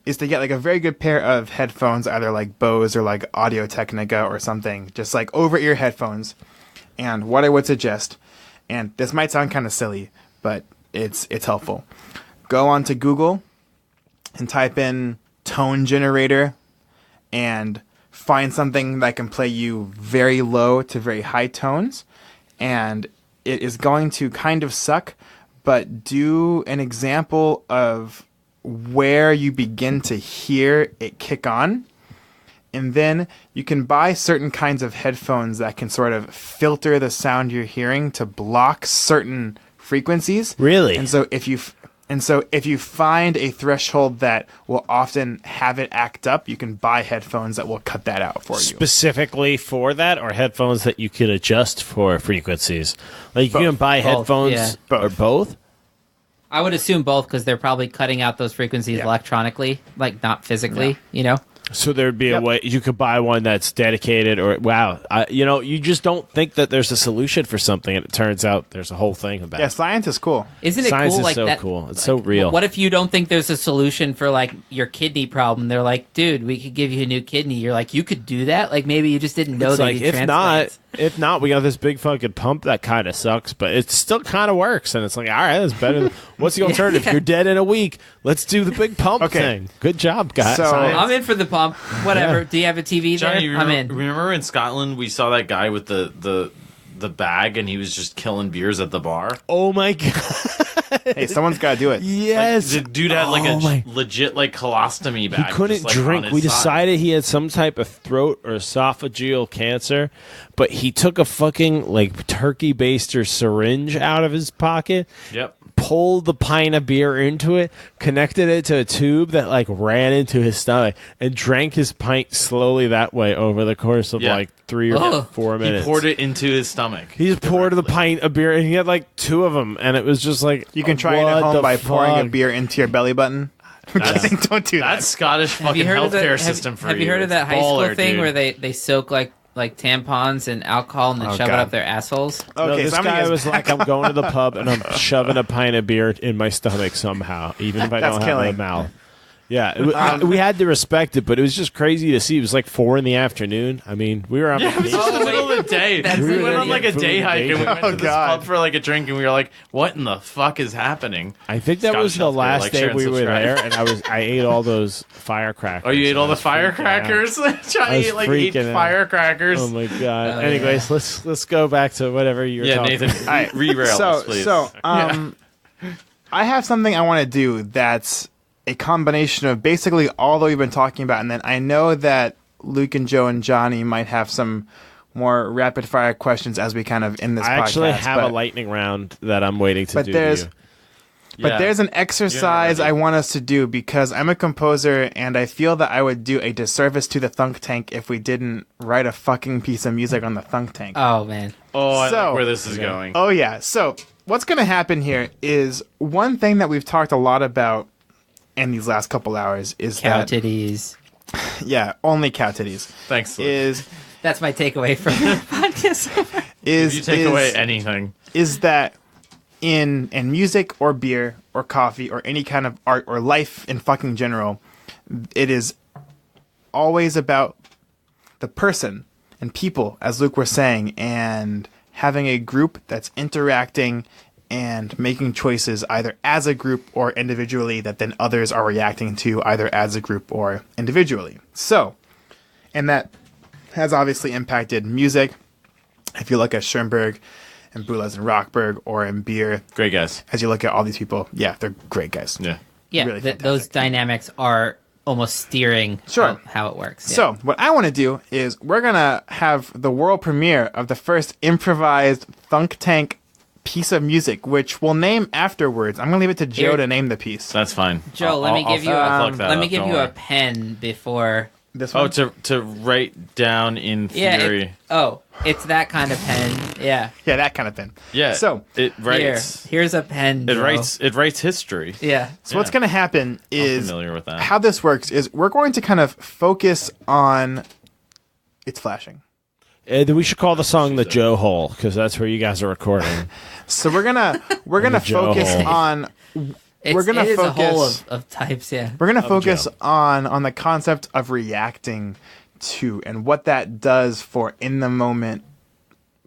is to get like a very good pair of headphones, either like Bose or like Audio Technica or something, just like over-ear headphones. And what I would suggest, and this might sound kind of silly, but it's helpful. Go on to Google and type in tone generator and find something that can play you very low to very high tones, and it is going to kind of suck, but do an example of where you begin to hear it kick on, and then you can buy certain kinds of headphones that can sort of filter the sound you're hearing to block certain frequencies. Really? And so if you find a threshold that will often have it act up, you can buy headphones that will cut that out for you. Specifically for that, or headphones that you can adjust for frequencies? Like you can buy headphones or both? I would assume both because they're probably cutting out those frequencies electronically, like not physically, you know? So there'd be a way you could buy one that's dedicated, or you just don't think that there's a solution for something, and it turns out there's a whole thing about it. Yeah, science is cool. Isn't it Science cool? is Like so that, cool. It's so real. What if you don't think there's a solution for like your kidney problem? They're like, dude, we could give you a new kidney. You're like, you could do that? Like maybe you just didn't know It's that. like, if not, we got this big fucking pump that kind of sucks, but it still kind of works. And it's like, all right, that's better. What's the alternative? You're dead in a week. Let's do the big pump thing. Good job, guys. So, I'm in for the pump. Whatever. Do you have a TV Johnny, there? I'm in. Remember in Scotland we saw that guy with the bag and he was just killing beers at the bar? Oh my god. Hey, someone's got to do it. Yes. Like, the dude had like legit like colostomy bag. He couldn't just, like, drink. on We his side. decided he had some type of throat or esophageal cancer, but he took a fucking like turkey baster syringe out of his pocket. Yep. Pulled the pint of beer into it, connected it to a tube that like ran into his stomach, and drank his pint slowly that way over the course of like 3 or 4 minutes. He poured it into his stomach. He just poured the pint of beer, and he had like 2 of them, and it was just like, You can try it at home by pouring a beer into your belly button. Don't do that. That's Scottish fucking healthcare system for you. Have you heard of that high school Baller, thing dude. where they soak like tampons and alcohol and then shove it God. up their assholes? No, Okay, this so I'm gonna guy get was like, I'm going to the pub and I'm shoving a pint of beer in my stomach somehow, even if I That's don't have killing. a mouth. Yeah, we had to respect it, but it was just crazy to see. It was like 4 p.m. I mean, we were on Yeah, it was just the middle of the day. We went on like a day hike and we went to this pub for like a drink and we were like, what in the fuck is happening? I think that was Scottish the healthcare, last like, day share and we were subscribe. there, and I ate all those firecrackers. Oh, you ate all the I was freaking out. firecrackers? Johnny ate like 8 freaking out. firecrackers. Oh my god! Anyways, let's go back to whatever you were talking Nathan, about. All right. re-rail us, please. I have something I want to do that's a combination of basically all that we've been talking about, and then I know that Luke and Joe and Johnny might have some more rapid fire questions as we kind of in this podcast. I actually have a lightning round that I'm waiting to do. But there's an exercise ready. I want us to do because I'm a composer and I feel that I would do a disservice to the Thunk Tank if we didn't write a fucking piece of music on the Thunk Tank. Oh man. Oh, I So- like where this is going. Oh, yeah. So what's going to happen here is one thing that we've talked a lot about in these last couple hours is Cow that... titties. Yeah, only cow titties. Thanks, Luke. Is That's my takeaway from the podcast. If you take away anything. Is that in music or beer or coffee or any kind of art or life in fucking general, it is always about the person and people, as Luke was saying, and having a group that's interacting and making choices either as a group or individually that then others are reacting to either as a group or individually. So, and that has obviously impacted music. If you look at Schoenberg and Boulez and Rockberg, or in beer, Great guys. as you look at all these people, yeah, they're great guys. Yeah. Yeah, Really those dynamics are almost steering Sure. how it works. Yeah. So, what I want to do is we're going to have the world premiere of the first improvised Thunk Tank piece of music, which we'll name afterwards. I'm going to leave it to Joe Here- to name the piece. That's fine. Joe, let me give you I'll fuck that let me up, give don't you a worry. pen before. This one? Oh, to write down in Yeah. theory. It's that kind of pen. Yeah. Yeah, that kind of thing. Yeah. So, it writes. Here's a pen. It Joe. writes history. Yeah. what's going to happen I'm is familiar with that. how this works is we're going to kind of focus on it's flashing. Then we should call the song the Joe Hole, because that's where you guys are recording. So we're gonna Joe focus hole. on we're gonna it is focus a whole of types. Yeah. we're gonna focus Joe. on the concept of reacting to and what that does for in the moment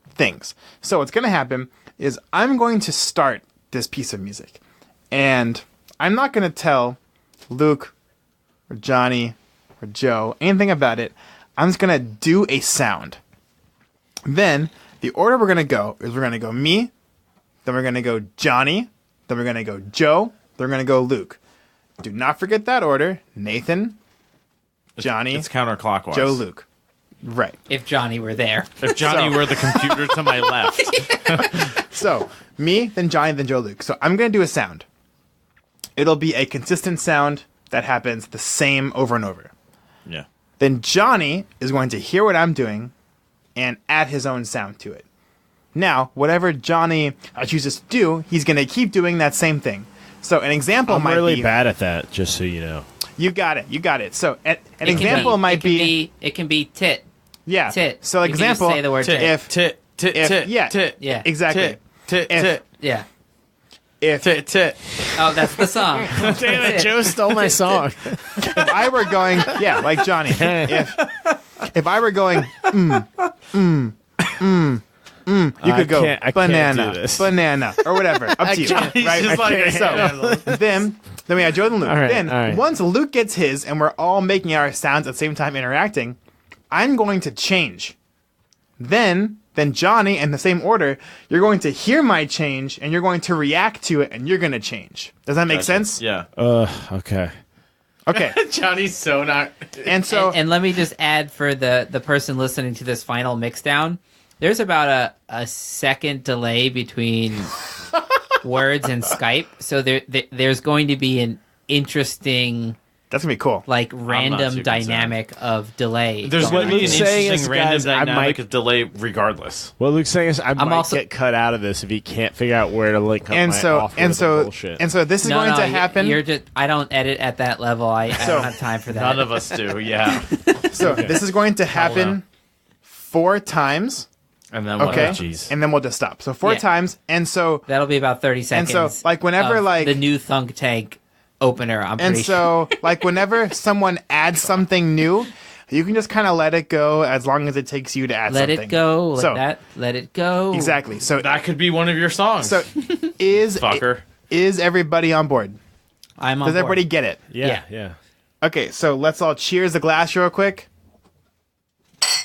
things. So what's gonna happen is I'm going to start this piece of music, and I'm not gonna tell Luke or Johnny or Joe anything about it. I'm just gonna do a sound. Then the order we're gonna go is we're gonna go me, then we're gonna go Johnny, then we're gonna go Joe, then we're gonna go Luke. Do not forget that order. Nathan, Johnny, It's counterclockwise. Joe, Luke. Right. If Johnny were there. If Johnny So- were the computer to my left. So me, then Johnny, then Joe, Luke. So I'm gonna do a sound. It'll be a consistent sound that happens the same over and over. Yeah. Then Johnny is going to hear what I'm doing and add his own sound to it. Now, whatever Johnny chooses to do, he's going to keep doing that same thing. So an example I'm might really be... bad at that, just so you know. You got it. So an It example might be it can be tit. yeah. Tit. So You can just example, say the word tit. if yeah, Yeah. exactly. If Yeah. if Oh, that's the song. Damn it, Joe stole my song. if I were going, yeah, like Johnny. If I were going, you could go I can't do this. banana, or whatever. Up to you, right? just like, So then we had Joe and Luke. All right, Then all right. once Luke gets his, and we're all making our sounds at the same time interacting, I'm going to change. Then Johnny, in the same order, you're going to hear my change, and you're going to react to it, and you're going to change. Does that make sense? Yeah. Okay. Okay. Johnny's so not. And so and let me just add for the person listening to this final mix down, there's about a second delay between words and Skype, so there's going to be an interesting, that's gonna be cool. like, too random concerned. dynamic of delay. There's going going to be an Luke's saying is, interesting random guys, I dynamic might- of delay regardless. What Luke's saying is I might also- get cut out of this if he can't figure out where to link up And my so offer and with the so bullshit. and so this is going to happen. You're just, I don't edit at that level. I don't have time for that. None of us do. Yeah. So this is going to know. happen 4 times. And then what? Okay, Jeez. and then we'll just stop. So 4 Yeah. times, and so That'll be about 30 and seconds. so like whenever of like the new Thunk Tank opener, I'm and pretty so like whenever someone adds something new, you can just kind of let it go as long as it takes you to add let something. it go. So Let it go. exactly. So That could be one of your songs. so is fucker. is everybody on board? I'm on Does board. everybody get it? yeah. Okay, so let's all cheers the glass real quick.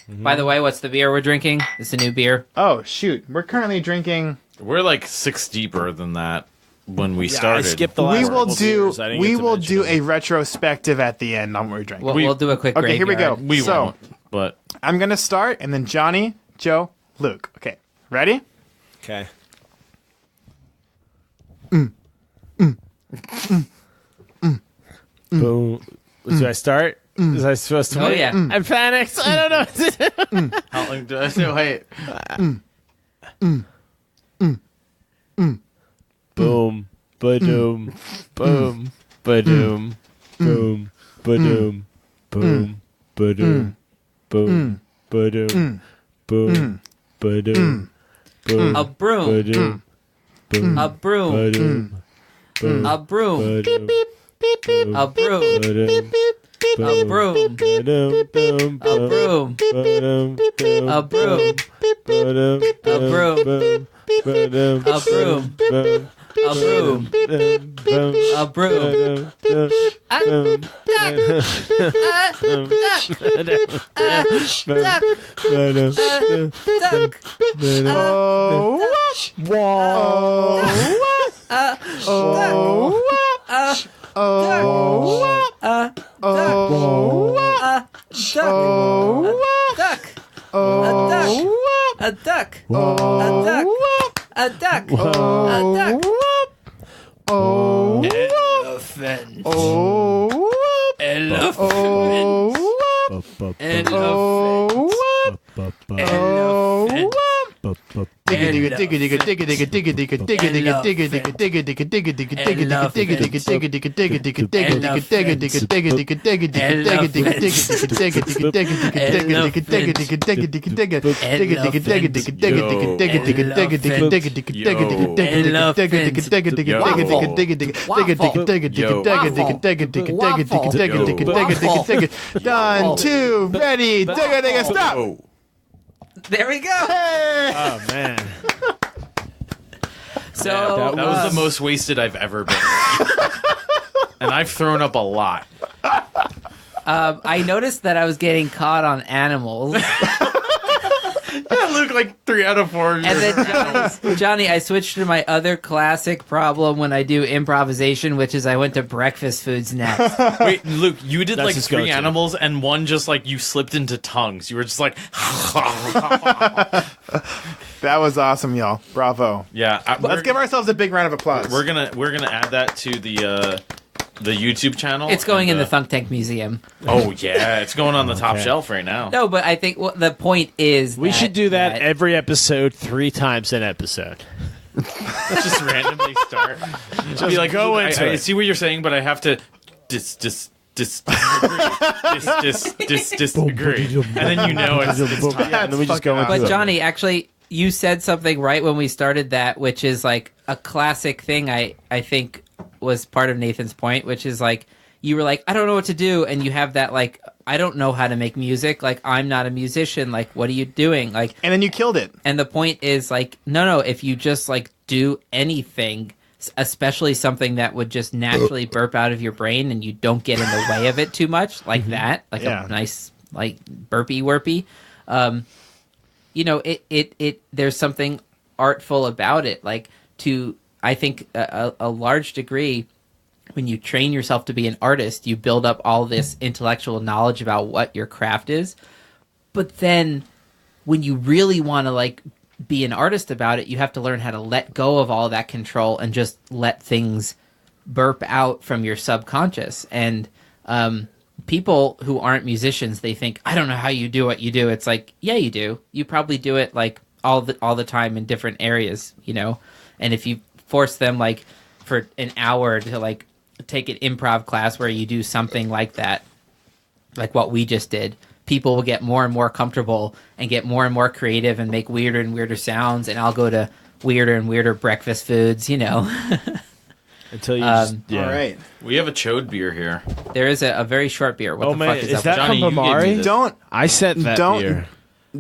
By the way, what's the beer we're drinking? It's a new beer. Oh shoot, we're currently drinking. We're like 6 deeper than that when we I started. skipped the We last will couple do beers. I didn't we get to will mention do them. a retrospective at the end on what we're drinking. We'll do a quick Okay, here we go. graveyard. We So- won't. But I'm gonna start, and then Johnny, Joe, Luke. Okay, ready? Okay. Boom. Do I start? Is I supposed to Oh, wait? yeah. I'm panicked. I don't know what to do. how long do I say? Wait. Boom. Ba-doom. Boom. Ba-doom. Boom. Ba-doom. Boom. Ba-doom. Boom. Ba-doom. Boom. Ba-doom. Boom. A broom. Ba-doom. Boom. A broom. Ba-doom. Boom. A broom. Ba-doom. A broom. Ba-doom. A broom. Ba-doom. Boom. A broom. Ba-doom. A broom. Ba-doom. A broom. Boom. Ba-doom. A broom. Boom. A broom. Boom. A broom. Boom. Duck. Oh, whoa! Oh, Duck. A duck. A duck. A duck. A duck. Elephant. Done. 2, ready. Stop. There we go. Oh man. So that was the most wasted I've ever been. And I've thrown up a lot. I noticed that I was getting caught on animals. Luke, like 3 out of 4. And then Johnny, I switched to my other classic problem when I do improvisation, which is I went to breakfast foods next. Wait, Luke, you did That's like his 3 go-to. animals, and one just like you slipped into tongues. You were just like, That was awesome, y'all. Bravo. yeah. Let's give ourselves a big round of applause. We're gonna add that to the YouTube channel. It's going in and, the Thunk Tank Museum. Oh yeah, it's going on the top shelf right now. No, but I think the point is We should do that every episode 3 times an episode. Just randomly start. Just be like, go Luke, into I it. see what you're saying, but I have to just disagree. And then you know it's time. And then we just go into But it. Johnny, actually, you said something right when we started that, which is like a classic thing. I think was part of Nathan's point, which is like you were like, I don't know what to do, and you have that like, I don't know how to make music. Like, I'm not a musician. Like, what are you doing? Like, And then you killed it. and the point is like, no. If you just like do anything, especially something that would just naturally burp out of your brain, and you don't get in the way of it too much, like that, like Yeah. a nice like burpy worpy. You know, it there's something artful about it. Like I think a large degree, when you train yourself to be an artist, you build up all this intellectual knowledge about what your craft is. But then when you really want to like be an artist about it, you have to learn how to let go of all that control and just let things burp out from your subconscious. And people who aren't musicians, they think, I don't know how you do what you do. It's like, yeah, you do. You probably do it like all the time in different areas, you know? And if you force them like for an hour to like take an improv class where you do something like that, like what we just did, people will get more and more comfortable and get more and more creative and make weirder and weirder sounds. And I'll go to weirder and weirder breakfast foods, you know? Until you just, All right. We have a chode beer here. There is a very short beer. What Oh, the man, fuck is is up that Johnny, from you gave me Bamari? this. Don't I sent that Don't- beer.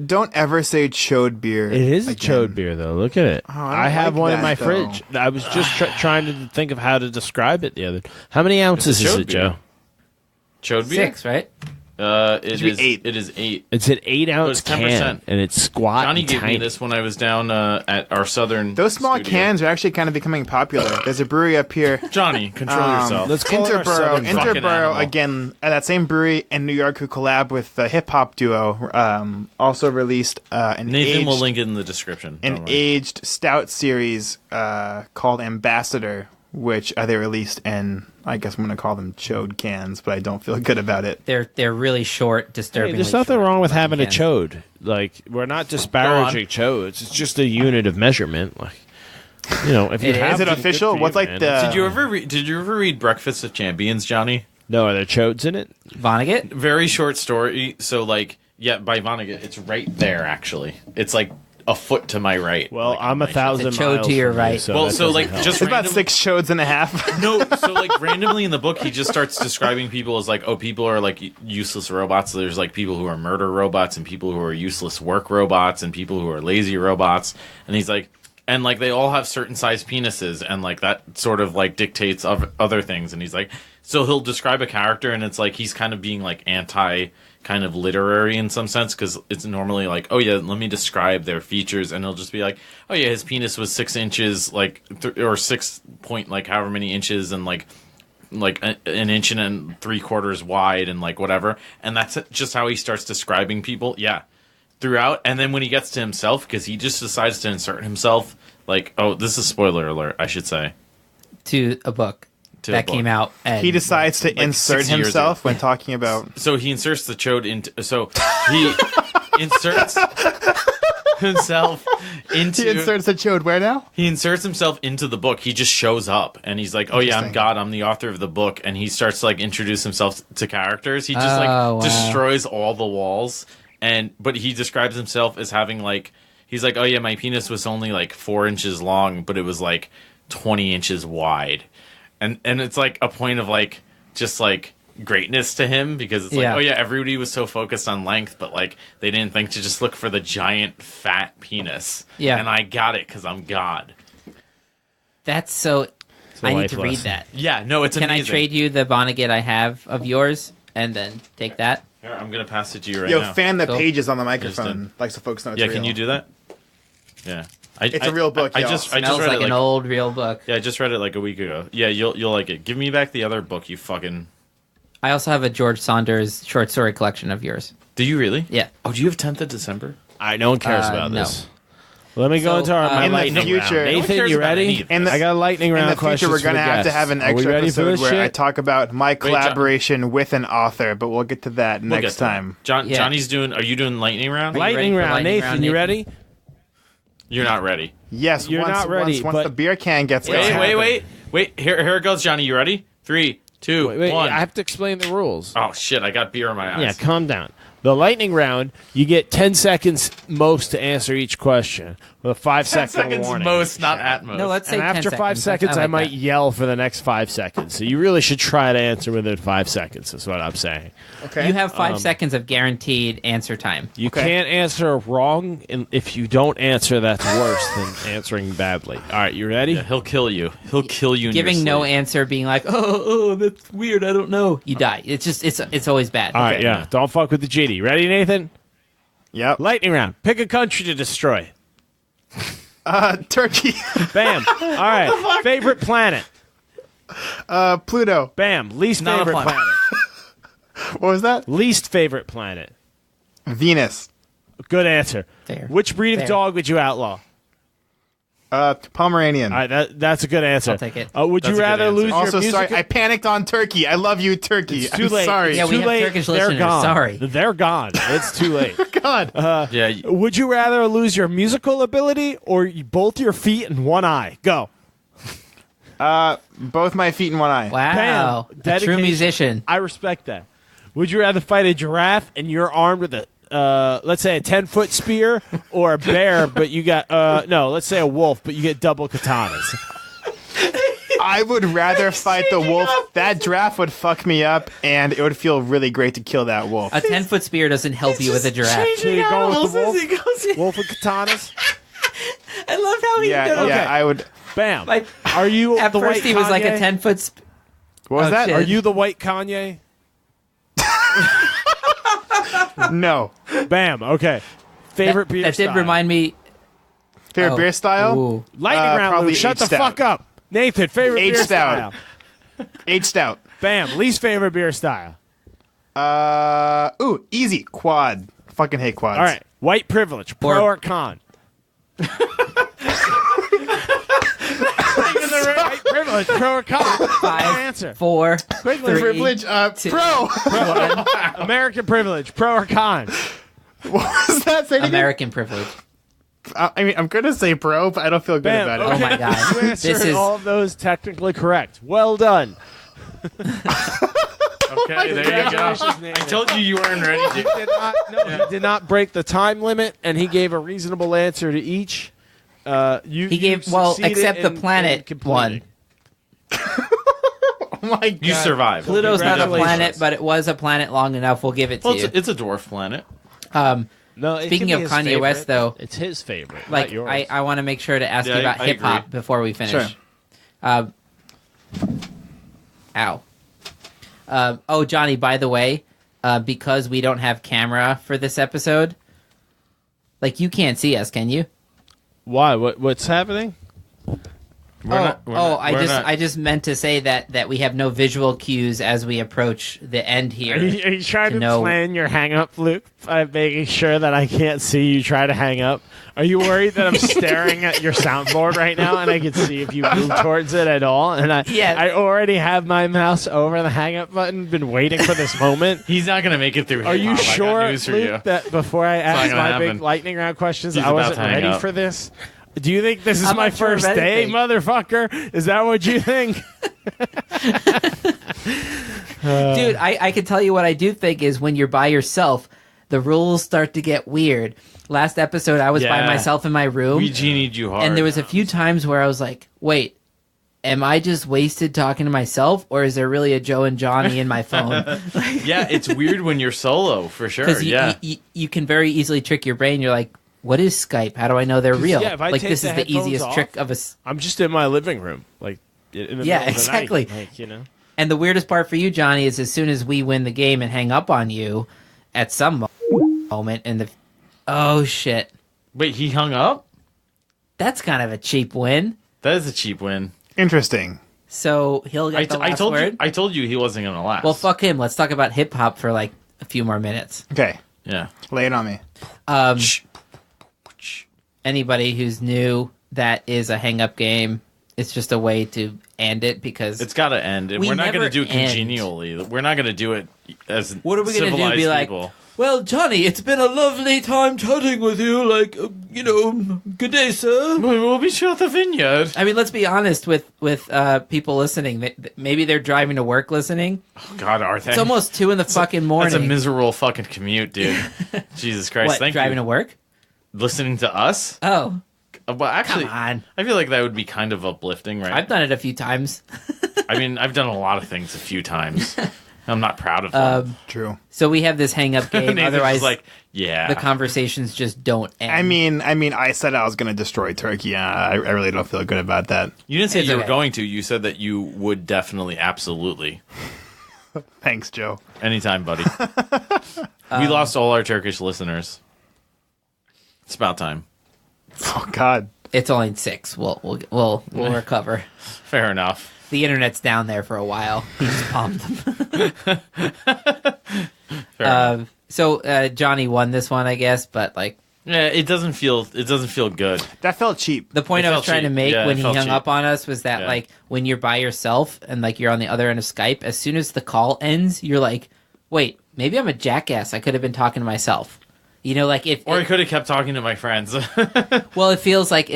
don't ever say chode beer. It is a again. chode beer, though. Look at it. Oh, I don't I have like one in that, my though. fridge. I was just trying to think of how to describe it the other. How many ounces It's a is chode it, beer. Joe? Chode beer? 6, right? It be is 8. It is 8. It's an 8-ounce But it's 10%. can, and it's squat Johnny and gave tiny. me this when I was down at our southern. Those small studio. cans are actually kind of becoming popular. There's a brewery up here. Johnny, control yourself. Let's call it our southern fucking Interborough animal. again. That same brewery in New York who collab with the hip hop duo. Also released an Nathan aged, will link it in the description. an Don't worry. aged stout series called Ambassador, which they released in, I guess I'm going to call them chode cans, but I don't feel good about it. They're really short, Hey, disturbingly there's nothing short wrong with looking having a cans. chode. Like, we're not disparaging chodes. It's just a unit of measurement. Like, you know, if you Is have it them, good official? for you, What's like man. the- Did you ever read Breakfast of Champions, Johnny? No, are there chodes in it? Vonnegut? Very short story. So like, yeah, by Vonnegut, it's right there. Actually, it's like a foot to my right. Well, like, I'm on my 1,000 The chode miles to your from you, right. so Well, that so, doesn't like, help. just It's about random- 6 chodes and a half. No, so like randomly in the book, he just starts describing people as like, oh, people are like useless robots. So there's like people who are murder robots and people who are useless work robots and people who are lazy robots. And he's like, and like they all have certain size penises and like that sort of like dictates of other things. And he's like, so he'll describe a character and it's like he's kind of being like anti kind of literary in some sense because it's normally like, oh yeah, let me describe their features, and he'll just be like, oh yeah, his penis was 6 inches like or 6 point like however many inches and like an inch and 3/4 wide and like whatever, and that's just how he starts describing people. Yeah, throughout, and then when he gets to himself, because he just decides to insert himself, like, oh, this is spoiler alert, I should say, To a book To a that book. came out. And He decides to Like insert 6 years himself ago. when talking about. so he inserts the chode into, so he inserts himself into. He inserts the chode where now? He inserts himself into the book. He just shows up, and he's like, "Oh yeah, I'm Interesting. God. I'm the author of the book." And he starts to like introduce himself to characters. He just Oh, like wow. destroys all the walls. But he describes himself as having like, he's like, "Oh yeah, my penis was only like 4 inches long, but it was like 20 inches wide," and it's like a point of like just like greatness to him because it's like, Yeah. oh yeah, everybody was so focused on length, but like they didn't think to just look for the giant fat penis. Yeah. And I got it because I'm God. That's so. a I need life to read lesson. that. Yeah, no, it's Can amazing. I trade you the Vonnegut I have of yours and then take that? Here, I'm gonna pass it to you right Yo, now. fan the Cool. pages on the Just microphone, did. like so folks know it's Yeah, real. can you do that? Yeah, It's a real book, I y'all. just Smells read like it an old real book. Yeah, I just read it like a week ago. Yeah, you'll like it. Give me back the other book, you fucking. I also have a George Saunders short story collection of yours. Do you really? Yeah. Oh, do you have 10th of December? No one cares about no. this. Let me go So, into my in the lightning future- round. No one Nathan, cares you about ready? any of In the- I got a lightning In round the question. future, we're gonna have to have an extra episode where I talk about my collaboration with an author, but we'll get to that We'll next get to that. time. Yeah. Johnny's doing. Are you doing lightning round? Are you ready Lightning for round, lightning Nathan. round, You Nathan? ready? You're not ready. Yes, You're once, not ready, once but- the beer can gets Wait. going. Here it goes, Johnny. You ready? 3, 2, Wait, 1. I have to explain the rules. Oh shit! I got beer in my eyes. Yeah, calm down. The lightning round, you get 10 seconds most to answer each question with a 5-second warning. Most, not at most. No, let's say And 10 after 5 seconds, I I like might that. yell for the next 5 seconds. So you really should try to answer within 5 seconds, is what I'm saying. Okay. You have 5 seconds of guaranteed answer time. You can't answer wrong, and if you don't answer, that's worse than answering badly. All right, you ready? Yeah, he'll kill you. He'll kill you. In Giving your no sleep. answer, being like, oh, that's weird. I don't know. You die. It's just it's always bad. All right, yeah. Don't fuck with the GD. Ready, Nathan? Yep. Lightning round. Pick a country to destroy. Turkey. Bam. All right. Favorite planet. Pluto. Bam. Least Not a favorite planet. planet. What was that? Least favorite planet. Venus. Good answer. Fair. Which breed of Fair. dog would you outlaw? Pomeranian. All right, that's a good answer. I'll take it. Would That's you a good rather answer. lose Also, your sorry, music? I panicked on Turkey. I love you, Turkey. It's too I'm late. sorry. Yeah, It's we too have late. Turkish They're listeners. gone. Sorry. They're gone. It's too late. God. Yeah. Would you rather lose your musical ability or both your feet and one eye? Go. Both my feet and one eye. Wow. Bam. A true Dedication. musician. I respect that. Would you rather fight a giraffe and you're armed with a, let's say a 10-foot spear, or a bear, but you got, no, let's say a wolf, but you get double katanas? I would rather fight the wolf. That giraffe would fuck me up, and it would feel really great to kill that wolf. A 10-foot spear doesn't help you with a giraffe. So you go with the wolf? Wolf with katanas? I love how he Yeah, knows. yeah, I would. Bam. Like, Are you at the first white he was like a Kanye? 10-foot. What was Oh, that? shit. Are you the white Kanye? No. Bam. Okay. Favorite beer That did style. remind me. Favorite Oh. beer style? Ooh. Lightning round, probably Luke. Shut aged the stout. fuck up. Nathan, favorite Aged beer stout. style. Aged stout. Bam. Least favorite beer style. Easy. Quad. Fucking hate quads. All right. White privilege. Pro Or- or con? White privilege. Pro or con? Good 5, answer. 4, Quickly. 3, Privilege. two. Pro. 1. American privilege. Pro or con? What was that? Say it again? American privilege. I mean, I'm gonna say pro, but I don't feel good Bam. about it. Oh my God. You answered This is- all of those technically correct. Well done. Okay, there you go. Congratulations, Nathan. I told you you weren't ready to. He did not break the time limit, and he gave a reasonable answer to each. He gave, well, succeeded except the in planet completing. one. Oh my god. You survived. Pluto's not a Congratulations. planet, but it was a planet long enough. We'll give it to Well, you. it's a dwarf planet. No, it Speaking can of be his Kanye favorite. West, though, It's his favorite, like not yours. I want to make sure to ask Yeah, you about I hip hop agree. before we finish. Sure. Ow. Oh, Johnny, by the way, because we don't have camera for this episode, like you can't see us, can you? Why? What's happening? I just meant to say that we have no visual cues as we approach the end here. Are you trying to know- plan your hang up, Luke, by making sure that I can't see you try to hang up? Are you worried that I'm staring at your soundboard right now and I can see if you move towards it at all? And I already have my mouse over the hang up button, been waiting for this moment. He's not gonna make it through. Are you hip-hop. I got sure, news for Luke, you. that before I ask gonna my big happen. lightning round questions, He's I about wasn't to hang ready up. for this? Do you think this is I'm my not sure of first day, anything. motherfucker? Is that what you think? Dude, I can tell you what I do think is when you're by yourself, the rules start to get weird. Last episode, I was by Yeah. myself in my room, We genied you hard. and there was a few times where I was like, wait, am I just wasted talking to myself, or is there really a Joe and Johnny in my phone? Yeah, it's weird when you're solo for sure. Because Yeah. you can very easily trick your brain. You're like, what is Skype? How do I know they're real? yeah, if I like, take this the is the headphones easiest off- trick of us. I'm just in my living room, like in the Yeah, middle of the night. exactly. Like, you know. And the weirdest part for you, Johnny, is as soon as we win the game and hang up on you at some moment in the... Oh, shit. Wait, he hung up? That's kind of a cheap win. That is a cheap win. Interesting. So he'll get the last word. I told you he wasn't gonna last. Well, fuck him. Let's talk about hip-hop for like a few more minutes. Okay, Yeah. lay it on me. Anybody who's new, that is a hang-up game. It's just a way to end it because... It's got to end, and We we're not going never to do it end. congenially. We're not going to do it as What are we gonna do? civilized Be like, people. Well, Johnny, it's been a lovely time chatting with you. Like, good day, sir. We'll be sure at the vineyard. I mean, let's be honest with people listening. Maybe they're driving to work listening. Oh, God, are they? It's almost 2 in the fucking morning. That's a miserable fucking commute, dude. Jesus Christ, What, thank you. driving to work? Listening to us? Oh, Well, actually, come on. I feel like that would be kind of uplifting, right? I've done it a few times. I mean, I've done a lot of things a few times. I'm not proud of them. True. So we have this hang-up game. Nathan's Otherwise, just like, yeah. the conversations just don't end. I mean, I said I was going to destroy Turkey. I really don't feel good about that. You didn't say It's you were okay. going to. You said that you would definitely, absolutely. Thanks, Joe. Anytime, buddy. We lost all our Turkish listeners. It's about time. Oh God. It's only 6. We'll recover. Fair enough. The internet's down there for a while. He just palmed them. Fair enough. So Johnny won this one, I guess, but like Yeah, it doesn't feel good. That felt cheap. the point It I was felt trying to cheap. make Yeah, when it he felt hung cheap. up on us was that Yeah. like when you're by yourself and like you're on the other end of Skype, as soon as the call ends, you're like, wait, maybe I'm a jackass. I could have been talking to myself. Like if Or I could have kept talking to my friends. well, it feels like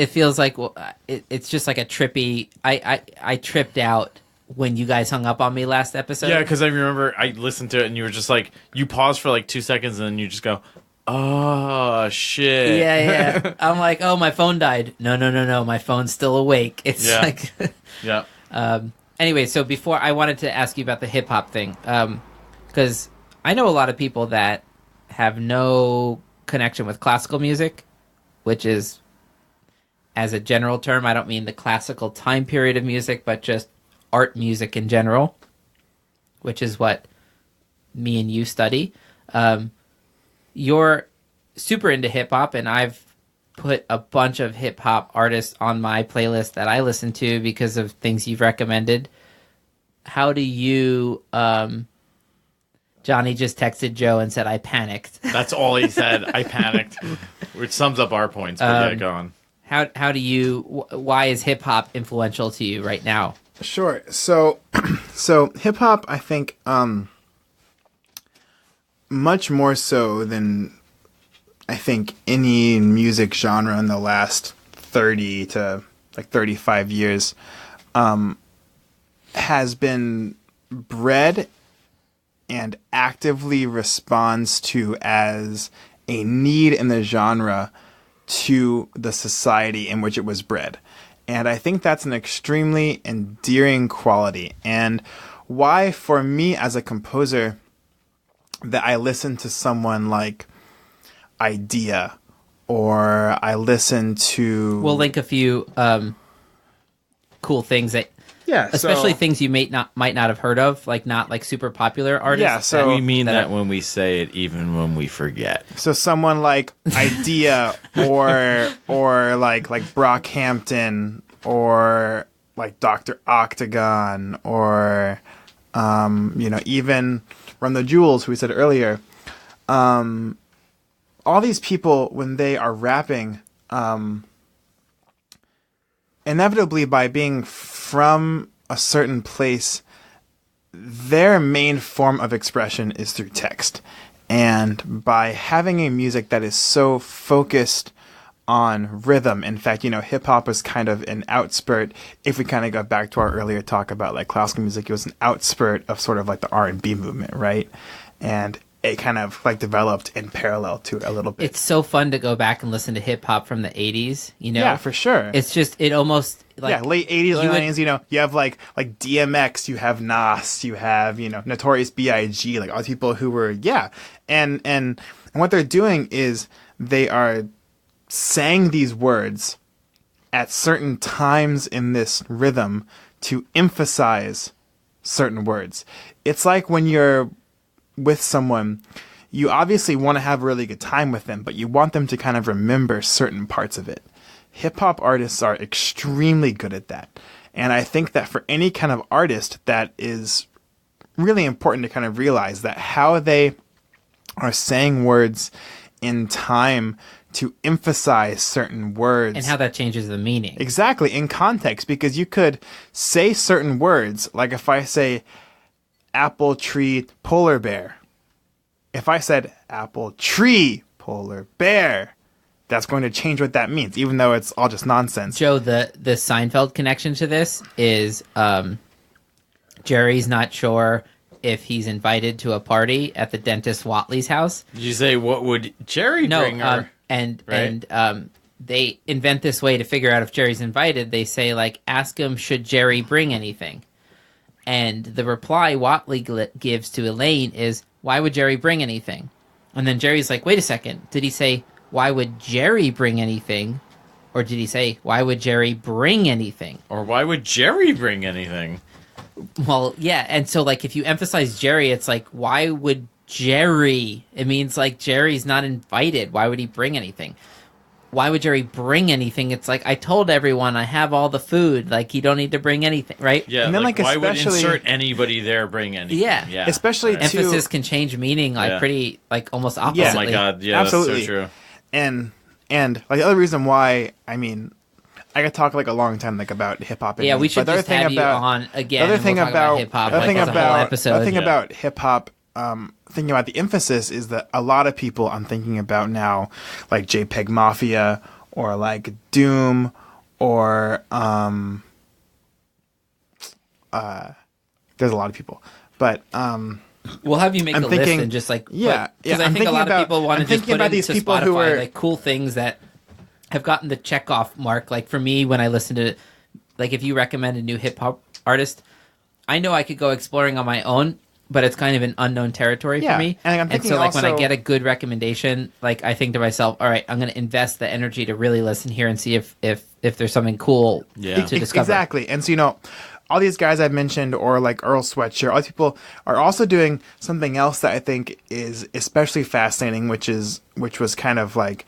well, it's just like a trippy. I tripped out when you guys hung up on me last episode. Yeah, because I remember I listened to it and you were just like, you paused for like 2 seconds and then you just go, oh, shit. Yeah. I'm like, oh, my phone died. No. My phone's still awake. It's Yeah. like. Yeah. Anyway, so before I wanted to ask you about the hip hop thing, because I know a lot of people that have no connection with classical music, which is, as a general term, I don't mean the classical time period of music, but just art music in general, which is what me and you study. You're super into hip hop, and I've put a bunch of hip hop artists on my playlist that I listen to because of things you've recommended. How do you, Johnny just texted Joe and said, I panicked. That's all he said. I panicked. Which sums up our points. But yeah, go on. How do you, why is hip hop influential to you right now? Sure. So hip hop, I think, much more so than I think any music genre in the last 30 to like 35 years, has been bred and actively responds to as a need in the genre to the society in which it was bred. And I think that's an extremely endearing quality. And why, for me as a composer, that I listen to someone like Idea, or I listen to... We'll link a few cool things that... Yeah, especially things you might not have heard of, like not like super popular artists. Yeah, so We mean that when we say it, even when we forget. So someone like Idea, or like Brockhampton, or like Dr. Octagon, or even Run the Jewels, who we said earlier. All these people, when they are rapping, inevitably by being from a certain place, their main form of expression is through text. And by having a music that is so focused on rhythm, in fact, hip hop was kind of an outspurt. If we kind of go back to our earlier talk about like classical music, it was an outspurt of sort of like the R&B movement, right? And it kind of like developed in parallel to it a little bit. It's so fun to go back and listen to hip hop from the 80s, Yeah, for sure. It's just, it almost like... late 80s, late 90s, you have like DMX, you have Nas, you have, Notorious B.I.G., like all these people who were, and what they're doing is they are saying these words at certain times in this rhythm to emphasize certain words. It's like when you're with someone, you obviously want to have a really good time with them, but you want them to kind of remember certain parts of it. Hip-hop artists are extremely good at that. And I think that for any kind of artist, that is really important to kind of realize that how they are saying words in time to emphasize certain words. And how that changes the meaning. Exactly, in context, because you could say certain words, like if I say apple tree polar bear, if I said apple tree, polar bear, that's going to change what that means, even though it's all just nonsense. Joe, the Seinfeld connection to this is Jerry's not sure if he's invited to a party at the dentist Watley's house. Did you say, what would Jerry bring her? And Right? they invent this way to figure out if Jerry's invited. They say, like, ask him, should Jerry bring anything? And the reply Watley gives to Elaine is, why would Jerry bring anything? And then Jerry's like, wait a second. Did he say, why would Jerry bring anything? Or did he say, why would Jerry bring anything? Or why would Jerry bring anything? Well, yeah. And so, like, if you emphasize Jerry, it's like, why would Jerry? It means, like, Jerry's not invited. Why would he bring anything? Why would Jerry bring anything? It's like, I told everyone I have all the food. Like, you don't need to bring anything, right? Yeah, and then, like why would especially- insert anybody there bring anything? Yeah. Especially Right. too- Emphasis can change meaning, like, Yeah. pretty, like, almost Oh oppositely. my god, yeah, Absolutely. that's so true. And like the other reason why, I mean, I could talk like a long time like about hip hop. Yeah, we should just have you on again. The other thing about hip-hop, the other like, thing as a whole about episode. the other thing Yeah. about hip hop, thinking about the emphasis is that a lot of people I'm thinking about now, like JPEG Mafia or like Doom or there's a lot of people, but We'll have you make I'm a list thinking- and just like yeah, because yeah, I I'm think a thinking lot about- of people want I'm to just thinking put about into these people Spotify who are- like cool things that have gotten the check off mark. Like for me, when I listen to like if you recommend a new hip hop artist, I know I could go exploring on my own, but it's kind of an unknown territory Yeah, for me. and I'm thinking so like when I also- get a good recommendation, like I think to myself, all right, I'm going to invest the energy to really listen here and see if there's something cool Yeah. to discover. Exactly. And so, all these guys I've mentioned, or like Earl Sweatshirt, all these people are also doing something else that I think is especially fascinating, which was kind of like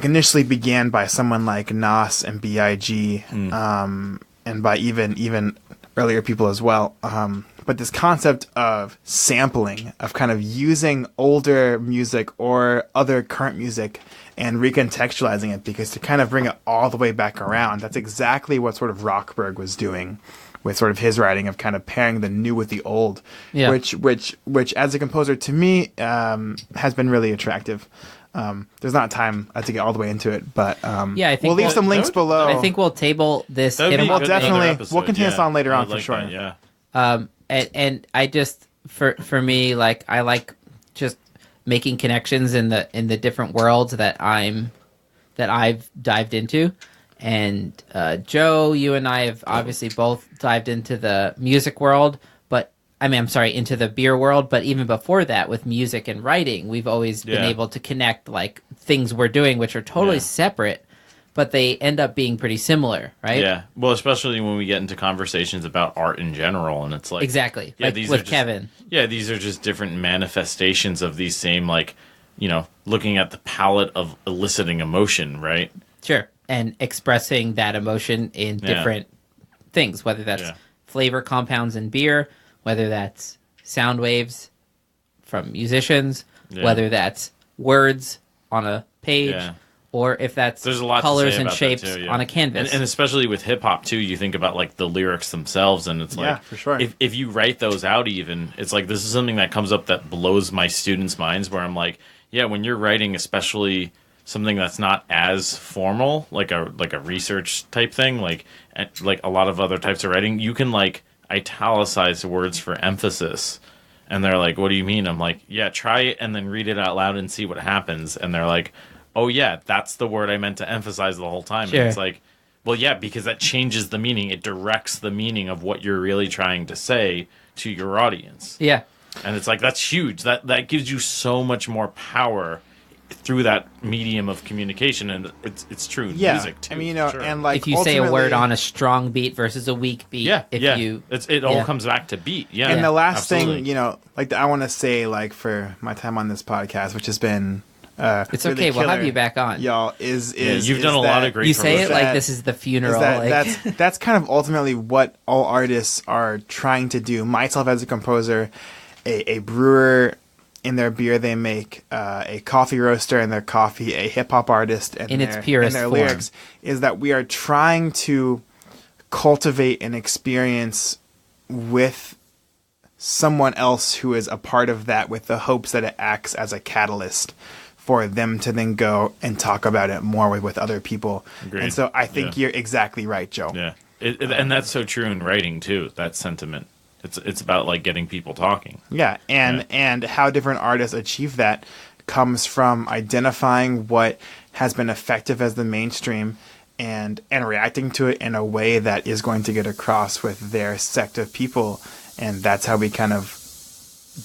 initially began by someone like Nas and B.I.G. And by even earlier people as well. But this concept of sampling, of kind of using older music or other current music and recontextualizing it, because to kind of bring it all the way back around, that's exactly what sort of Rockberg was doing with sort of his writing of kind of pairing the new with the old, Yeah. which as a composer to me has been really attractive. There's not time to get all the way into it, but Yeah, I think we'll leave we'll- some links below. I think we'll table this. That would in a be we'll good moment. another definitely- episode, we'll continue this on later I on for like sure. that, yeah. And I just for me, like I like just making connections in the different worlds that I've dived into. And Joe, you and I have obviously both dived into the music world, but I'm sorry, into the beer world. But even before that, with music and writing, we've always been Yeah. able to connect like things we're doing, which are totally Yeah. separate, but they end up being pretty similar, right? Yeah. Well, especially when we get into conversations about art in general, and it's like Exactly. Yeah, like these with are just, Kevin. Yeah, these are just different manifestations of these same, like, looking at the palette of eliciting emotion, right? Sure. And expressing that emotion in Yeah. different things, whether that's Yeah. flavor compounds in beer, whether that's sound waves from musicians, Yeah. whether that's words on a page, Yeah. or if that's There's a lot colors to say and about that shapes too, yeah. on a canvas. And especially with hip hop too, you think about like the lyrics themselves, and it's like, Yeah, for sure. if you write those out, even it's like this is something that comes up that blows my students' minds. Where I'm like, yeah, when you're writing, especially something that's not as formal, like a research type thing, like a lot of other types of writing, you can like italicize words for emphasis. And they're like, what do you mean? I'm like, yeah, try it and then read it out loud and see what happens. And they're like, oh yeah, that's the word I meant to emphasize the whole time. Sure. And it's like, well, yeah, because that changes the meaning. It directs the meaning of what you're really trying to say to your audience. yeah. And it's like, that's huge. That gives you so much more power through that medium of communication. And it's true in yeah, music too. I mean, for sure. and like If you say a word ultimately- on a strong beat versus a weak beat, yeah, if yeah. you It all yeah. comes back to beat. Yeah. And the last absolutely. thing, like I want to say, like for my time on this podcast, which has been it's really okay, we'll have killer, you back on. y'all. Is you've done a lot of great You say it promotion. like that- this is the is funeral. that like, that's kind of ultimately what all artists are trying to do. Myself as a composer, a brewer in their beer they make, a coffee roaster in their coffee, a hip hop artist In its purest in their form. lyrics, is that we are trying to cultivate an experience with someone else who is a part of that with the hopes that it acts as a catalyst for them to then go and talk about it more with other people. Agreed. And so I think you're exactly right, Joe. Yeah. And that's so true in writing too, that sentiment. It's about like getting people talking. Yeah, and how different artists achieve that comes from identifying what has been effective as the mainstream and reacting to it in a way that is going to get across with their sect of people, and that's how we kind of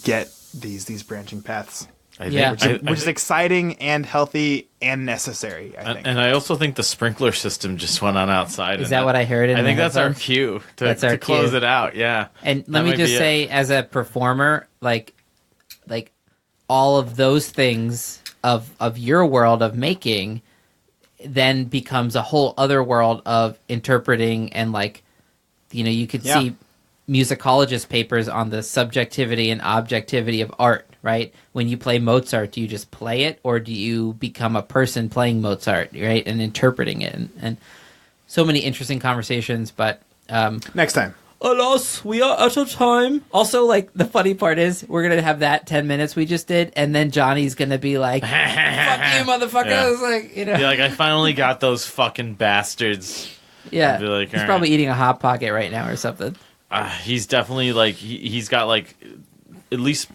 get these branching paths. Which is exciting and healthy and necessary, I think. And I also think the sprinkler system just went on outside. Is that what I heard? I think that's our cue to close it out. Yeah. And let me just say, as a performer, like all of those things of your world of making then becomes a whole other world of interpreting, and you could see musicologist papers on the subjectivity and objectivity of art, right? When you play Mozart, do you just play it, or do you become a person playing Mozart, right, and interpreting it? And so many interesting conversations, but next time. Alas, we are out of time. Also, the funny part is we're going to have that 10 minutes we just did, and then Johnny's going to be like, fuck you, motherfuckers. Yeah. I finally got those fucking bastards. Yeah. He's probably eating a Hot Pocket right now or something. He's definitely he's got at least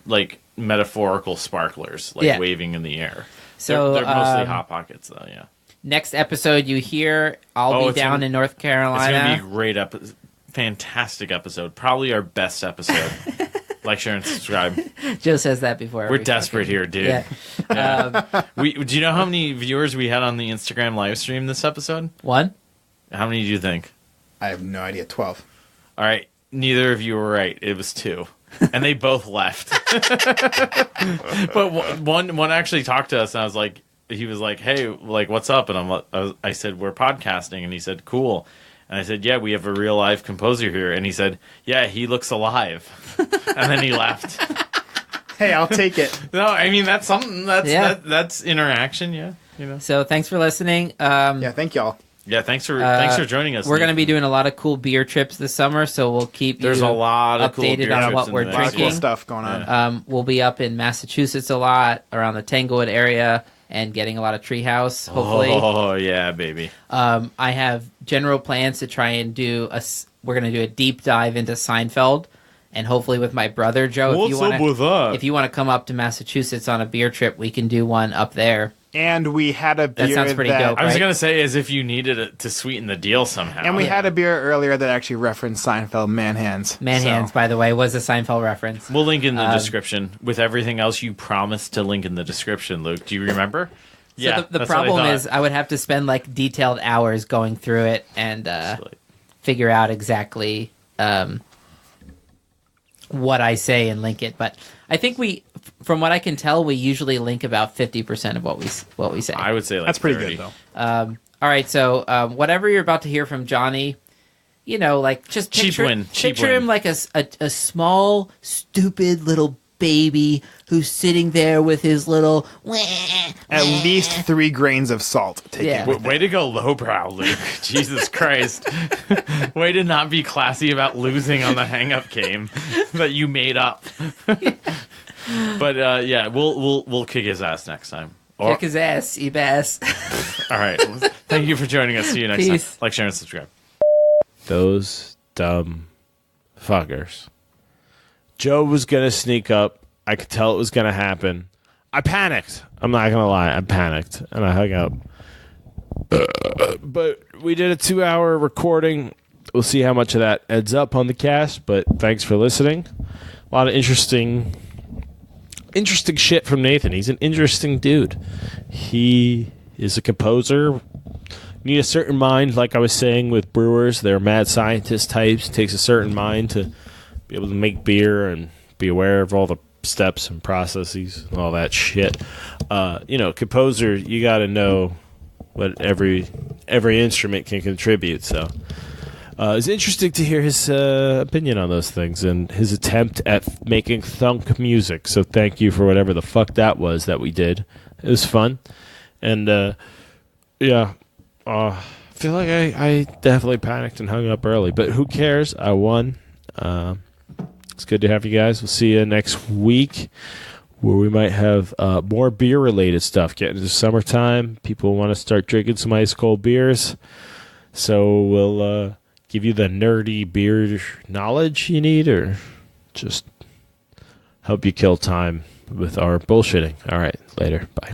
metaphorical sparklers waving in the air. So they're mostly Hot Pockets though. Yeah. Next episode you hear, I'll be down in North Carolina. It's gonna be a great episode, fantastic episode, probably our best episode. Like, share, and subscribe. Joe says that before. We're desperate here, dude. Yeah. Do you know how many viewers we had on the Instagram live stream this episode? 1. How many do you think? I have no idea. 12. All right. Neither of you were right. It was 2. And they both left. But one actually talked to us, and he was like, hey, what's up? And I said, we're podcasting. And he said, cool. And I said, yeah, we have a real live composer here. And he said, yeah, he looks alive. And then he left. Hey, I'll take it. No, I mean, that's something. That's interaction, yeah. So thanks for listening. Yeah, thank y'all. Yeah, thanks for joining us. We're going to be doing a lot of cool beer trips this summer, so we'll keep There's a lot of updated cool on what we're A lot of drinking. cool stuff going on. We'll be up in Massachusetts a lot, around the Tanglewood area, and getting a lot of Treehouse, hopefully. Oh, yeah, baby. I have general plans to try and we're going to do a deep dive into Seinfeld, and hopefully with my brother, Joe. What's up with that? If you want to come up to Massachusetts on a beer trip, we can do one up there. And we had a beer that sounds pretty dope. I was right? going to say, as if you needed it to sweeten the deal somehow. And we had a beer earlier that actually referenced Seinfeld, Man Hands. Man Hands, by the way, was a Seinfeld reference. We'll link in the description with everything else you promised to link in the description, Luke. Do you remember? So the problem is I would have to spend detailed hours going through it and figure out exactly what I say and link it. But I think from what I can tell, we usually link about 50% of what we say. I would say that's pretty 30. good though. All right, so whatever you're about to hear from Johnny, just picture him like a small, stupid little baby who's sitting there with his little at least 3 grains of salt. Way to go lowbrow, Luke. Jesus Christ. Way to not be classy about losing on the hang-up game that you made up. But we'll kick his ass next time. Kick his ass, you bass. All right. Thank you for joining us. See you next time. Like, share, and subscribe. Those dumb fuckers. Joe was going to sneak up. I could tell it was going to happen. I panicked. I'm not going to lie. I panicked, and I hung up. But we did a 2-hour recording. We'll see how much of that ends up on the cast, but thanks for listening. A lot of interesting shit from Nathan. He's an interesting dude. He is a composer. Need a certain mind, like I was saying with brewers. They're mad scientist types. It takes a certain mind to be able to make beer and be aware of all the steps and processes and all that shit. Composer, you got to know what every instrument can contribute. So it's interesting to hear his opinion on those things and his attempt at making thunk music. So thank you for whatever the fuck that was that we did. It was fun. And I feel like I definitely panicked and hung up early, but who cares? I won. It's good to have you guys. We'll see you next week, where we might have more beer-related stuff. Getting into summertime, people want to start drinking some ice cold beers. So we'll give you the nerdy beer knowledge you need, or just help you kill time with our bullshitting. All right, later. Bye.